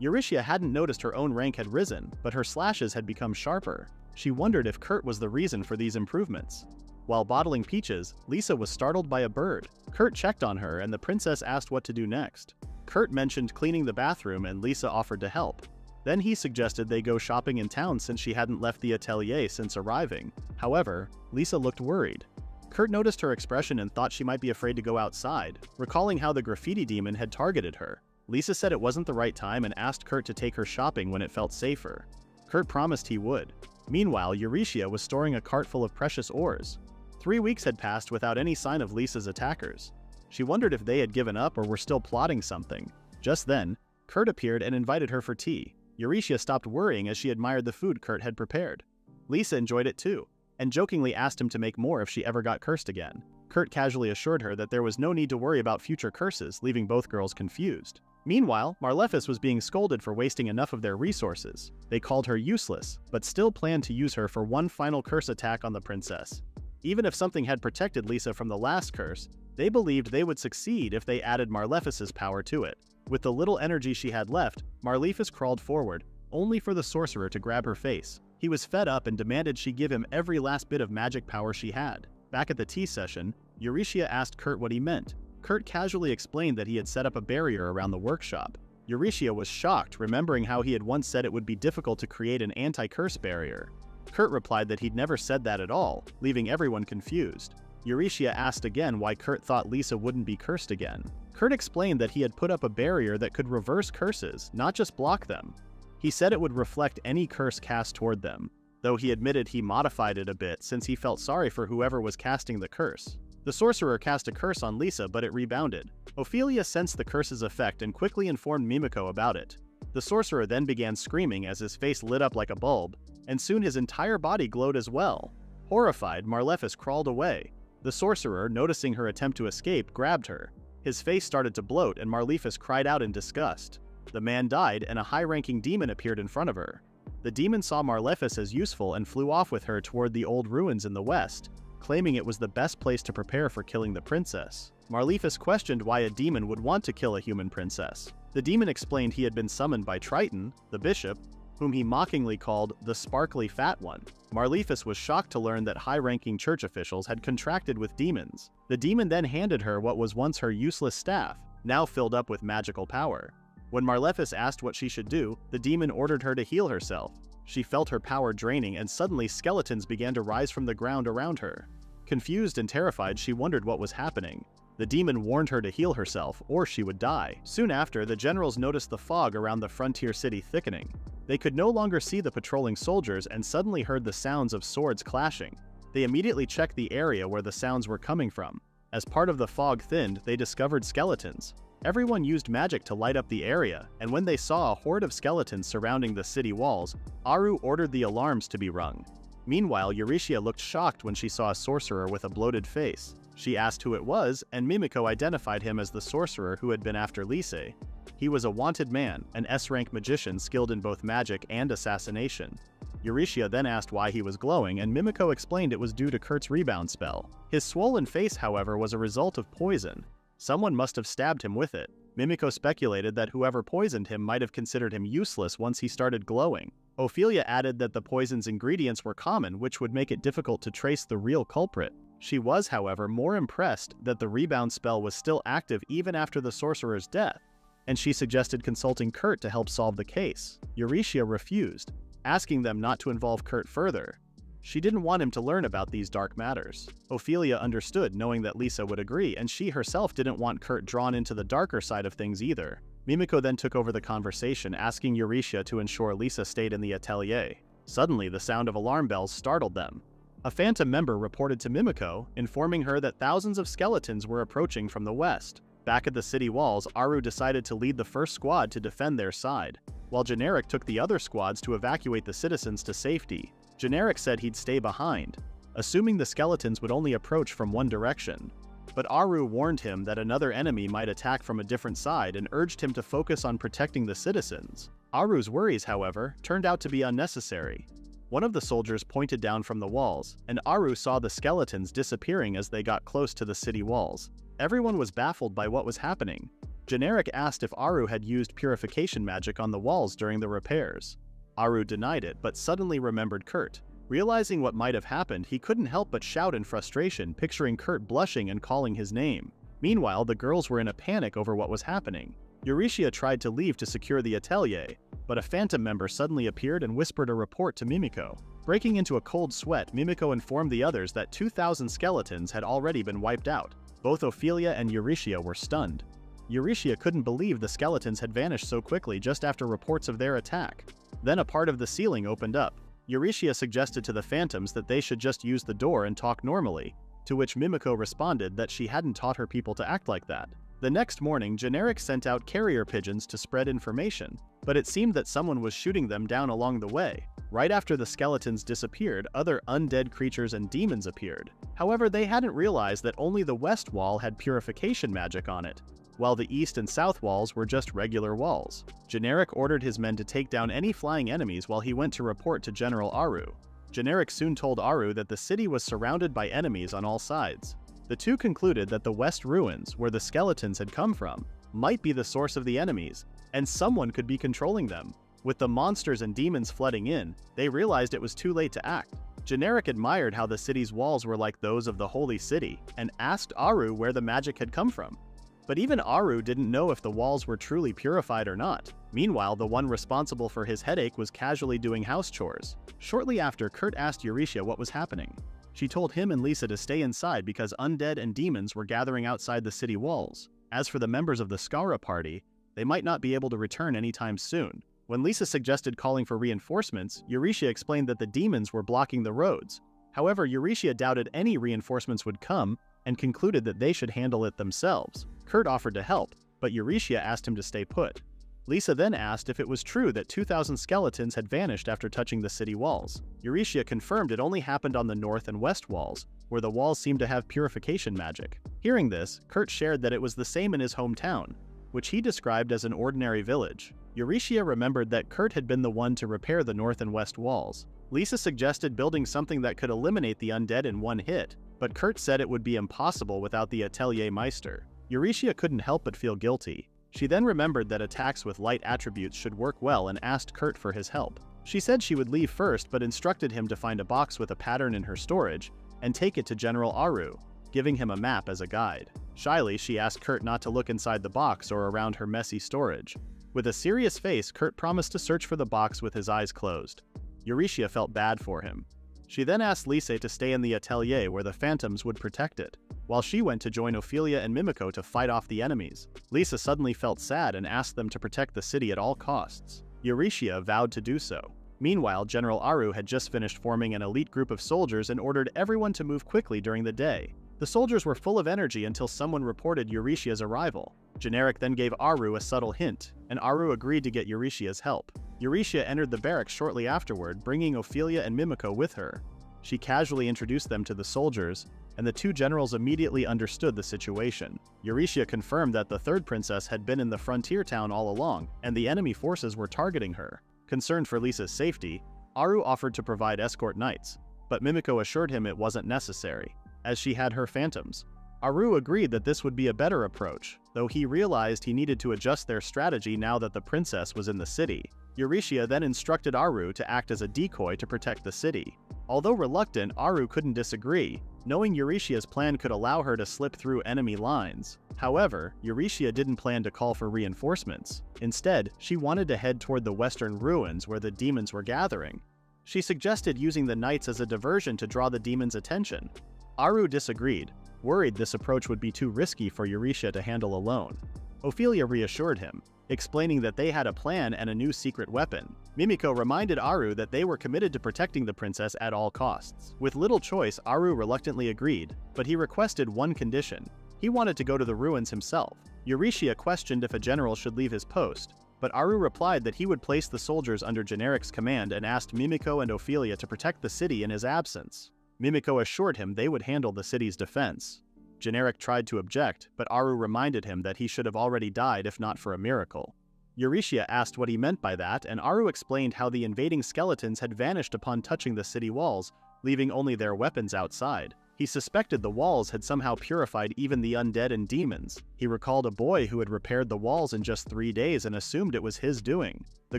Eurytia hadn't noticed her own rank had risen, but her slashes had become sharper. She wondered if Kurt was the reason for these improvements. While bottling peaches, Lisa was startled by a bird. Kurt checked on her and the princess asked what to do next. Kurt mentioned cleaning the bathroom and Lisa offered to help. Then he suggested they go shopping in town since she hadn't left the atelier since arriving. However, Lisa looked worried. Kurt noticed her expression and thought she might be afraid to go outside, recalling how the graffiti demon had targeted her. Lisa said it wasn't the right time and asked Kurt to take her shopping when it felt safer. Kurt promised he would. Meanwhile, Eurytia was storing a cart full of precious ores. 3 weeks had passed without any sign of Lisa's attackers. She wondered if they had given up or were still plotting something. Just then, Kurt appeared and invited her for tea. Eurytia stopped worrying as she admired the food Kurt had prepared. Lisa enjoyed it too, and jokingly asked him to make more if she ever got cursed again. Kurt casually assured her that there was no need to worry about future curses, leaving both girls confused. Meanwhile, Marlefis was being scolded for wasting enough of their resources. They called her useless, but still planned to use her for one final curse attack on the princess. Even if something had protected Lisa from the last curse, they believed they would succeed if they added Marlefis's power to it. With the little energy she had left, Marlefis crawled forward, only for the sorcerer to grab her face. He was fed up and demanded she give him every last bit of magic power she had. Back at the tea session, Eurytia asked Kurt what he meant. Kurt casually explained that he had set up a barrier around the workshop. Eurytia was shocked, remembering how he had once said it would be difficult to create an anti-curse barrier. Kurt replied that he'd never said that at all, leaving everyone confused. Eurytia asked again why Kurt thought Lisa wouldn't be cursed again. Kurt explained that he had put up a barrier that could reverse curses, not just block them. He said it would reflect any curse cast toward them, though he admitted he modified it a bit since he felt sorry for whoever was casting the curse. The sorcerer cast a curse on Lisa, but it rebounded. Ophelia sensed the curse's effect and quickly informed Mimiko about it. The sorcerer then began screaming as his face lit up like a bulb, and soon his entire body glowed as well. Horrified, Marlefis crawled away. The sorcerer, noticing her attempt to escape, grabbed her. His face started to bloat and Marlefis cried out in disgust. The man died and a high-ranking demon appeared in front of her. The demon saw Marlefis as useful and flew off with her toward the old ruins in the west, claiming it was the best place to prepare for killing the princess. Marlefis questioned why a demon would want to kill a human princess. The demon explained he had been summoned by Triton, the bishop, whom he mockingly called the sparkly fat one. Marlefis was shocked to learn that high-ranking church officials had contracted with demons. The demon then handed her what was once her useless staff, now filled up with magical power. When Marlefis asked what she should do, the demon ordered her to heal herself. She felt her power draining and suddenly skeletons began to rise from the ground around her. Confused and terrified, she wondered what was happening. The demon warned her to heal herself, or she would die. Soon after, the generals noticed the fog around the frontier city thickening. They could no longer see the patrolling soldiers and suddenly heard the sounds of swords clashing. They immediately checked the area where the sounds were coming from. As part of the fog thinned, they discovered skeletons. Everyone used magic to light up the area, and when they saw a horde of skeletons surrounding the city walls, Aru ordered the alarms to be rung. Meanwhile, Eurytia looked shocked when she saw a sorcerer with a bloated face. She asked who it was, and Mimiko identified him as the sorcerer who had been after Lise. He was a wanted man, an S-rank magician skilled in both magic and assassination. Eurytia then asked why he was glowing, and Mimiko explained it was due to Kurt's rebound spell. His swollen face, however, was a result of poison. Someone must have stabbed him with it. Mimiko speculated that whoever poisoned him might have considered him useless once he started glowing. Ophelia added that the poison's ingredients were common, which would make it difficult to trace the real culprit. She was, however, more impressed that the rebound spell was still active even after the sorcerer's death, and she suggested consulting Kurt to help solve the case. Eurytia refused, asking them not to involve Kurt further. She didn't want him to learn about these dark matters. Ophelia understood, knowing that Lisa would agree, and she herself didn't want Kurt drawn into the darker side of things either. Mimiko then took over the conversation, asking Eurytia to ensure Lisa stayed in the atelier. Suddenly, the sound of alarm bells startled them. A phantom member reported to Mimiko, informing her that thousands of skeletons were approaching from the west. Back at the city walls, Aru decided to lead the first squad to defend their side, while Generic took the other squads to evacuate the citizens to safety. Generic said he'd stay behind, assuming the skeletons would only approach from one direction. But Aru warned him that another enemy might attack from a different side and urged him to focus on protecting the citizens. Aru's worries, however, turned out to be unnecessary. One of the soldiers pointed down from the walls, and Aru saw the skeletons disappearing as they got close to the city walls. Everyone was baffled by what was happening. Generic asked if Aru had used purification magic on the walls during the repairs. Aru denied it, but suddenly remembered Kurt. Realizing what might have happened, he couldn't help but shout in frustration, picturing Kurt blushing and calling his name. Meanwhile, the girls were in a panic over what was happening. Eurytia tried to leave to secure the atelier, but a phantom member suddenly appeared and whispered a report to Mimiko. Breaking into a cold sweat, Mimiko informed the others that 2,000 skeletons had already been wiped out. Both Ophelia and Eurytia were stunned. Eurytia couldn't believe the skeletons had vanished so quickly just after reports of their attack. Then a part of the ceiling opened up. Eurytia suggested to the phantoms that they should just use the door and talk normally, to which Mimiko responded that she hadn't taught her people to act like that. The next morning, Generic sent out carrier pigeons to spread information, but it seemed that someone was shooting them down along the way. Right after the skeletons disappeared, other undead creatures and demons appeared. However, they hadn't realized that only the west wall had purification magic on it, while the east and south walls were just regular walls. Generic ordered his men to take down any flying enemies while he went to report to General Aru. Generic soon told Aru that the city was surrounded by enemies on all sides. The two concluded that the west ruins, where the skeletons had come from, might be the source of the enemies, and someone could be controlling them. With the monsters and demons flooding in, they realized it was too late to act. Generic admired how the city's walls were like those of the Holy City, and asked Aru where the magic had come from. But even Aru didn't know if the walls were truly purified or not. Meanwhile, the one responsible for his headache was casually doing house chores. Shortly after, Kurt asked Eurytia what was happening. She told him and Lisa to stay inside because undead and demons were gathering outside the city walls. As for the members of the Skara party, they might not be able to return anytime soon. When Lisa suggested calling for reinforcements, Eurytia explained that the demons were blocking the roads. However, Eurytia doubted any reinforcements would come and concluded that they should handle it themselves. Kurt offered to help, but Eurytia asked him to stay put. Lisa then asked if it was true that 2,000 skeletons had vanished after touching the city walls. Eurytia confirmed it only happened on the north and west walls, where the walls seemed to have purification magic. Hearing this, Kurt shared that it was the same in his hometown, which he described as an ordinary village. Eurytia remembered that Kurt had been the one to repair the north and west walls. Lisa suggested building something that could eliminate the undead in one hit, but Kurt said it would be impossible without the Atelier Meister. Eurytia couldn't help but feel guilty. She then remembered that attacks with light attributes should work well and asked Kurt for his help. She said she would leave first but instructed him to find a box with a pattern in her storage and take it to General Aru, giving him a map as a guide. Shyly, she asked Kurt not to look inside the box or around her messy storage. With a serious face, Kurt promised to search for the box with his eyes closed. Eurytia felt bad for him. She then asked Lise to stay in the atelier where the phantoms would protect it, while she went to join Ophelia and Mimiko to fight off the enemies. Lisa suddenly felt sad and asked them to protect the city at all costs. Eurytia vowed to do so. Meanwhile, General Aru had just finished forming an elite group of soldiers and ordered everyone to move quickly during the day. The soldiers were full of energy until someone reported Eurytia's arrival. Generic then gave Aru a subtle hint, and Aru agreed to get Eurytia's help. Eurytia entered the barracks shortly afterward, bringing Ophelia and Mimiko with her. She casually introduced them to the soldiers, and the two generals immediately understood the situation. Eurytia confirmed that the third princess had been in the frontier town all along, and the enemy forces were targeting her. Concerned for Lisa's safety, Aru offered to provide escort knights, but Mimiko assured him it wasn't necessary, as she had her phantoms. Aru agreed that this would be a better approach, though he realized he needed to adjust their strategy now that the princess was in the city. Eurytia then instructed Aru to act as a decoy to protect the city. Although reluctant, Aru couldn't disagree, knowing Eurytia's plan could allow her to slip through enemy lines. However, Eurytia didn't plan to call for reinforcements. Instead, she wanted to head toward the western ruins where the demons were gathering. She suggested using the knights as a diversion to draw the demons' attention. Aru disagreed, worried this approach would be too risky for Eurytia to handle alone. Ophelia reassured him, explaining that they had a plan and a new secret weapon. Mimiko reminded Aru that they were committed to protecting the princess at all costs. With little choice, Aru reluctantly agreed, but he requested one condition. He wanted to go to the ruins himself. Eurytia questioned if a general should leave his post, but Aru replied that he would place the soldiers under Generic's command and asked Mimiko and Ophelia to protect the city in his absence. Mimiko assured him they would handle the city's defense. Generic tried to object, but Aru reminded him that he should have already died if not for a miracle. Eurytia asked what he meant by that, and Aru explained how the invading skeletons had vanished upon touching the city walls, leaving only their weapons outside. He suspected the walls had somehow purified even the undead and demons. He recalled a boy who had repaired the walls in just 3 days and assumed it was his doing. The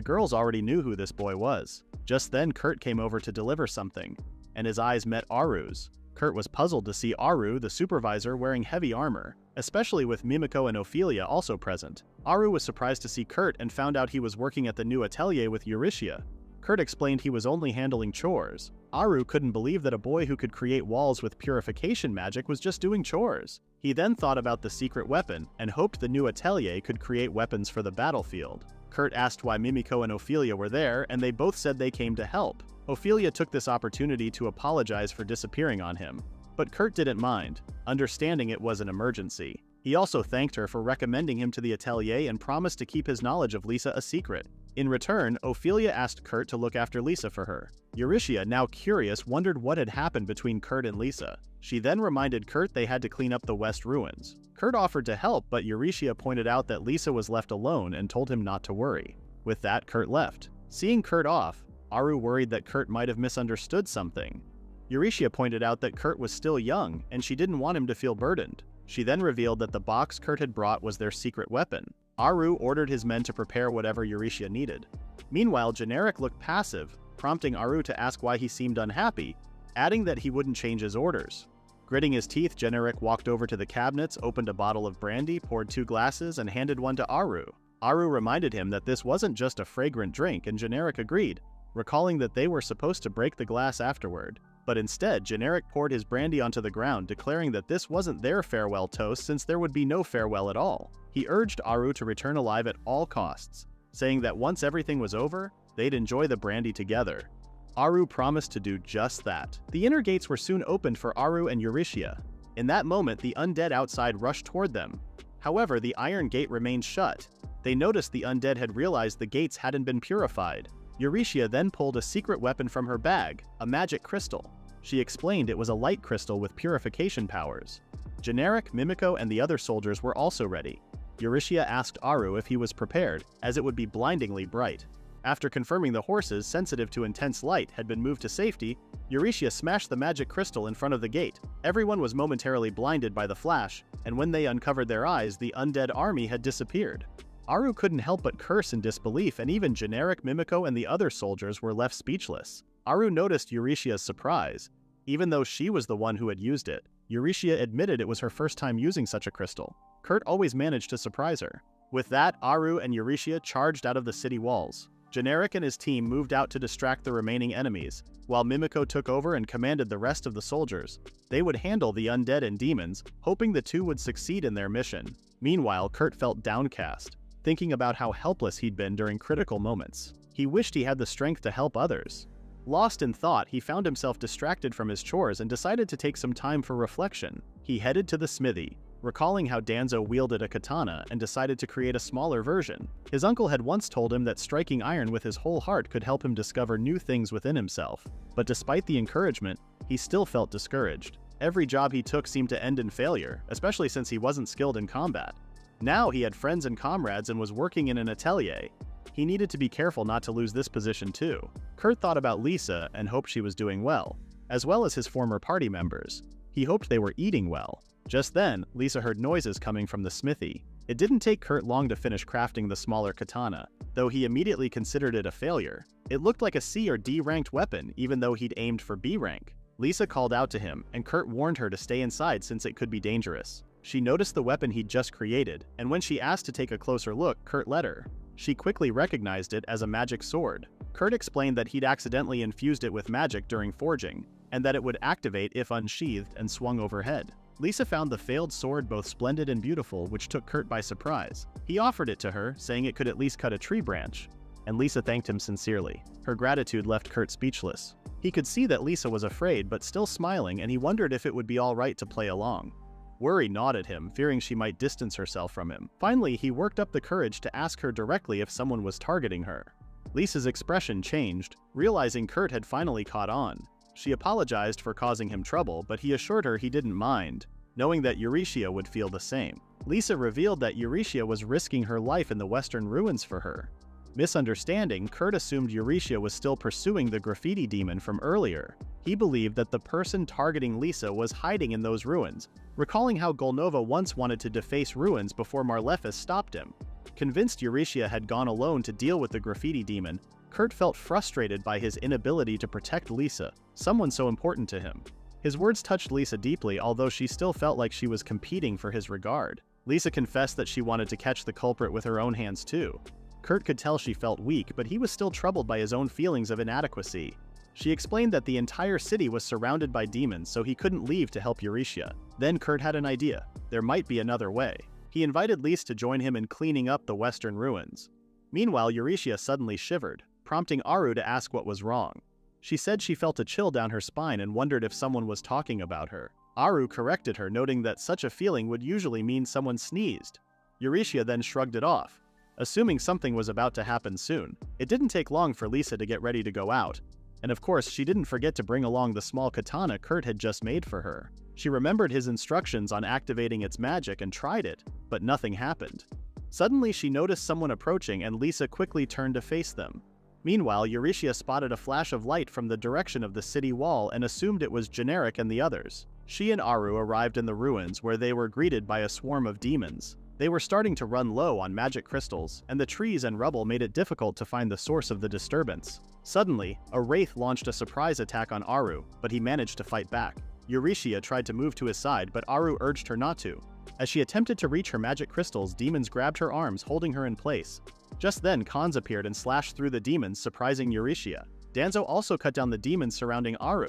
girls already knew who this boy was. Just then Kurt came over to deliver something, and his eyes met Aru's. Kurt was puzzled to see Aru, the supervisor, wearing heavy armor, especially with Mimiko and Ophelia also present. Aru was surprised to see Kurt and found out he was working at the new atelier with Eurytia. Kurt explained he was only handling chores. Aru couldn't believe that a boy who could create walls with purification magic was just doing chores. He then thought about the secret weapon and hoped the new atelier could create weapons for the battlefield. Kurt asked why Mimiko and Ophelia were there, and they both said they came to help. Ophelia took this opportunity to apologize for disappearing on him, but Kurt didn't mind, understanding it was an emergency. He also thanked her for recommending him to the atelier and promised to keep his knowledge of Lisa a secret. In return, Ophelia asked Kurt to look after Lisa for her. Eurytia, now curious, wondered what had happened between Kurt and Lisa. She then reminded Kurt they had to clean up the west ruins. Kurt offered to help, but Eurytia pointed out that Lisa was left alone and told him not to worry. With that, Kurt left. Seeing Kurt off, Aru worried that Kurt might have misunderstood something. Eurytia pointed out that Kurt was still young, and she didn't want him to feel burdened. She then revealed that the box Kurt had brought was their secret weapon. Aru ordered his men to prepare whatever Eurytia needed. Meanwhile, Generic looked passive, prompting Aru to ask why he seemed unhappy, adding that he wouldn't change his orders. Gritting his teeth, Generic walked over to the cabinets, opened a bottle of brandy, poured 2 glasses, and handed one to Aru. Aru reminded him that this wasn't just a fragrant drink, and Generic agreed, recalling that they were supposed to break the glass afterward. But instead, Generic poured his brandy onto the ground, declaring that this wasn't their farewell toast since there would be no farewell at all. He urged Aru to return alive at all costs, saying that once everything was over, they'd enjoy the brandy together. Aru promised to do just that. The inner gates were soon opened for Aru and Eurytia. In that moment, the undead outside rushed toward them. However, the iron gate remained shut. They noticed the undead had realized the gates hadn't been purified. Eurytia then pulled a secret weapon from her bag, a magic crystal. She explained it was a light crystal with purification powers. Generic, Mimiko, and the other soldiers were also ready. Eurytia asked Aru if he was prepared, as it would be blindingly bright. After confirming the horses, sensitive to intense light, had been moved to safety, Eurytia smashed the magic crystal in front of the gate. Everyone was momentarily blinded by the flash, and when they uncovered their eyes, the undead army had disappeared. Aru couldn't help but curse in disbelief, and even Generic, Mimiko, and the other soldiers were left speechless. Aru noticed Eurytia's surprise. Even though she was the one who had used it, Eurytia admitted it was her first time using such a crystal. Kurt always managed to surprise her. With that, Aru and Eurytia charged out of the city walls. Generic and his team moved out to distract the remaining enemies, while Mimiko took over and commanded the rest of the soldiers. They would handle the undead and demons, hoping the two would succeed in their mission. Meanwhile, Kurt felt downcast, thinking about how helpless he'd been during critical moments. He wished he had the strength to help others. Lost in thought, he found himself distracted from his chores and decided to take some time for reflection. He headed to the smithy, recalling how Danzo wielded a katana and decided to create a smaller version. His uncle had once told him that striking iron with his whole heart could help him discover new things within himself. But despite the encouragement, he still felt discouraged. Every job he took seemed to end in failure, especially since he wasn't skilled in combat. Now he had friends and comrades and was working in an atelier. He needed to be careful not to lose this position too. Kurt thought about Lisa and hoped she was doing well, as well as his former party members. He hoped they were eating well. Just then, Lisa heard noises coming from the smithy. It didn't take Kurt long to finish crafting the smaller katana, though he immediately considered it a failure. It looked like a C or D ranked weapon, even though he'd aimed for B rank. Lisa called out to him, and Kurt warned her to stay inside since it could be dangerous. She noticed the weapon he'd just created, and when she asked to take a closer look, Kurt let her. She quickly recognized it as a magic sword. Kurt explained that he'd accidentally infused it with magic during forging, and that it would activate if unsheathed and swung overhead. Lisa found the failed sword both splendid and beautiful, which took Kurt by surprise. He offered it to her, saying it could at least cut a tree branch, and Lisa thanked him sincerely. Her gratitude left Kurt speechless. He could see that Lisa was afraid but still smiling, and he wondered if it would be all right to play along. Worry gnawed at him, fearing she might distance herself from him. Finally, he worked up the courage to ask her directly if someone was targeting her. Lisa's expression changed, realizing Kurt had finally caught on. She apologized for causing him trouble, but he assured her he didn't mind, knowing that Eurytia would feel the same. Lisa revealed that Eurytia was risking her life in the western ruins for her. Misunderstanding, Kurt assumed Eurytia was still pursuing the graffiti demon from earlier. He believed that the person targeting Lisa was hiding in those ruins, recalling how Golnova once wanted to deface ruins before Marlefus stopped him. Convinced Eurytia had gone alone to deal with the graffiti demon, Kurt felt frustrated by his inability to protect Lisa, someone so important to him. His words touched Lisa deeply, although she still felt like she was competing for his regard. Lisa confessed that she wanted to catch the culprit with her own hands too. Kurt could tell she felt weak, but he was still troubled by his own feelings of inadequacy. She explained that the entire city was surrounded by demons, so he couldn't leave to help Eurytia. Then Kurt had an idea. There might be another way. He invited Lise to join him in cleaning up the western ruins. Meanwhile, Eurytia suddenly shivered, prompting Aru to ask what was wrong. She said she felt a chill down her spine and wondered if someone was talking about her. Aru corrected her, noting that such a feeling would usually mean someone sneezed. Eurytia then shrugged it off, assuming something was about to happen soon. It didn't take long for Lisa to get ready to go out, and of course she didn't forget to bring along the small katana Kurt had just made for her. She remembered his instructions on activating its magic and tried it, but nothing happened. Suddenly she noticed someone approaching and Lisa quickly turned to face them. Meanwhile, Eurytia spotted a flash of light from the direction of the city wall and assumed it was Generic and the others. She and Aru arrived in the ruins, where they were greeted by a swarm of demons. They were starting to run low on magic crystals, and the trees and rubble made it difficult to find the source of the disturbance. Suddenly, a wraith launched a surprise attack on Aru, but he managed to fight back. Eurytia tried to move to his side, but Aru urged her not to. As she attempted to reach her magic crystals, demons grabbed her arms, holding her in place. Just then, Khans appeared and slashed through the demons, surprising Eurytia. Danzo also cut down the demons surrounding Aru.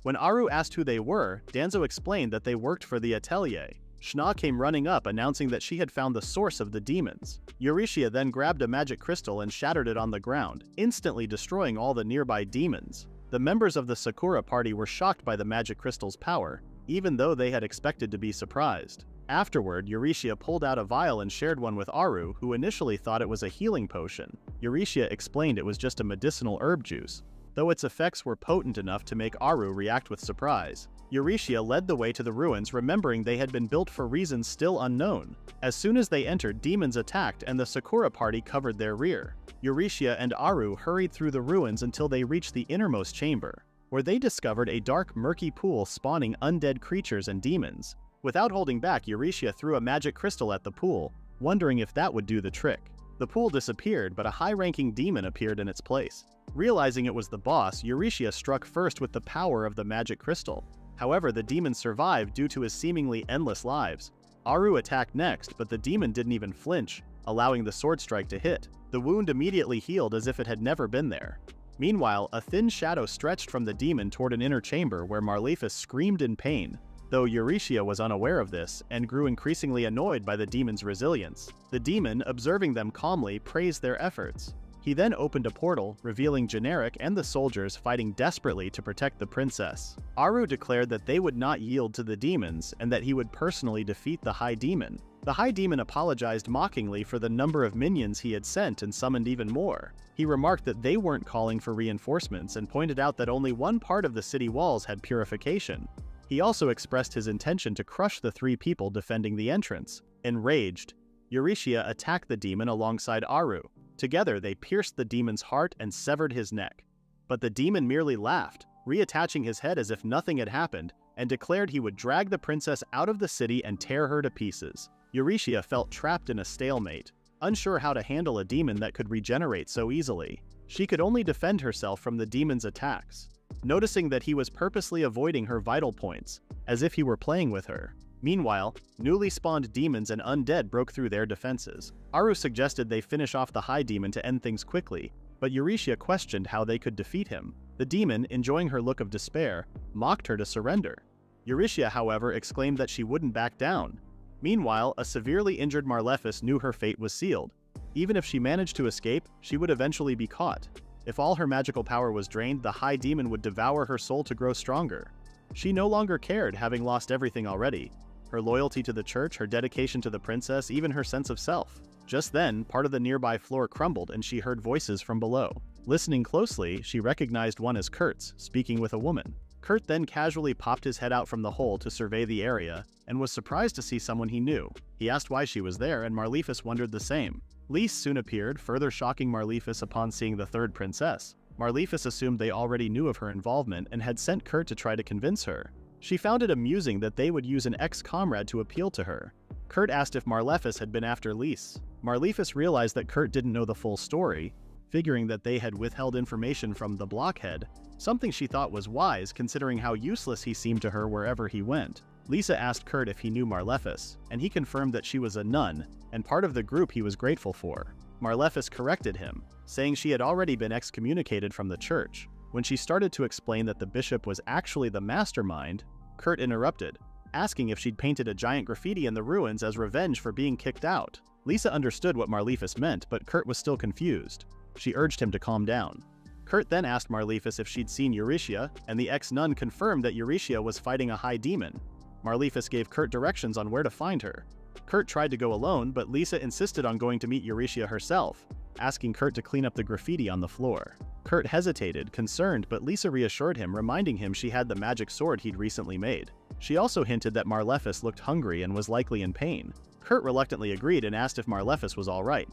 When Aru asked who they were, Danzo explained that they worked for the atelier. Shna came running up, announcing that she had found the source of the demons. Eurytia then grabbed a magic crystal and shattered it on the ground, instantly destroying all the nearby demons. The members of the Sakura party were shocked by the magic crystal's power, even though they had expected to be surprised. Afterward, Eurytia pulled out a vial and shared one with Aru, who initially thought it was a healing potion. Eurytia explained it was just a medicinal herb juice, though its effects were potent enough to make Aru react with surprise. Eurytia led the way to the ruins, remembering they had been built for reasons still unknown. As soon as they entered, demons attacked and the Sakura party covered their rear. Eurytia and Aru hurried through the ruins until they reached the innermost chamber, where they discovered a dark, murky pool spawning undead creatures and demons. Without holding back, Eurytia threw a magic crystal at the pool, wondering if that would do the trick. The pool disappeared, but a high-ranking demon appeared in its place. Realizing it was the boss, Eurytia struck first with the power of the magic crystal. However, the demon survived due to his seemingly endless lives. Aru attacked next, but the demon didn't even flinch, allowing the sword strike to hit. The wound immediately healed as if it had never been there. Meanwhile, a thin shadow stretched from the demon toward an inner chamber where Marlefus screamed in pain, though Eurytia was unaware of this and grew increasingly annoyed by the demon's resilience. The demon, observing them calmly, praised their efforts. He then opened a portal, revealing Generic and the soldiers fighting desperately to protect the princess. Aru declared that they would not yield to the demons and that he would personally defeat the High Demon. The High Demon apologized mockingly for the number of minions he had sent and summoned even more. He remarked that they weren't calling for reinforcements and pointed out that only one part of the city walls had purification. He also expressed his intention to crush the 3 people defending the entrance. Enraged, Eurytia attacked the demon alongside Aru. Together, they pierced the demon's heart and severed his neck. But the demon merely laughed, reattaching his head as if nothing had happened, and declared he would drag the princess out of the city and tear her to pieces. Eurytia felt trapped in a stalemate, unsure how to handle a demon that could regenerate so easily. She could only defend herself from the demon's attacks, noticing that he was purposely avoiding her vital points, as if he were playing with her. Meanwhile, newly spawned demons and undead broke through their defenses. Aru suggested they finish off the high demon to end things quickly, but Eurytia questioned how they could defeat him. The demon, enjoying her look of despair, mocked her to surrender. Eurytia, however, exclaimed that she wouldn't back down. Meanwhile, a severely injured Marlefis knew her fate was sealed. Even if she managed to escape, she would eventually be caught. If all her magical power was drained, the high demon would devour her soul to grow stronger. She no longer cared, having lost everything already. Her loyalty to the church, her dedication to the princess, even her sense of self. Just then, part of the nearby floor crumbled and she heard voices from below. Listening closely, she recognized one as Kurt's, speaking with a woman. Kurt then casually popped his head out from the hole to survey the area, and was surprised to see someone he knew. He asked why she was there, and Marlefis wondered the same. Lys soon appeared, further shocking Marlefis upon seeing the 3rd princess. Marlefis assumed they already knew of her involvement and had sent Kurt to try to convince her. She found it amusing that they would use an ex-comrade to appeal to her. Kurt asked if Marlefis had been after Lys. Marlefis realized that Kurt didn't know the full story, figuring that they had withheld information from the blockhead, something she thought was wise considering how useless he seemed to her wherever he went. Lisa asked Kurt if he knew Marlefis, and he confirmed that she was a nun, and part of the group he was grateful for. Marlefis corrected him, saying she had already been excommunicated from the church. When she started to explain that the bishop was actually the mastermind, Kurt interrupted, asking if she'd painted a giant graffiti in the ruins as revenge for being kicked out. Lisa understood what Marlefis meant, but Kurt was still confused. She urged him to calm down. Kurt then asked Marlefis if she'd seen Eurytia, and the ex-nun confirmed that Eurytia was fighting a high demon. Marlefis gave Kurt directions on where to find her. Kurt tried to go alone, but Lisa insisted on going to meet Eurytia herself, asking Kurt to clean up the graffiti on the floor. Kurt hesitated, concerned, but Lisa reassured him, reminding him she had the magic sword he'd recently made. She also hinted that Marlefis looked hungry and was likely in pain. Kurt reluctantly agreed and asked if Marlefis was all right.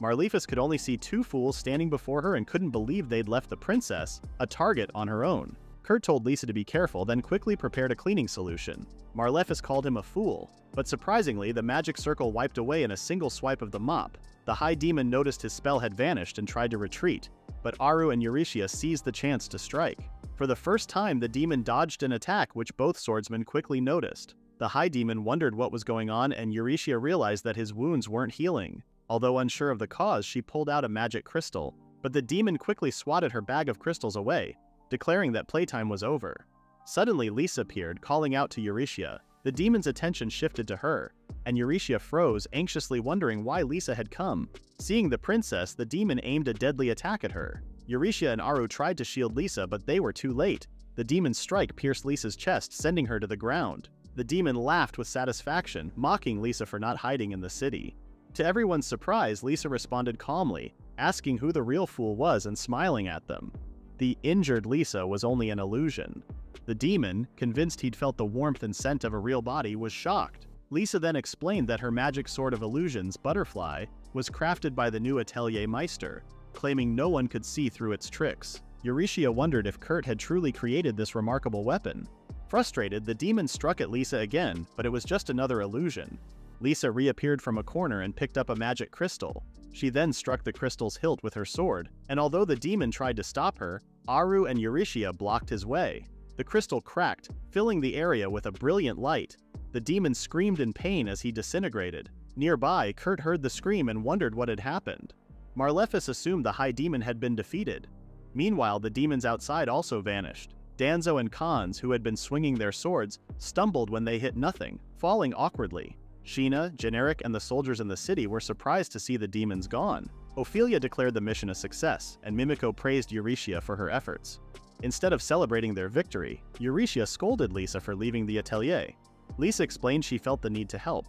Marlefis could only see 2 fools standing before her and couldn't believe they'd left the princess, a target, on her own. Kurt told Lisa to be careful, then quickly prepared a cleaning solution. Marlefis called him a fool, but surprisingly, the magic circle wiped away in a single swipe of the mop. The high demon noticed his spell had vanished and tried to retreat, but Aru and Eurytia seized the chance to strike. For the first time, the demon dodged an attack which both swordsmen quickly noticed. The high demon wondered what was going on, and Eurytia realized that his wounds weren't healing. Although unsure of the cause, she pulled out a magic crystal, but the demon quickly swatted her bag of crystals away, declaring that playtime was over. Suddenly, Lisa appeared, calling out to Eurytia. The demon's attention shifted to her, and Eurytia froze, anxiously wondering why Lisa had come. Seeing the princess, the demon aimed a deadly attack at her. Eurytia and Aru tried to shield Lisa, but they were too late. The demon's strike pierced Lisa's chest, sending her to the ground. The demon laughed with satisfaction, mocking Lisa for not hiding in the city. To everyone's surprise, Lisa responded calmly, asking who the real fool was and smiling at them. The injured Lisa was only an illusion. The demon, convinced he'd felt the warmth and scent of a real body, was shocked. Lisa then explained that her magic sword of illusions, Butterfly, was crafted by the new Atelier Meister, claiming no one could see through its tricks. Eurytia wondered if Kurt had truly created this remarkable weapon. Frustrated, the demon struck at Lisa again, but it was just another illusion. Lisa reappeared from a corner and picked up a magic crystal. She then struck the crystal's hilt with her sword, and although the demon tried to stop her, Aru and Eurytia blocked his way. The crystal cracked, filling the area with a brilliant light. The demon screamed in pain as he disintegrated. Nearby, Kurt heard the scream and wondered what had happened. Marlefis assumed the high demon had been defeated. Meanwhile, the demons outside also vanished. Danzo and Khans, who had been swinging their swords, stumbled when they hit nothing, falling awkwardly. Sheena, Generic, and the soldiers in the city were surprised to see the demons gone. Ophelia declared the mission a success, and Mimiko praised Eurytia for her efforts. Instead of celebrating their victory, Eurytia scolded Lisa for leaving the atelier. Lisa explained she felt the need to help.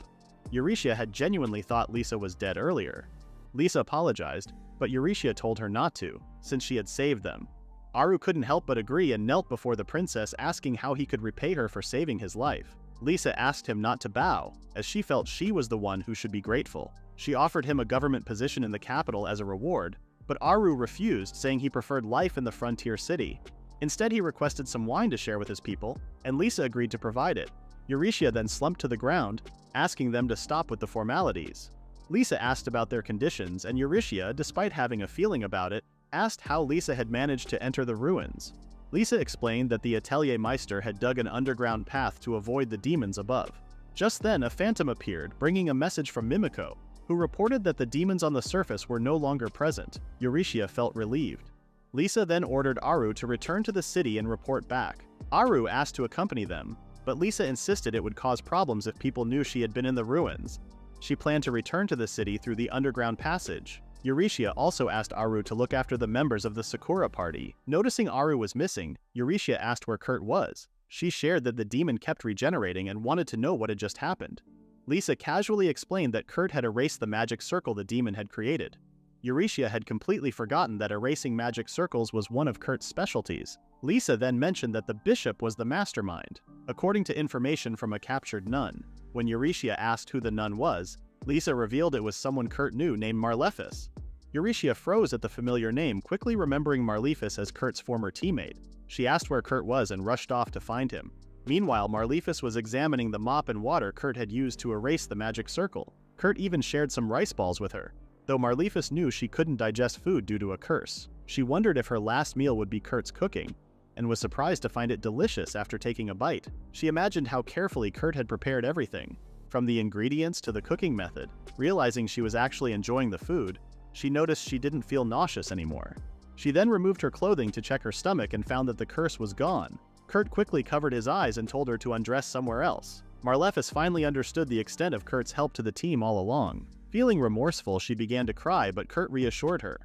Eurytia had genuinely thought Lisa was dead earlier. Lisa apologized, but Eurytia told her not to, since she had saved them. Aru couldn't help but agree and knelt before the princess, asking how he could repay her for saving his life. Lisa asked him not to bow, as she felt she was the one who should be grateful. She offered him a government position in the capital as a reward, but Aru refused, saying he preferred life in the frontier city. Instead, he requested some wine to share with his people, and Lisa agreed to provide it. Eurytia then slumped to the ground, asking them to stop with the formalities. Lisa asked about their conditions, and Eurytia, despite having a feeling about it, asked how Lisa had managed to enter the ruins. Lisa explained that the Atelier Meister had dug an underground path to avoid the demons above. Just then, a phantom appeared, bringing a message from Mimiko, who reported that the demons on the surface were no longer present. Eurytia felt relieved. Lisa then ordered Aru to return to the city and report back. Aru asked to accompany them, but Lisa insisted it would cause problems if people knew she had been in the ruins. She planned to return to the city through the underground passage. Eurytia also asked Aru to look after the members of the Sakura party. Noticing Aru was missing, Eurytia asked where Kurt was. She shared that the demon kept regenerating and wanted to know what had just happened. Lisa casually explained that Kurt had erased the magic circle the demon had created. Eurytia had completely forgotten that erasing magic circles was one of Kurt's specialties. Lisa then mentioned that the bishop was the mastermind, according to information from a captured nun. When Eurytia asked who the nun was, Lisa revealed it was someone Kurt knew named Marlefis. Eurytia froze at the familiar name, quickly remembering Marlefis as Kurt's former teammate. She asked where Kurt was and rushed off to find him. Meanwhile, Marlefis was examining the mop and water Kurt had used to erase the magic circle. Kurt even shared some rice balls with her. Though Marlefis knew she couldn't digest food due to a curse, she wondered if her last meal would be Kurt's cooking, and was surprised to find it delicious after taking a bite. She imagined how carefully Kurt had prepared everything, from the ingredients to the cooking method. Realizing she was actually enjoying the food, she noticed she didn't feel nauseous anymore. She then removed her clothing to check her stomach and found that the curse was gone. Kurt quickly covered his eyes and told her to undress somewhere else. Marlefis finally understood the extent of Kurt's help to the team all along. Feeling remorseful, she began to cry, but Kurt reassured her,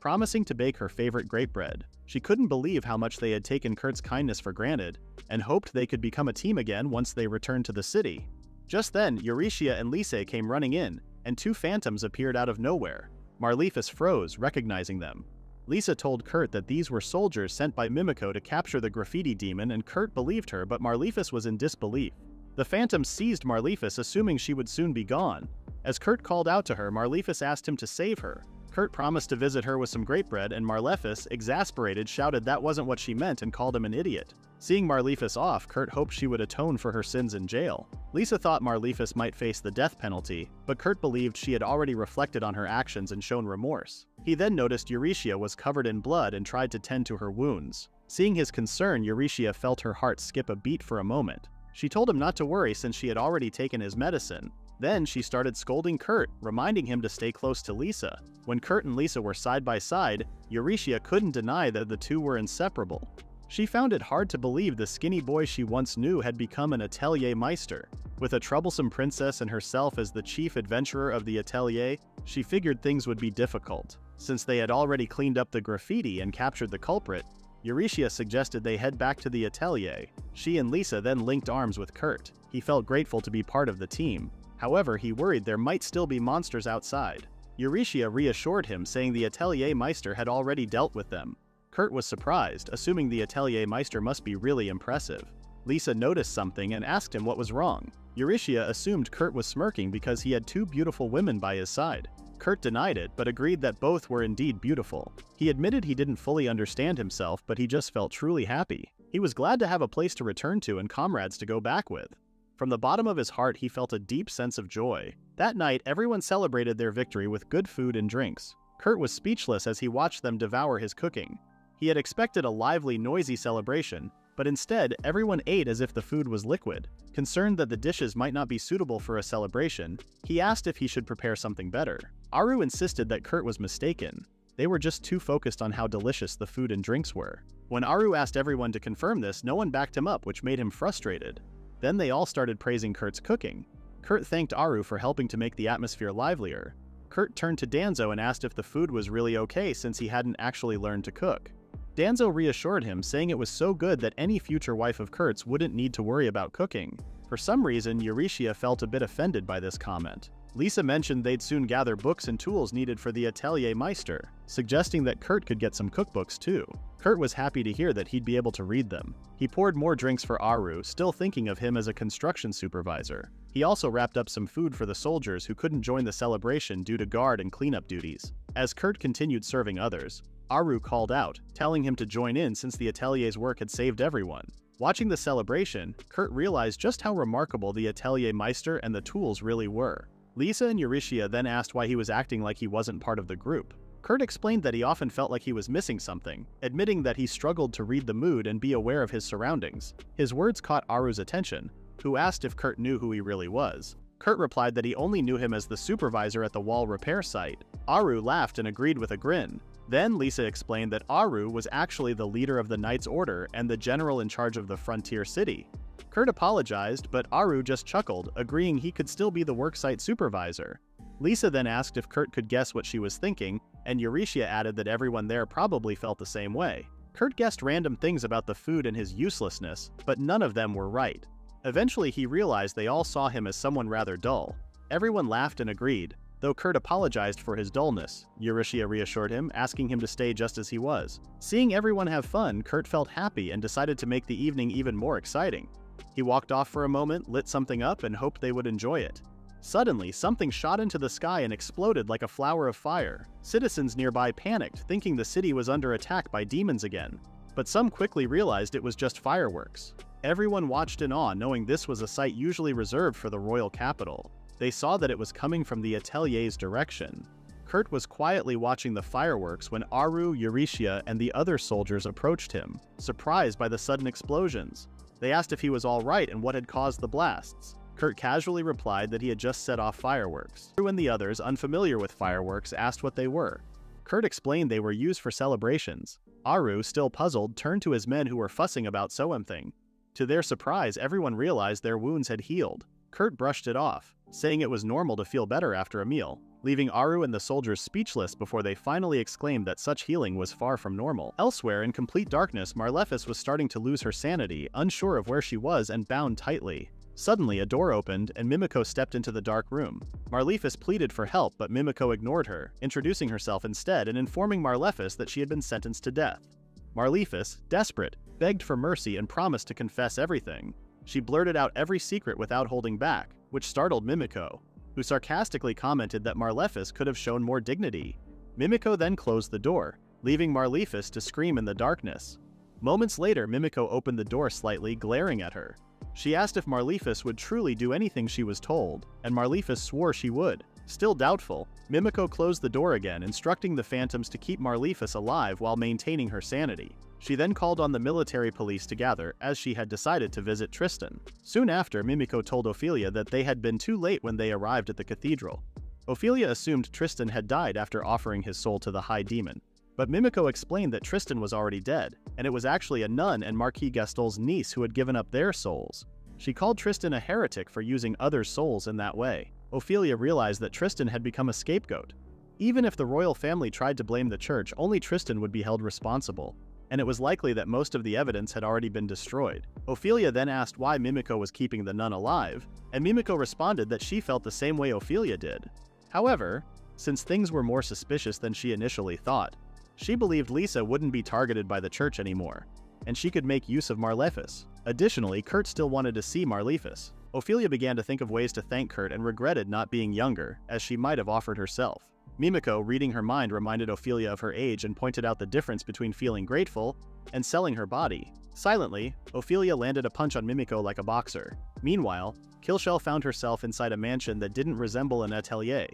promising to bake her favorite grape bread. She couldn't believe how much they had taken Kurt's kindness for granted, and hoped they could become a team again once they returned to the city. Just then, Eurytia and Lise came running in, and two phantoms appeared out of nowhere. Marlefis froze, recognizing them. Lisa told Kurt that these were soldiers sent by Mimiko to capture the graffiti demon, and Kurt believed her, but Marlefis was in disbelief. The phantoms seized Marlefis, assuming she would soon be gone. As Kurt called out to her, Marlefis asked him to save her. Kurt promised to visit her with some grape bread, and Marlefis, exasperated, shouted that wasn't what she meant and called him an idiot. Seeing Marlefis off, Kurt hoped she would atone for her sins in jail. Lisa thought Marlefis might face the death penalty, but Kurt believed she had already reflected on her actions and shown remorse. He then noticed Eurytia was covered in blood and tried to tend to her wounds. Seeing his concern, Eurytia felt her heart skip a beat for a moment. She told him not to worry since she had already taken his medicine. Then she started scolding Kurt, reminding him to stay close to Lisa. When Kurt and Lisa were side by side, Eurytia couldn't deny that the two were inseparable. She found it hard to believe the skinny boy she once knew had become an Atelier Meister. With a troublesome princess and herself as the chief adventurer of the Atelier, she figured things would be difficult. Since they had already cleaned up the graffiti and captured the culprit, Eurytia suggested they head back to the Atelier. She and Lisa then linked arms with Kurt. He felt grateful to be part of the team. However, he worried there might still be monsters outside. Eurytia reassured him, saying the Atelier Meister had already dealt with them. Kurt was surprised, assuming the Atelier Meister must be really impressive. Lisa noticed something and asked him what was wrong. Eurytia assumed Kurt was smirking because he had two beautiful women by his side. Kurt denied it, but agreed that both were indeed beautiful. He admitted he didn't fully understand himself, but he just felt truly happy. He was glad to have a place to return to and comrades to go back with. From the bottom of his heart, he felt a deep sense of joy. That night, everyone celebrated their victory with good food and drinks. Kurt was speechless as he watched them devour his cooking. He had expected a lively, noisy celebration, but instead, everyone ate as if the food was liquid. Concerned that the dishes might not be suitable for a celebration, he asked if he should prepare something better. Aru insisted that Kurt was mistaken. They were just too focused on how delicious the food and drinks were. When Aru asked everyone to confirm this, no one backed him up, which made him frustrated. Then they all started praising Kurt's cooking. Kurt thanked Aru for helping to make the atmosphere livelier. Kurt turned to Danzo and asked if the food was really okay since he hadn't actually learned to cook. Danzo reassured him, saying it was so good that any future wife of Kurt's wouldn't need to worry about cooking. For some reason, Eurytia felt a bit offended by this comment. Lisa mentioned they'd soon gather books and tools needed for the Atelier Meister, suggesting that Kurt could get some cookbooks too. Kurt was happy to hear that he'd be able to read them. He poured more drinks for Aru, still thinking of him as a construction supervisor. He also wrapped up some food for the soldiers who couldn't join the celebration due to guard and cleanup duties. As Kurt continued serving others, Aru called out, telling him to join in since the Atelier's work had saved everyone. Watching the celebration, Kurt realized just how remarkable the Atelier Meister and the tools really were. Lisa and Eurystia then asked why he was acting like he wasn't part of the group. Kurt explained that he often felt like he was missing something, admitting that he struggled to read the mood and be aware of his surroundings. His words caught Aru's attention, who asked if Kurt knew who he really was. Kurt replied that he only knew him as the supervisor at the wall repair site. Aru laughed and agreed with a grin. Then Lisa explained that Aru was actually the leader of the Knight's Order and the general in charge of the frontier city. Kurt apologized, but Aru just chuckled, agreeing he could still be the worksite supervisor. Lisa then asked if Kurt could guess what she was thinking, and Eurystia added that everyone there probably felt the same way. Kurt guessed random things about the food and his uselessness, but none of them were right. Eventually he realized they all saw him as someone rather dull. Everyone laughed and agreed, though Kurt apologized for his dullness. Eurystia reassured him, asking him to stay just as he was. Seeing everyone have fun, Kurt felt happy and decided to make the evening even more exciting. He walked off for a moment, lit something up, and hoped they would enjoy it. Suddenly, something shot into the sky and exploded like a flower of fire. Citizens nearby panicked, thinking the city was under attack by demons again. But some quickly realized it was just fireworks. Everyone watched in awe, knowing this was a site usually reserved for the royal capital. They saw that it was coming from the Atelier's direction. Kurt was quietly watching the fireworks when Aru, Eurystia, and the other soldiers approached him, surprised by the sudden explosions. They asked if he was all right and what had caused the blasts. Kurt casually replied that he had just set off fireworks. Aru and the others, unfamiliar with fireworks, asked what they were. Kurt explained they were used for celebrations. Aru, still puzzled, turned to his men who were fussing about something. To their surprise, everyone realized their wounds had healed. Kurt brushed it off, saying it was normal to feel better after a meal, leaving Aru and the soldiers speechless before they finally exclaimed that such healing was far from normal. Elsewhere, in complete darkness, Marlefis was starting to lose her sanity, unsure of where she was and bound tightly. Suddenly, a door opened and Mimiko stepped into the dark room. Marlefis pleaded for help, but Mimiko ignored her, introducing herself instead and informing Marlefis that she had been sentenced to death. Marlefis, desperate, begged for mercy and promised to confess everything. She blurted out every secret without holding back, which startled Mimiko, who sarcastically commented that Marlefis could have shown more dignity. Mimiko then closed the door, leaving Marlefis to scream in the darkness. Moments later, Mimiko opened the door slightly, glaring at her. She asked if Marlefis would truly do anything she was told, and Marlefis swore she would. Still doubtful, Mimiko closed the door again, instructing the phantoms to keep Marlefis alive while maintaining her sanity. She then called on the military police to gather, as she had decided to visit Tristan. Soon after, Mimiko told Ophelia that they had been too late when they arrived at the cathedral. Ophelia assumed Tristan had died after offering his soul to the High Demon. But Mimiko explained that Tristan was already dead, and it was actually a nun and Marquis Gastel's niece who had given up their souls. She called Tristan a heretic for using others' souls in that way. Ophelia realized that Tristan had become a scapegoat. Even if the royal family tried to blame the church, only Tristan would be held responsible, and it was likely that most of the evidence had already been destroyed. Ophelia then asked why Mimiko was keeping the nun alive, and Mimiko responded that she felt the same way Ophelia did. However, since things were more suspicious than she initially thought, she believed Lisa wouldn't be targeted by the church anymore, and she could make use of Marlefis. Additionally, Kurt still wanted to see Marlefis. Ophelia began to think of ways to thank Kurt and regretted not being younger, as she might have offered herself. Mimiko, reading her mind, reminded Ophelia of her age and pointed out the difference between feeling grateful and selling her body. Silently, Ophelia landed a punch on Mimiko like a boxer. Meanwhile, Killshell found herself inside a mansion that didn't resemble an atelier.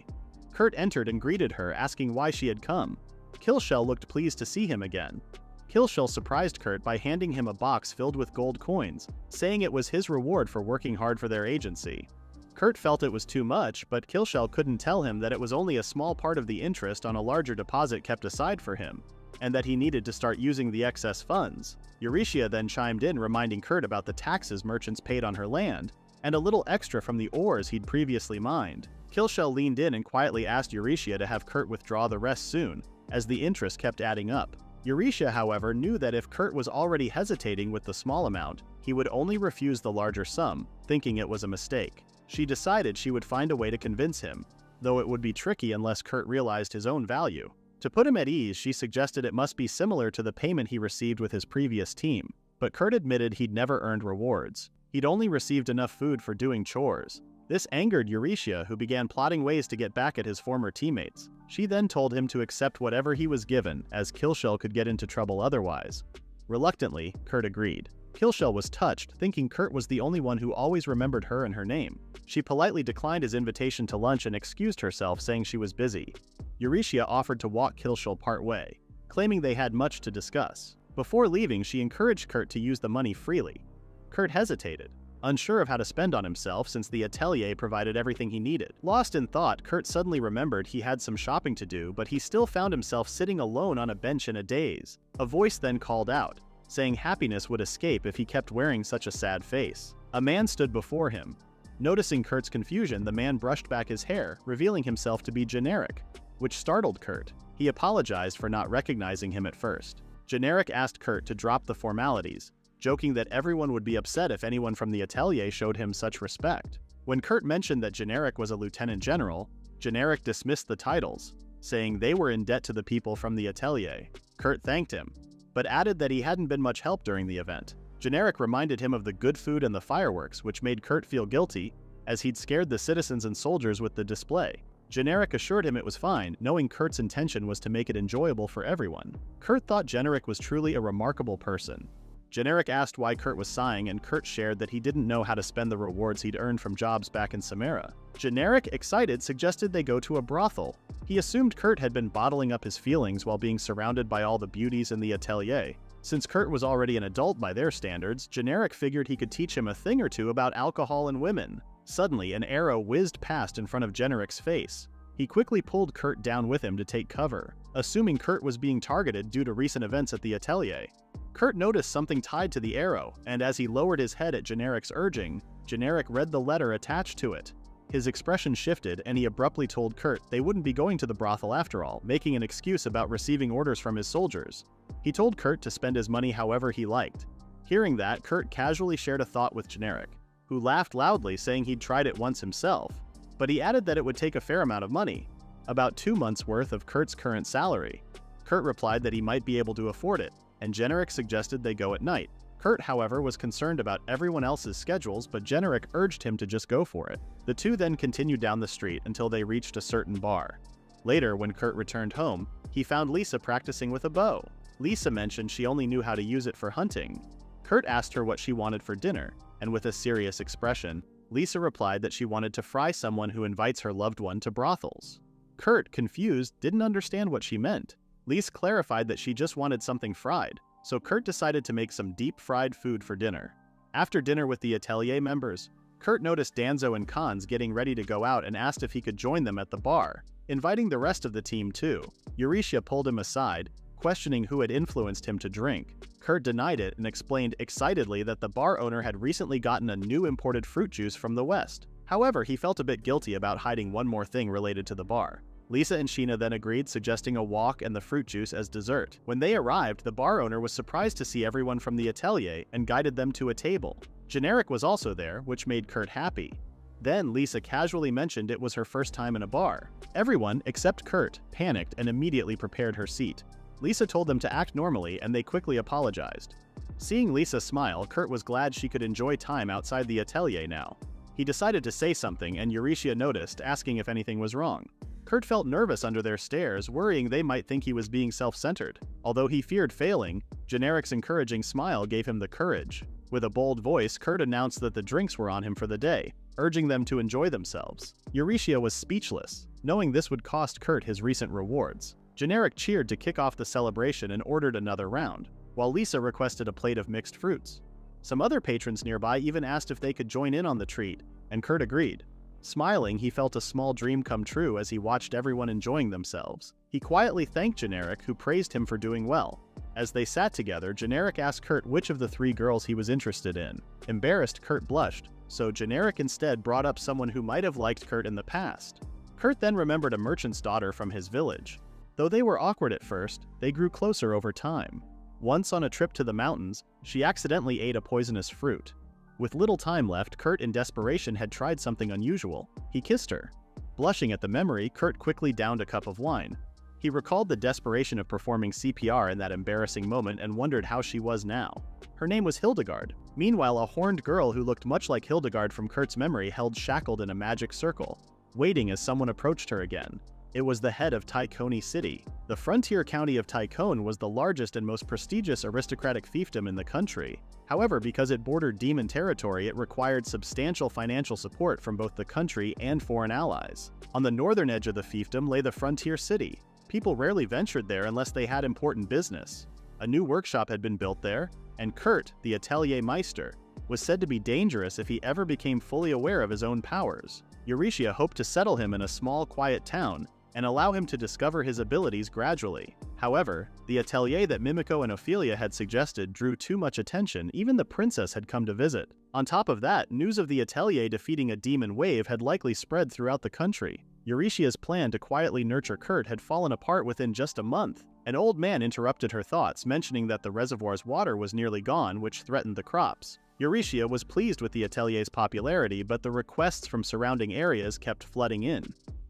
Kurt entered and greeted her, asking why she had come. Killshell looked pleased to see him again. Killshell surprised Kurt by handing him a box filled with gold coins, saying it was his reward for working hard for their agency. Kurt felt it was too much, but Killshell couldn't tell him that it was only a small part of the interest on a larger deposit kept aside for him, and that he needed to start using the excess funds. Eurystia then chimed in, reminding Kurt about the taxes merchants paid on her land, and a little extra from the ores he'd previously mined. Killshell leaned in and quietly asked Eurystia to have Kurt withdraw the rest soon, as the interest kept adding up. Eurystia, however, knew that if Kurt was already hesitating with the small amount, he would only refuse the larger sum, thinking it was a mistake. She decided she would find a way to convince him, though it would be tricky unless Kurt realized his own value. To put him at ease, she suggested it must be similar to the payment he received with his previous team, but Kurt admitted he'd never earned rewards. He'd only received enough food for doing chores. This angered Eurytia, who began plotting ways to get back at his former teammates. She then told him to accept whatever he was given, as Killshell could get into trouble otherwise. Reluctantly, Kurt agreed. Killshell was touched, thinking Kurt was the only one who always remembered her and her name. She politely declined his invitation to lunch and excused herself, saying she was busy. Eurytia offered to walk Killshell part way, claiming they had much to discuss. Before leaving, she encouraged Kurt to use the money freely. Kurt hesitated, unsure of how to spend on himself since the atelier provided everything he needed. Lost in thought, Kurt suddenly remembered he had some shopping to do, but he still found himself sitting alone on a bench in a daze. A voice then called out, saying happiness would escape if he kept wearing such a sad face. A man stood before him. Noticing Kurt's confusion, the man brushed back his hair, revealing himself to be Generic, which startled Kurt. He apologized for not recognizing him at first. Generic asked Kurt to drop the formalities, joking that everyone would be upset if anyone from the atelier showed him such respect. When Kurt mentioned that Generic was a lieutenant general, Generic dismissed the titles, saying they were in debt to the people from the atelier. Kurt thanked him, but added that he hadn't been much help during the event. Generic reminded him of the good food and the fireworks, which made Kurt feel guilty, as he'd scared the citizens and soldiers with the display. Generic assured him it was fine, knowing Kurt's intention was to make it enjoyable for everyone. Kurt thought Generic was truly a remarkable person. Generic asked why Kurt was sighing, and Kurt shared that he didn't know how to spend the rewards he'd earned from jobs back in Samara. Generic, excited, suggested they go to a brothel. He assumed Kurt had been bottling up his feelings while being surrounded by all the beauties in the atelier. Since Kurt was already an adult by their standards, Generic figured he could teach him a thing or two about alcohol and women. Suddenly, an arrow whizzed past in front of Generic's face. He quickly pulled Kurt down with him to take cover, assuming Kurt was being targeted due to recent events at the atelier. Kurt noticed something tied to the arrow, and as he lowered his head at Generic's urging, Generic read the letter attached to it. His expression shifted, and he abruptly told Kurt they wouldn't be going to the brothel after all, making an excuse about receiving orders from his soldiers. He told Kurt to spend his money however he liked. Hearing that, Kurt casually shared a thought with Generic, who laughed loudly, saying he'd tried it once himself, but he added that it would take a fair amount of money, about 2 months' worth of Kurt's current salary. Kurt replied that he might be able to afford it, and Generic suggested they go at night. Kurt, however, was concerned about everyone else's schedules, but Generic urged him to just go for it. The two then continued down the street until they reached a certain bar. Later, when Kurt returned home, he found Lisa practicing with a bow. Lisa mentioned she only knew how to use it for hunting. Kurt asked her what she wanted for dinner, and with a serious expression, Lisa replied that she wanted to fry someone who invites her loved one to brothels. Kurt, confused, didn't understand what she meant. Lisa clarified that she just wanted something fried, so Kurt decided to make some deep-fried food for dinner. After dinner with the atelier members, Kurt noticed Danzo and Kans getting ready to go out and asked if he could join them at the bar, inviting the rest of the team too. Eurytia pulled him aside, questioning who had influenced him to drink. Kurt denied it and explained excitedly that the bar owner had recently gotten a new imported fruit juice from the West. However, he felt a bit guilty about hiding one more thing related to the bar. Lisa and Sheena then agreed, suggesting a walk and the fruit juice as dessert. When they arrived, the bar owner was surprised to see everyone from the atelier and guided them to a table. Generic was also there, which made Kurt happy. Then Lisa casually mentioned it was her first time in a bar. Everyone, except Kurt, panicked and immediately prepared her seat. Lisa told them to act normally, and they quickly apologized. Seeing Lisa smile, Kurt was glad she could enjoy time outside the atelier now. He decided to say something, and Eurytia noticed, asking if anything was wrong. Kurt felt nervous under their stares, worrying they might think he was being self-centered. Although he feared failing, Generic's encouraging smile gave him the courage. With a bold voice, Kurt announced that the drinks were on him for the day, urging them to enjoy themselves. Eurytia was speechless, knowing this would cost Kurt his recent rewards. Generic cheered to kick off the celebration and ordered another round, while Lisa requested a plate of mixed fruits. Some other patrons nearby even asked if they could join in on the treat, and Kurt agreed. Smiling, he felt a small dream come true as he watched everyone enjoying themselves. He quietly thanked Generic, who praised him for doing well. As they sat together, Generic asked Kurt which of the 3 girls he was interested in. Embarrassed, Kurt blushed, so Generic instead brought up someone who might have liked Kurt in the past. Kurt then remembered a merchant's daughter from his village. Though they were awkward at first, they grew closer over time. Once on a trip to the mountains, she accidentally ate a poisonous fruit. With little time left, Kurt in desperation had tried something unusual. He kissed her. Blushing at the memory, Kurt quickly downed a cup of wine. He recalled the desperation of performing CPR in that embarrassing moment and wondered how she was now. Her name was Hildegard. Meanwhile, a horned girl who looked much like Hildegard from Kurt's memory held shackled in a magic circle, waiting as someone approached her again. It was the head of Taikoni City. The frontier county of Taikon was the largest and most prestigious aristocratic fiefdom in the country. However, because it bordered demon territory, it required substantial financial support from both the country and foreign allies. On the northern edge of the fiefdom lay the frontier city. People rarely ventured there unless they had important business. A new workshop had been built there, and Kurt, the Atelier Meister, was said to be dangerous if he ever became fully aware of his own powers. Eurytia hoped to settle him in a small, quiet town and allow him to discover his abilities gradually. However, the atelier that Mimiko and Ophelia had suggested drew too much attention. Even the princess had come to visit. On top of that, news of the atelier defeating a demon wave had likely spread throughout the country. Eurytia's plan to quietly nurture Kurt had fallen apart within just a month. An old man interrupted her thoughts, mentioning that the reservoir's water was nearly gone, which threatened the crops. Eurytia was pleased with the atelier's popularity, but the requests from surrounding areas kept flooding in.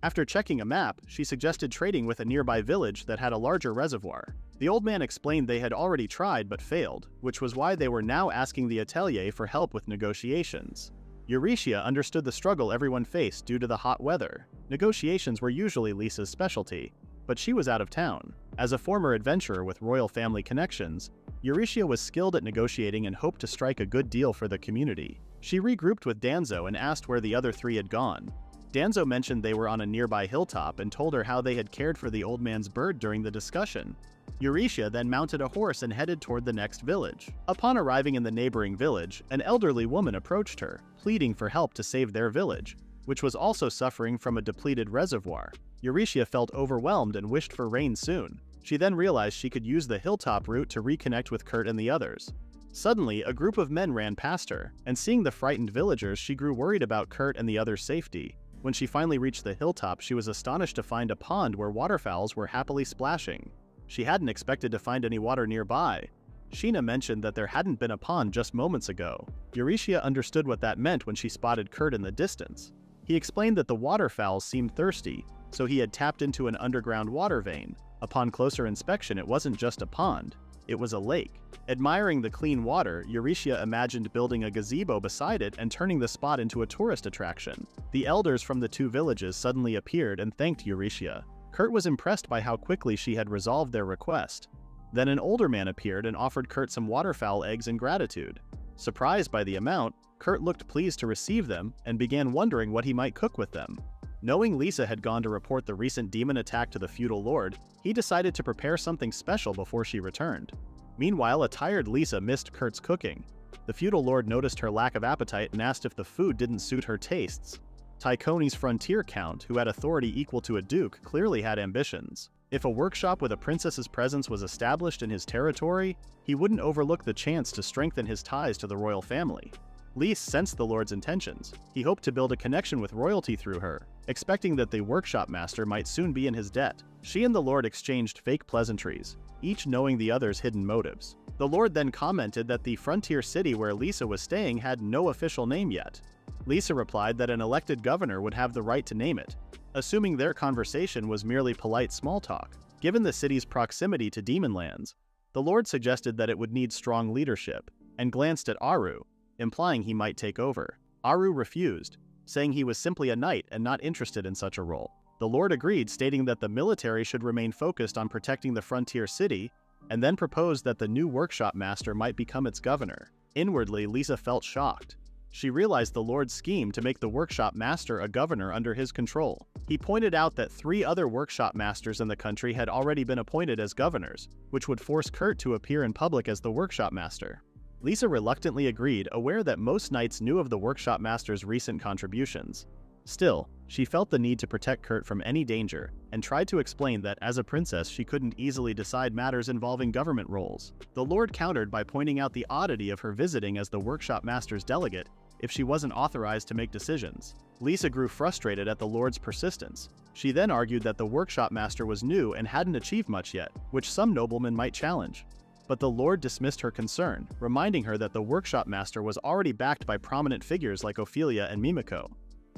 After checking a map, she suggested trading with a nearby village that had a larger reservoir. The old man explained they had already tried but failed, which was why they were now asking the atelier for help with negotiations. Eurytia understood the struggle everyone faced due to the hot weather. Negotiations were usually Lisa's specialty, but she was out of town. As a former adventurer with royal family connections, Eurytia was skilled at negotiating and hoped to strike a good deal for the community. She regrouped with Danzo and asked where the other three had gone. Danzo mentioned they were on a nearby hilltop and told her how they had cared for the old man's bird during the discussion. Eurytia then mounted a horse and headed toward the next village. Upon arriving in the neighboring village, an elderly woman approached her, pleading for help to save their village, which was also suffering from a depleted reservoir. Eurytia felt overwhelmed and wished for rain soon. She then realized she could use the hilltop route to reconnect with Kurt and the others. Suddenly, a group of men ran past her, and seeing the frightened villagers, she grew worried about Kurt and the others' safety. When she finally reached the hilltop, she was astonished to find a pond where waterfowls were happily splashing. She hadn't expected to find any water nearby. Sheena mentioned that there hadn't been a pond just moments ago. Eurytia understood what that meant when she spotted Kurt in the distance. He explained that the waterfowls seemed thirsty, so he had tapped into an underground water vein. Upon closer inspection, it wasn't just a pond, it was a lake. Admiring the clean water, Eurytia imagined building a gazebo beside it and turning the spot into a tourist attraction. The elders from the two villages suddenly appeared and thanked Eurytia. Kurt was impressed by how quickly she had resolved their request. Then an older man appeared and offered Kurt some waterfowl eggs in gratitude. Surprised by the amount, Kurt looked pleased to receive them and began wondering what he might cook with them. Knowing Lisa had gone to report the recent demon attack to the feudal lord, he decided to prepare something special before she returned. Meanwhile, a tired Lisa missed Kurt's cooking. The feudal lord noticed her lack of appetite and asked if the food didn't suit her tastes. Taikoni's frontier count, who had authority equal to a duke, clearly had ambitions. If a workshop with a princess's presence was established in his territory, he wouldn't overlook the chance to strengthen his ties to the royal family. Lise sensed the lord's intentions. He hoped to build a connection with royalty through her, expecting that the workshop master might soon be in his debt. She and the lord exchanged fake pleasantries, each knowing the other's hidden motives. The lord then commented that the frontier city where Lisa was staying had no official name yet. Lisa replied that an elected governor would have the right to name it, assuming their conversation was merely polite small talk. Given the city's proximity to demon lands, the lord suggested that it would need strong leadership, and glanced at Aru, implying he might take over. Aru refused, saying he was simply a knight and not interested in such a role. The lord agreed, stating that the military should remain focused on protecting the frontier city, and then proposed that the new workshop master might become its governor. Inwardly, Lisa felt shocked. She realized the lord's scheme to make the workshop master a governor under his control. He pointed out that 3 other workshop masters in the country had already been appointed as governors, which would force Kurt to appear in public as the workshop master. Lisa reluctantly agreed, aware that most knights knew of the workshop master's recent contributions. Still, she felt the need to protect Kurt from any danger, and tried to explain that as a princess she couldn't easily decide matters involving government roles. The lord countered by pointing out the oddity of her visiting as the workshop master's delegate if she wasn't authorized to make decisions. Lisa grew frustrated at the lord's persistence. She then argued that the workshop master was new and hadn't achieved much yet, which some noblemen might challenge. But the Lord dismissed her concern, reminding her that the workshop master was already backed by prominent figures like Ophelia and Mimiko,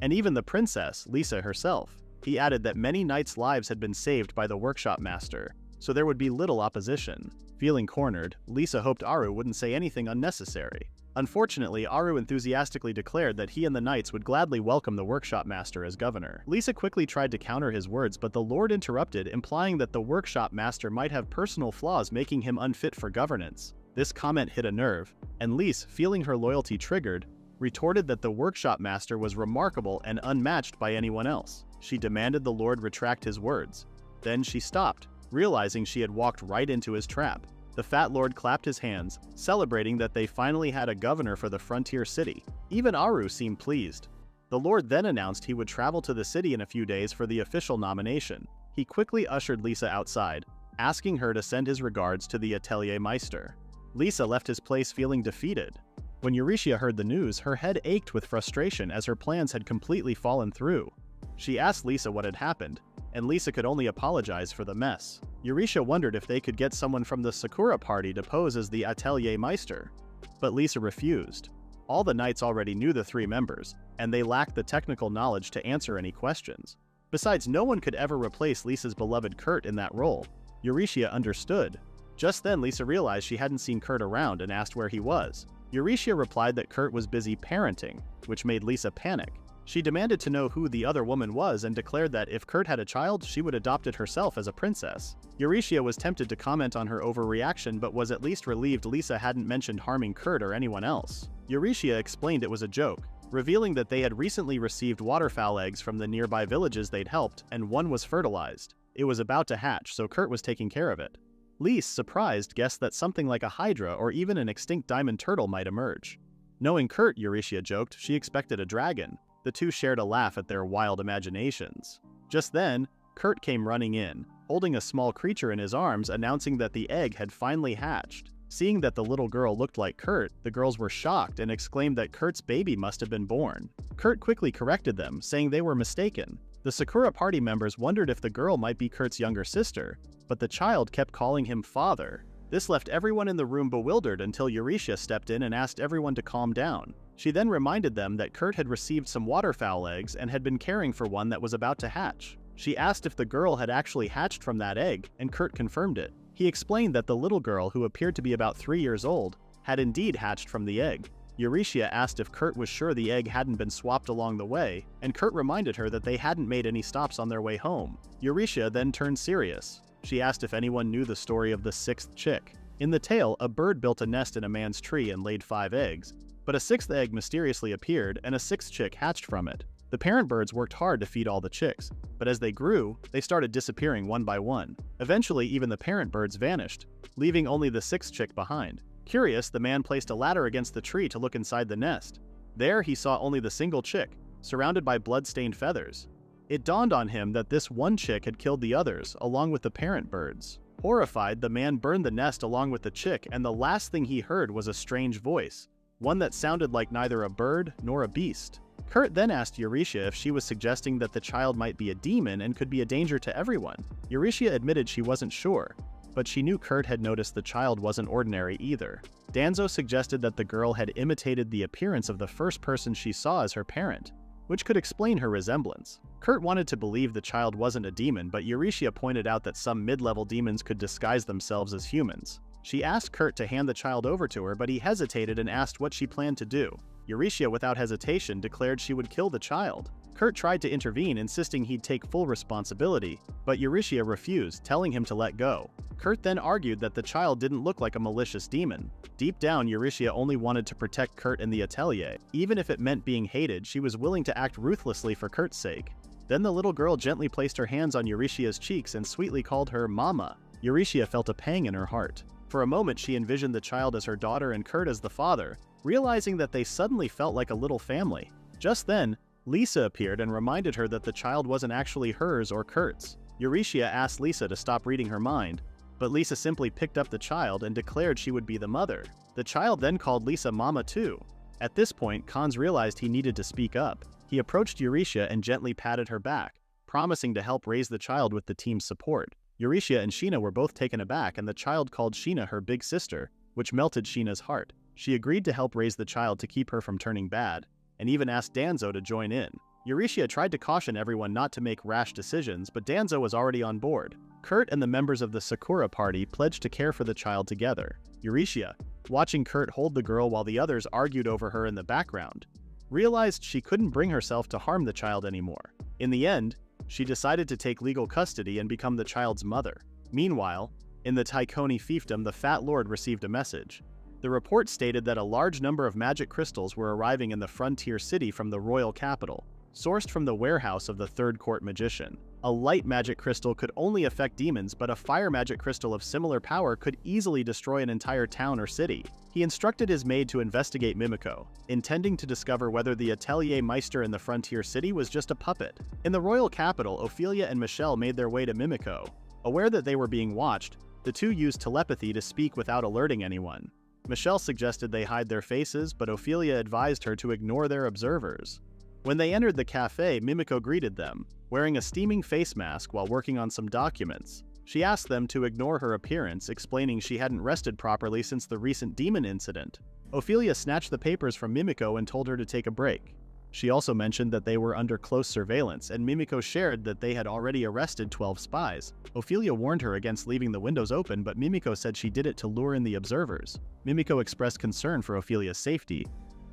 and even the princess, Lisa herself. He added that many knights' lives had been saved by the workshop master, so there would be little opposition. Feeling cornered, Lisa hoped Aru wouldn't say anything unnecessary. Unfortunately, Aru enthusiastically declared that he and the knights would gladly welcome the workshop master as governor. Lisa quickly tried to counter his words, but the Lord interrupted, implying that the workshop master might have personal flaws making him unfit for governance. This comment hit a nerve, and Lisa, feeling her loyalty triggered, retorted that the workshop master was remarkable and unmatched by anyone else. She demanded the Lord retract his words. Then she stopped, realizing she had walked right into his trap. The fat lord clapped his hands, celebrating that they finally had a governor for the frontier city. Even Aru seemed pleased. The lord then announced he would travel to the city in a few days for the official nomination. He quickly ushered Lisa outside, asking her to send his regards to the Atelier Meister. Lisa left his place feeling defeated. When Eurytia heard the news, her head ached with frustration as her plans had completely fallen through. She asked Lisa what had happened, and Lisa could only apologize for the mess. Eurytia wondered if they could get someone from the Sakura party to pose as the Atelier Meister, but Lisa refused. All the knights already knew the three members, and they lacked the technical knowledge to answer any questions. Besides, no one could ever replace Lisa's beloved Kurt in that role. Eurytia understood. Just then, Lisa realized she hadn't seen Kurt around and asked where he was. Eurytia replied that Kurt was busy parenting, which made Lisa panic. She demanded to know who the other woman was and declared that if Kurt had a child, she would adopt it herself as a princess. Eurytia was tempted to comment on her overreaction but was at least relieved Lisa hadn't mentioned harming Kurt or anyone else. Eurytia explained it was a joke, revealing that they had recently received waterfowl eggs from the nearby villages they'd helped, and one was fertilized. It was about to hatch, so Kurt was taking care of it. Lise, surprised, guessed that something like a hydra or even an extinct diamond turtle might emerge. Knowing Kurt, Eurytia joked, she expected a dragon. The two shared a laugh at their wild imaginations. Just then, Kurt came running in, holding a small creature in his arms, announcing that the egg had finally hatched. Seeing that the little girl looked like Kurt, the girls were shocked and exclaimed that Kurt's baby must have been born. Kurt quickly corrected them, saying they were mistaken. The Sakura party members wondered if the girl might be Kurt's younger sister, but the child kept calling him father. This left everyone in the room bewildered until Eurytia stepped in and asked everyone to calm down. She then reminded them that Kurt had received some waterfowl eggs and had been caring for one that was about to hatch. She asked if the girl had actually hatched from that egg, and Kurt confirmed it. He explained that the little girl, who appeared to be about 3 years old, had indeed hatched from the egg. Eurytia asked if Kurt was sure the egg hadn't been swapped along the way, and Kurt reminded her that they hadn't made any stops on their way home. Eurytia then turned serious. She asked if anyone knew the story of the 6th chick. In the tale, a bird built a nest in a man's tree and laid 5 eggs, but a 6th egg mysteriously appeared and a 6th chick hatched from it. The parent birds worked hard to feed all the chicks, but as they grew, they started disappearing one by one. Eventually, even the parent birds vanished, leaving only the 6th chick behind. Curious, the man placed a ladder against the tree to look inside the nest. There, he saw only the single chick, surrounded by blood-stained feathers. It dawned on him that this one chick had killed the others, along with the parent birds. Horrified, the man burned the nest along with the chick, and the last thing he heard was a strange voice, one that sounded like neither a bird nor a beast. Kurt then asked Eurytia if she was suggesting that the child might be a demon and could be a danger to everyone. Eurytia admitted she wasn't sure, but she knew Kurt had noticed the child wasn't ordinary either. Danzo suggested that the girl had imitated the appearance of the first person she saw as her parent, which could explain her resemblance. Kurt wanted to believe the child wasn't a demon, but Eurytia pointed out that some mid-level demons could disguise themselves as humans. She asked Kurt to hand the child over to her, but he hesitated and asked what she planned to do. Eurytia, without hesitation, declared she would kill the child. Kurt tried to intervene, insisting he'd take full responsibility, but Eurytia refused, telling him to let go. Kurt then argued that the child didn't look like a malicious demon. Deep down, Eurytia only wanted to protect Kurt and the Atelier. Even if it meant being hated, she was willing to act ruthlessly for Kurt's sake. Then the little girl gently placed her hands on Eurytia's cheeks and sweetly called her Mama. Eurytia felt a pang in her heart. For a moment, she envisioned the child as her daughter and Kurt as the father, realizing that they suddenly felt like a little family. Just then, Lisa appeared and reminded her that the child wasn't actually hers or Kurt's. Eurytia asked Lisa to stop reading her mind, but Lisa simply picked up the child and declared she would be the mother. The child then called Lisa Mama too. At this point, Kans realized he needed to speak up. He approached Eurytia and gently patted her back, promising to help raise the child with the team's support. Eurytia and Sheena were both taken aback, and the child called Sheena her big sister, which melted Sheena's heart. She agreed to help raise the child to keep her from turning bad, and even asked Danzo to join in. Eurytia tried to caution everyone not to make rash decisions, but Danzo was already on board. Kurt and the members of the Sakura party pledged to care for the child together. Eurytia, watching Kurt hold the girl while the others argued over her in the background, realized she couldn't bring herself to harm the child anymore. In the end, she decided to take legal custody and become the child's mother. Meanwhile, in the Taikoni fiefdom, the Fat Lord received a message. The report stated that a large number of magic crystals were arriving in the frontier city from the royal capital, sourced from the warehouse of the third court magician. A light magic crystal could only affect demons, but a fire magic crystal of similar power could easily destroy an entire town or city. He instructed his maid to investigate Mimiko, intending to discover whether the Atelier Meister in the frontier city was just a puppet. In the royal capital, Ophelia and Michelle made their way to Mimiko. Aware that they were being watched, the two used telepathy to speak without alerting anyone. Michelle suggested they hide their faces, but Ophelia advised her to ignore their observers. When they entered the cafe, Mimiko greeted them, wearing a steaming face mask while working on some documents. She asked them to ignore her appearance, explaining she hadn't rested properly since the recent demon incident. Ophelia snatched the papers from Mimiko and told her to take a break. She also mentioned that they were under close surveillance, and Mimiko shared that they had already arrested 12 spies. Ophelia warned her against leaving the windows open, but Mimiko said she did it to lure in the observers. Mimiko expressed concern for Ophelia's safety,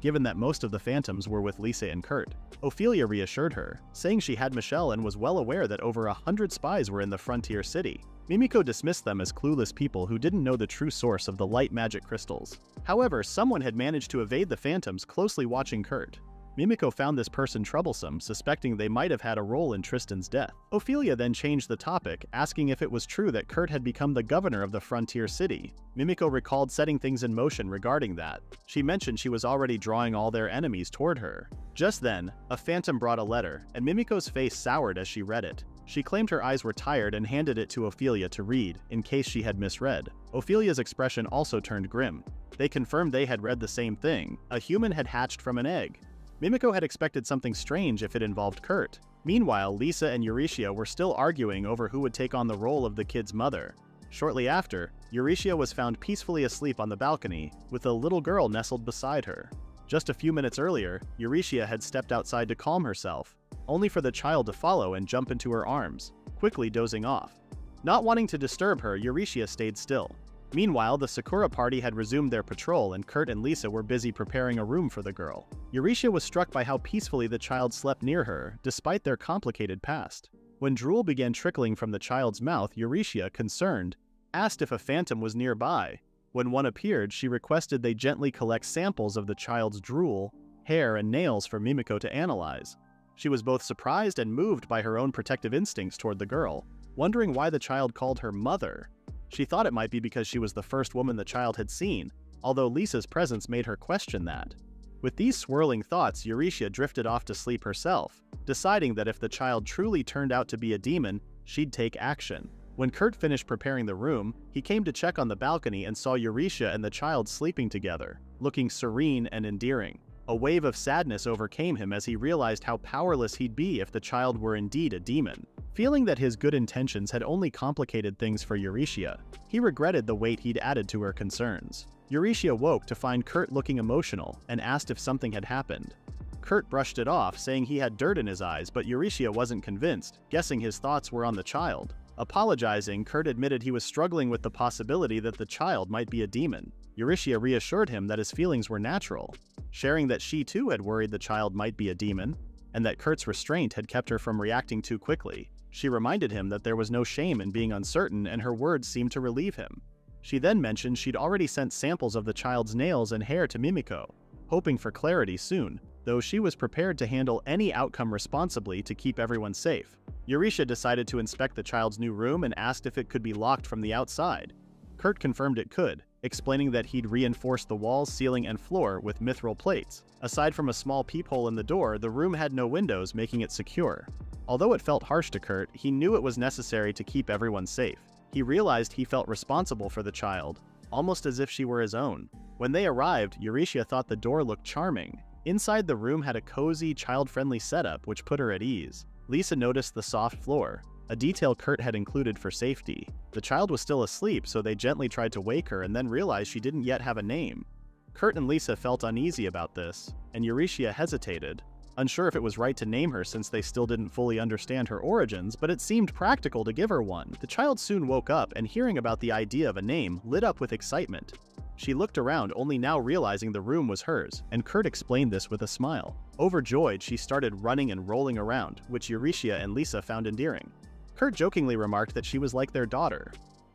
given that most of the phantoms were with Lisa and Kurt. Ophelia reassured her, saying she had Michelle and was well aware that over 100 spies were in the frontier city. Mimiko dismissed them as clueless people who didn't know the true source of the light magic crystals. However, someone had managed to evade the phantoms, closely watching Kurt. Mimiko found this person troublesome, suspecting they might have had a role in Tristan's death. Ophelia then changed the topic, asking if it was true that Kurt had become the governor of the frontier city. Mimiko recalled setting things in motion regarding that. She mentioned she was already drawing all their enemies toward her. Just then, a phantom brought a letter, and Mimiko's face soured as she read it. She claimed her eyes were tired and handed it to Ophelia to read, in case she had misread. Ophelia's expression also turned grim. They confirmed they had read the same thing. A human had hatched from an egg. Mimiko had expected something strange if it involved Kurt. Meanwhile, Lisa and Eurytia were still arguing over who would take on the role of the kid's mother. Shortly after, Eurytia was found peacefully asleep on the balcony, with a little girl nestled beside her. Just a few minutes earlier, Eurytia had stepped outside to calm herself, only for the child to follow and jump into her arms, quickly dozing off. Not wanting to disturb her, Eurytia stayed still. Meanwhile, the Sakura party had resumed their patrol, and Kurt and Lisa were busy preparing a room for the girl. Eurytia was struck by how peacefully the child slept near her, despite their complicated past. When drool began trickling from the child's mouth, Eurytia, concerned, asked if a phantom was nearby. When one appeared, she requested they gently collect samples of the child's drool, hair, and nails for Mimiko to analyze. She was both surprised and moved by her own protective instincts toward the girl, wondering why the child called her mother. She thought it might be because she was the first woman the child had seen, although Lisa's presence made her question that. With these swirling thoughts, Eurytia drifted off to sleep herself, deciding that if the child truly turned out to be a demon, she'd take action. When Kurt finished preparing the room, he came to check on the balcony and saw Eurytia and the child sleeping together, looking serene and endearing. A wave of sadness overcame him as he realized how powerless he'd be if the child were indeed a demon. Feeling that his good intentions had only complicated things for Eurytia, he regretted the weight he'd added to her concerns. Eurytia woke to find Kurt looking emotional and asked if something had happened. Kurt brushed it off, saying he had dirt in his eyes, but Eurytia wasn't convinced, guessing his thoughts were on the child. Apologizing, Kurt admitted he was struggling with the possibility that the child might be a demon. Eurytia reassured him that his feelings were natural, sharing that she too had worried the child might be a demon, and that Kurt's restraint had kept her from reacting too quickly. She reminded him that there was no shame in being uncertain, and her words seemed to relieve him. She then mentioned she'd already sent samples of the child's nails and hair to Mimiko, hoping for clarity soon, though she was prepared to handle any outcome responsibly to keep everyone safe. Eurytia decided to inspect the child's new room and asked if it could be locked from the outside. Kurt confirmed it could, explaining that he'd reinforced the walls, ceiling, and floor with mithril plates. Aside from a small peephole in the door, the room had no windows, making it secure. Although it felt harsh to Kurt, he knew it was necessary to keep everyone safe. He realized he felt responsible for the child, almost as if she were his own. When they arrived, Eurytia thought the door looked charming. Inside the room had a cozy, child-friendly setup which put her at ease. Lisa noticed the soft floor, a detail Kurt had included for safety. The child was still asleep, so they gently tried to wake her and then realized she didn't yet have a name. Kurt and Lisa felt uneasy about this, and Eurytia hesitated, unsure if it was right to name her since they still didn't fully understand her origins, but it seemed practical to give her one. The child soon woke up and, hearing about the idea of a name, lit up with excitement. She looked around, only now realizing the room was hers, and Kurt explained this with a smile. Overjoyed, she started running and rolling around, which Eurytia and Lisa found endearing. Kurt jokingly remarked that she was like their daughter.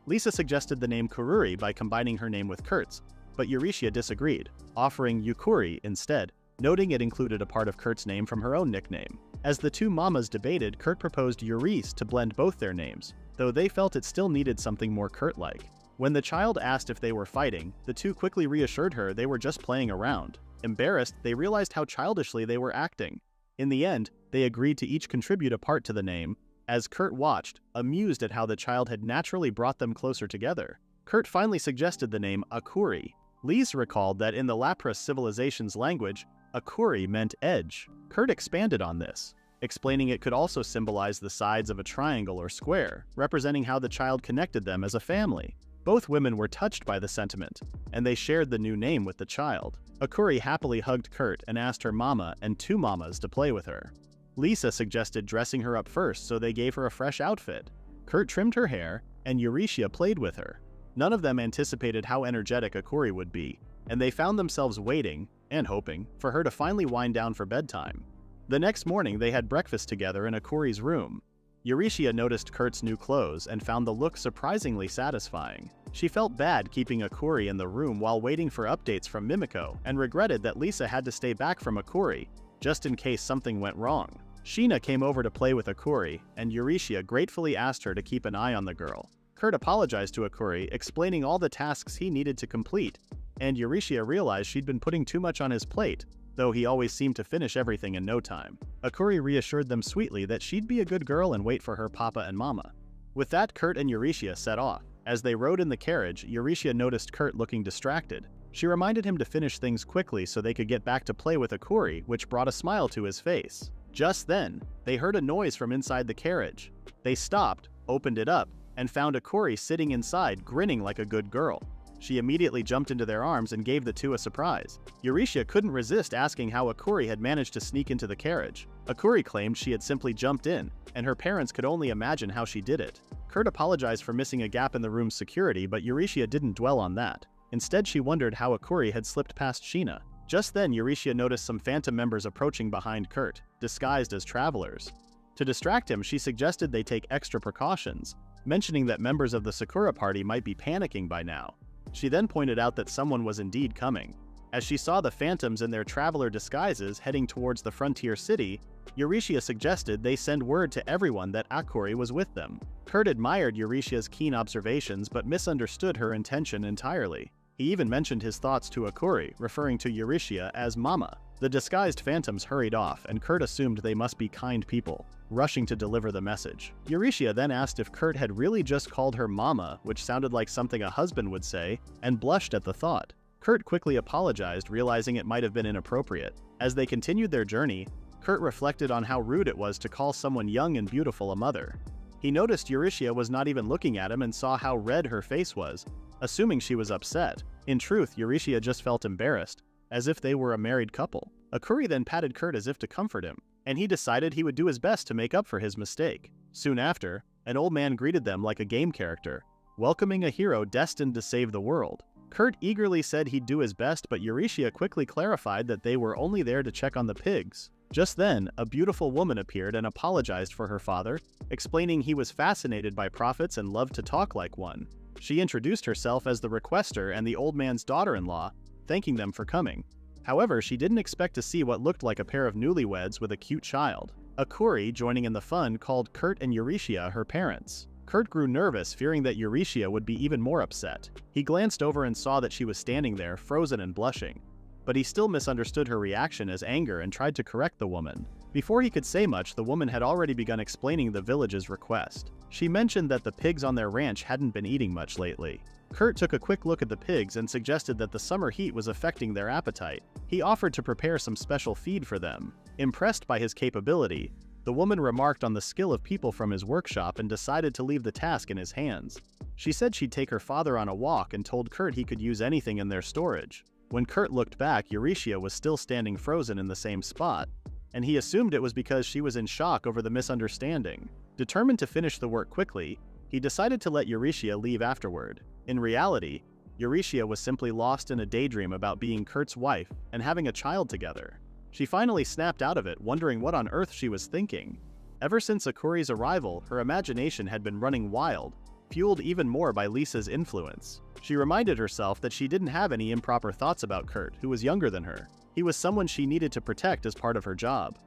Lisa suggested the name Kururi by combining her name with Kurt's, but Eurytia disagreed, offering Yukuri instead, noting it included a part of Kurt's name from her own nickname. As the two mamas debated, Kurt proposed Euryce to blend both their names, though they felt it still needed something more Kurt-like. When the child asked if they were fighting, the two quickly reassured her they were just playing around. Embarrassed, they realized how childishly they were acting. In the end, they agreed to each contribute a part to the name, as Kurt watched, amused at how the child had naturally brought them closer together. Kurt finally suggested the name Akuri. Lise recalled that in the Lapras civilization's language, Akuri meant edge. Kurt expanded on this, explaining it could also symbolize the sides of a triangle or square, representing how the child connected them as a family. Both women were touched by the sentiment, and they shared the new name with the child. Akuri happily hugged Kurt and asked her mama and two mamas to play with her. Lisa suggested dressing her up first, so they gave her a fresh outfit. Kurt trimmed her hair, and Eurytia played with her. None of them anticipated how energetic Akuri would be, and they found themselves waiting, and hoping, for her to finally wind down for bedtime. The next morning they had breakfast together in Akuri's room. Eurytia noticed Kurt's new clothes and found the look surprisingly satisfying. She felt bad keeping Akuri in the room while waiting for updates from Mimiko, and regretted that Lisa had to stay back from Akuri, just in case something went wrong. Sheena came over to play with Akuri, and Eurytia gratefully asked her to keep an eye on the girl. Kurt apologized to Akuri, explaining all the tasks he needed to complete, and Eurytia realized she'd been putting too much on his plate, though he always seemed to finish everything in no time. Akuri reassured them sweetly that she'd be a good girl and wait for her papa and mama. With that, Kurt and Eurytia set off. As they rode in the carriage, Eurytia noticed Kurt looking distracted. She reminded him to finish things quickly so they could get back to play with Akuri, which brought a smile to his face. Just then, they heard a noise from inside the carriage. They stopped, opened it up, and found Akuri sitting inside, grinning like a good girl. She immediately jumped into their arms and gave the two a surprise. Eurytia couldn't resist asking how Akuri had managed to sneak into the carriage. Akuri claimed she had simply jumped in, and her parents could only imagine how she did it. Kurt apologized for missing a gap in the room's security, but Eurytia didn't dwell on that. Instead, she wondered how Akuri had slipped past Sheena. Just then, Eurytia noticed some phantom members approaching behind Kurt, disguised as travelers. To distract him, she suggested they take extra precautions, mentioning that members of the Sakura party might be panicking by now. She then pointed out that someone was indeed coming. As she saw the phantoms in their traveler disguises heading towards the frontier city, Eurytia suggested they send word to everyone that Akuri was with them. Kurt admired Eurytia's keen observations but misunderstood her intention entirely. He even mentioned his thoughts to Akuri, referring to Eurytia as Mama. The disguised phantoms hurried off, and Kurt assumed they must be kind people, rushing to deliver the message. Eurytia then asked if Kurt had really just called her Mama, which sounded like something a husband would say, and blushed at the thought. Kurt quickly apologized, realizing it might have been inappropriate. As they continued their journey, Kurt reflected on how rude it was to call someone young and beautiful a mother. He noticed Eurytia was not even looking at him and saw how red her face was, assuming she was upset. In truth, Eurytia just felt embarrassed, as if they were a married couple. Akuri then patted Kurt as if to comfort him, and he decided he would do his best to make up for his mistake. Soon after, an old man greeted them like a game character, welcoming a hero destined to save the world. Kurt eagerly said he'd do his best, but Eurytia quickly clarified that they were only there to check on the pigs. Just then, a beautiful woman appeared and apologized for her father, explaining he was fascinated by prophets and loved to talk like one. She introduced herself as the requester and the old man's daughter-in-law, thanking them for coming. However, she didn't expect to see what looked like a pair of newlyweds with a cute child. Akuri, joining in the fun, called Kurt and Eurytia her parents. Kurt grew nervous, fearing that Eurytia would be even more upset. He glanced over and saw that she was standing there, frozen and blushing. But he still misunderstood her reaction as anger and tried to correct the woman. Before he could say much, the woman had already begun explaining the village's request. She mentioned that the pigs on their ranch hadn't been eating much lately. Kurt took a quick look at the pigs and suggested that the summer heat was affecting their appetite. He offered to prepare some special feed for them. Impressed by his capability, The woman remarked on the skill of people from his workshop and decided to leave the task in his hands. She said she'd take her father on a walk and told Kurt he could use anything in their storage. When Kurt looked back, Eurytia was still standing frozen in the same spot, and he assumed it was because she was in shock over the misunderstanding. Determined to finish the work quickly, he decided to let Eurytia leave afterward. In reality, Eurytia was simply lost in a daydream about being Kurt's wife and having a child together. She finally snapped out of it, wondering what on earth she was thinking. Ever since Akuri's arrival, her imagination had been running wild, fueled even more by Lisa's influence. She reminded herself that she didn't have any improper thoughts about Kurt, who was younger than her. He was someone she needed to protect as part of her job.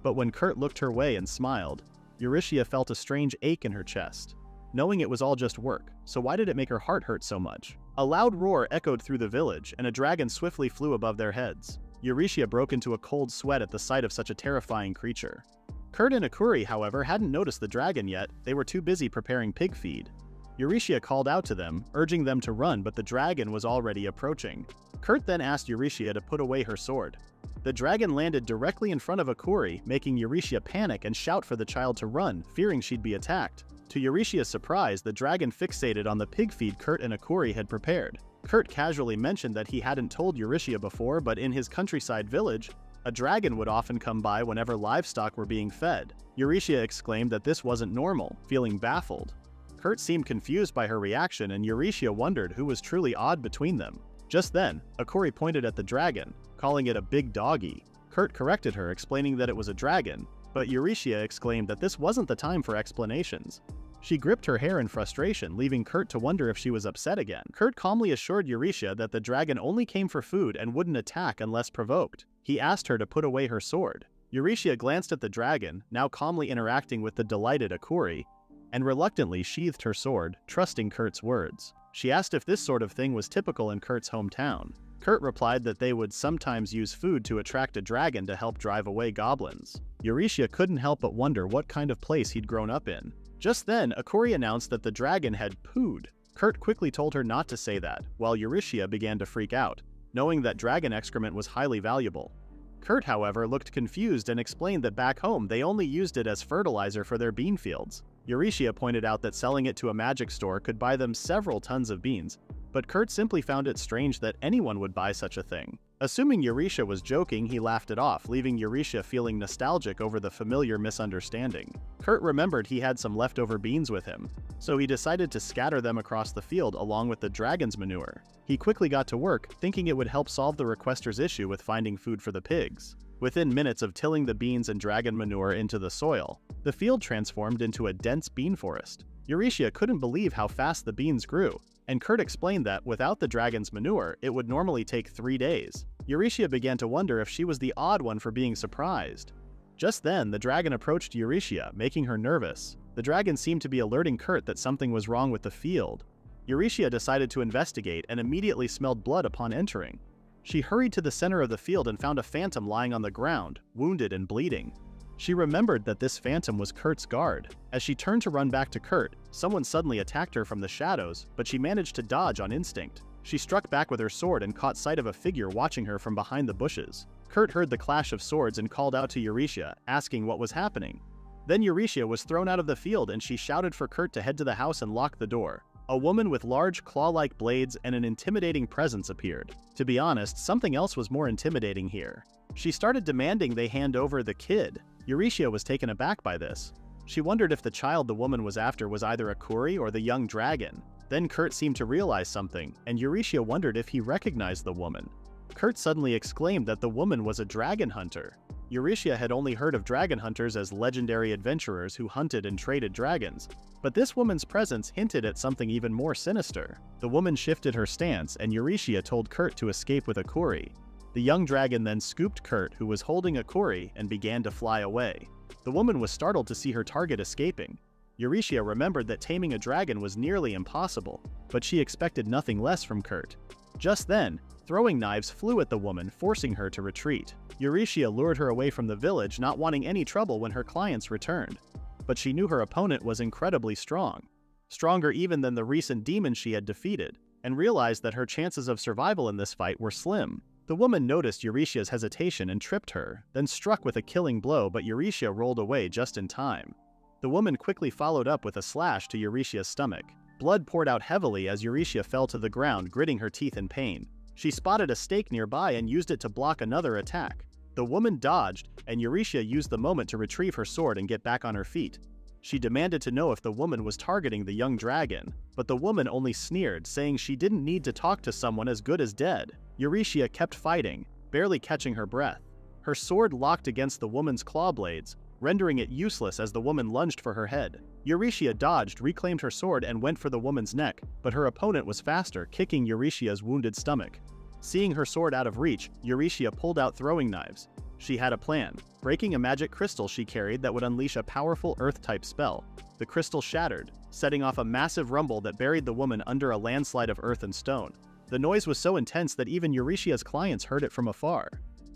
But when Kurt looked her way and smiled, Eurytia felt a strange ache in her chest, knowing it was all just work. So why did it make her heart hurt so much? A loud roar echoed through the village, and a dragon swiftly flew above their heads. Eurytia broke into a cold sweat at the sight of such a terrifying creature. Kurt and Akuri, however, hadn't noticed the dragon yet. They were too busy preparing pig feed. Eurytia called out to them, urging them to run, but the dragon was already approaching. Kurt then asked Eurytia to put away her sword. The dragon landed directly in front of Akuri, making Eurytia panic and shout for the child to run, fearing she'd be attacked. To Eurytia's surprise, the dragon fixated on the pig feed Kurt and Akuri had prepared. Kurt casually mentioned that he hadn't told Eurytia before, but in his countryside village, a dragon would often come by whenever livestock were being fed. Eurytia exclaimed that this wasn't normal, feeling baffled. Kurt seemed confused by her reaction, and Eurytia wondered who was truly odd between them. Just then, Akuri pointed at the dragon, calling it a big doggy. Kurt corrected her, explaining that it was a dragon, but Eurytia exclaimed that this wasn't the time for explanations. She gripped her hair in frustration, leaving Kurt to wonder if she was upset again. Kurt calmly assured Eurytia that the dragon only came for food and wouldn't attack unless provoked. He asked her to put away her sword. Eurytia glanced at the dragon, now calmly interacting with the delighted Akuri, and reluctantly sheathed her sword, trusting Kurt's words. She asked if this sort of thing was typical in Kurt's hometown. Kurt replied that they would sometimes use food to attract a dragon to help drive away goblins. Eurytia couldn't help but wonder what kind of place he'd grown up in. Just then, Akuri announced that the dragon had pooed. Kurt quickly told her not to say that, while Eurytia began to freak out, knowing that dragon excrement was highly valuable. Kurt, however, looked confused and explained that back home they only used it as fertilizer for their bean fields. Eurytia pointed out that selling it to a magic store could buy them several tons of beans, but Kurt simply found it strange that anyone would buy such a thing. Assuming Eurytia was joking, he laughed it off, leaving Eurytia feeling nostalgic over the familiar misunderstanding. Kurt remembered he had some leftover beans with him, so he decided to scatter them across the field along with the dragon's manure. He quickly got to work, thinking it would help solve the requester's issue with finding food for the pigs. Within minutes of tilling the beans and dragon manure into the soil, the field transformed into a dense bean forest. Eurytia couldn't believe how fast the beans grew, and Kurt explained that without the dragon's manure, it would normally take 3 days. Eurytia began to wonder if she was the odd one for being surprised. Just then, the dragon approached Eurytia, making her nervous. The dragon seemed to be alerting Kurt that something was wrong with the field. Eurytia decided to investigate and immediately smelled blood upon entering. She hurried to the center of the field and found a phantom lying on the ground, wounded and bleeding. She remembered that this phantom was Kurt's guard. As she turned to run back to Kurt, someone suddenly attacked her from the shadows, but she managed to dodge on instinct. She struck back with her sword and caught sight of a figure watching her from behind the bushes. Kurt heard the clash of swords and called out to Eurytia, asking what was happening. Then Eurytia was thrown out of the field and she shouted for Kurt to head to the house and lock the door. A woman with large claw-like blades and an intimidating presence appeared. To be honest, something else was more intimidating here. She started demanding they hand over the kid. Eurytia was taken aback by this. She wondered if the child the woman was after was either Akuri or the young dragon. Then Kurt seemed to realize something, and Eurytia wondered if he recognized the woman. Kurt suddenly exclaimed that the woman was a dragon hunter. Eurytia had only heard of dragon hunters as legendary adventurers who hunted and traded dragons, but this woman's presence hinted at something even more sinister. The woman shifted her stance, and Eurytia told Kurt to escape with Akuri. The young dragon then scooped Kurt, who was holding Akuri, and began to fly away. The woman was startled to see her target escaping. Eurytia remembered that taming a dragon was nearly impossible, but she expected nothing less from Kurt. Just then, throwing knives flew at the woman, forcing her to retreat. Eurytia lured her away from the village, not wanting any trouble when her clients returned. But she knew her opponent was incredibly strong, stronger even than the recent demon she had defeated, and realized that her chances of survival in this fight were slim. The woman noticed Eurytia's hesitation and tripped her, then struck with a killing blow, but Eurytia rolled away just in time. The woman quickly followed up with a slash to Eurytia's stomach. Blood poured out heavily as Eurytia fell to the ground, gritting her teeth in pain. She spotted a stake nearby and used it to block another attack. The woman dodged, and Eurytia used the moment to retrieve her sword and get back on her feet. She demanded to know if the woman was targeting the young dragon, but the woman only sneered, saying she didn't need to talk to someone as good as dead. Eurytia kept fighting, barely catching her breath. Her sword locked against the woman's claw blades, rendering it useless as the woman lunged for her head. Eurytia dodged, reclaimed her sword, and went for the woman's neck, but her opponent was faster, kicking Eurytia's wounded stomach. Seeing her sword out of reach, Eurytia pulled out throwing knives. She had a plan, breaking a magic crystal she carried that would unleash a powerful earth-type spell. The crystal shattered, setting off a massive rumble that buried the woman under a landslide of earth and stone. The noise was so intense that even Eurytia's clients heard it from afar.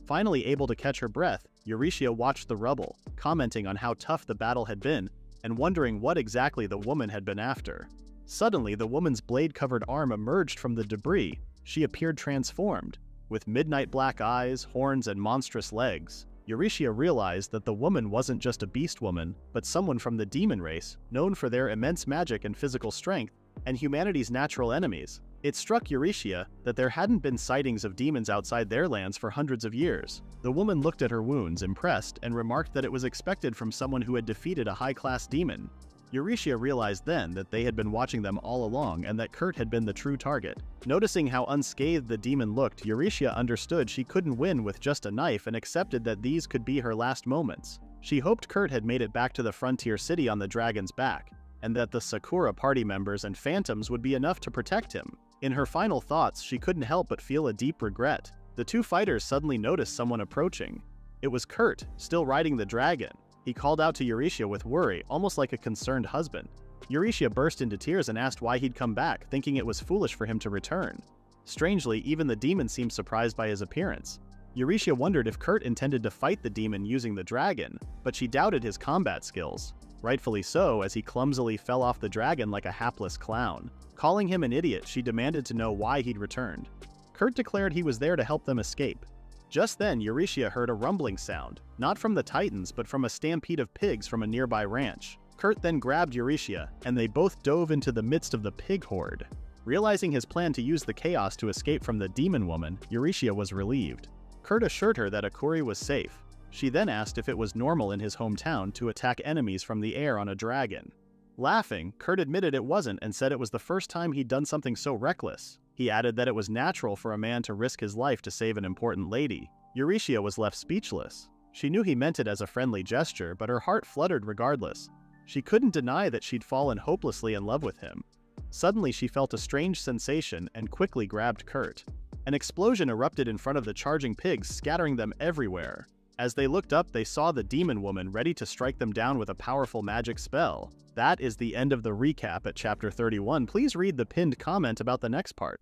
Finally able to catch her breath, Eurytia watched the rubble, commenting on how tough the battle had been, and wondering what exactly the woman had been after. Suddenly, the woman's blade-covered arm emerged from the debris. She appeared transformed. With midnight black eyes, horns, and monstrous legs, Eurytia realized that the woman wasn't just a beast woman, but someone from the demon race, known for their immense magic and physical strength, and humanity's natural enemies. It struck Eurytia that there hadn't been sightings of demons outside their lands for hundreds of years. The woman looked at her wounds, impressed, and remarked that it was expected from someone who had defeated a high-class demon. Eurytia realized then that they had been watching them all along and that Kurt had been the true target. Noticing how unscathed the demon looked, Eurytia understood she couldn't win with just a knife and accepted that these could be her last moments. She hoped Kurt had made it back to the frontier city on the dragon's back, and that the Sakura party members and phantoms would be enough to protect him. In her final thoughts, she couldn't help but feel a deep regret. The two fighters suddenly noticed someone approaching. It was Kurt, still riding the dragon. He called out to Eurytia with worry, almost like a concerned husband. Eurytia burst into tears and asked why he'd come back, thinking it was foolish for him to return. Strangely, even the demon seemed surprised by his appearance. Eurytia wondered if Kurt intended to fight the demon using the dragon, but she doubted his combat skills. Rightfully so, as he clumsily fell off the dragon like a hapless clown. Calling him an idiot, she demanded to know why he'd returned. Kurt declared he was there to help them escape. Just then, Eurytia heard a rumbling sound, not from the Titans, but from a stampede of pigs from a nearby ranch. Kurt then grabbed Eurytia, and they both dove into the midst of the pig horde. Realizing his plan to use the chaos to escape from the demon woman, Eurytia was relieved. Kurt assured her that Akuri was safe. She then asked if it was normal in his hometown to attack enemies from the air on a dragon. Laughing, Kurt admitted it wasn't and said it was the first time he'd done something so reckless. He added that it was natural for a man to risk his life to save an important lady. Eurytia was left speechless. She knew he meant it as a friendly gesture, but her heart fluttered regardless. She couldn't deny that she'd fallen hopelessly in love with him. Suddenly, she felt a strange sensation and quickly grabbed Kurt. An explosion erupted in front of the charging pigs, scattering them everywhere. As they looked up, they saw the demon woman ready to strike them down with a powerful magic spell. That is the end of the recap at Chapter 31. Please read the pinned comment about the next part.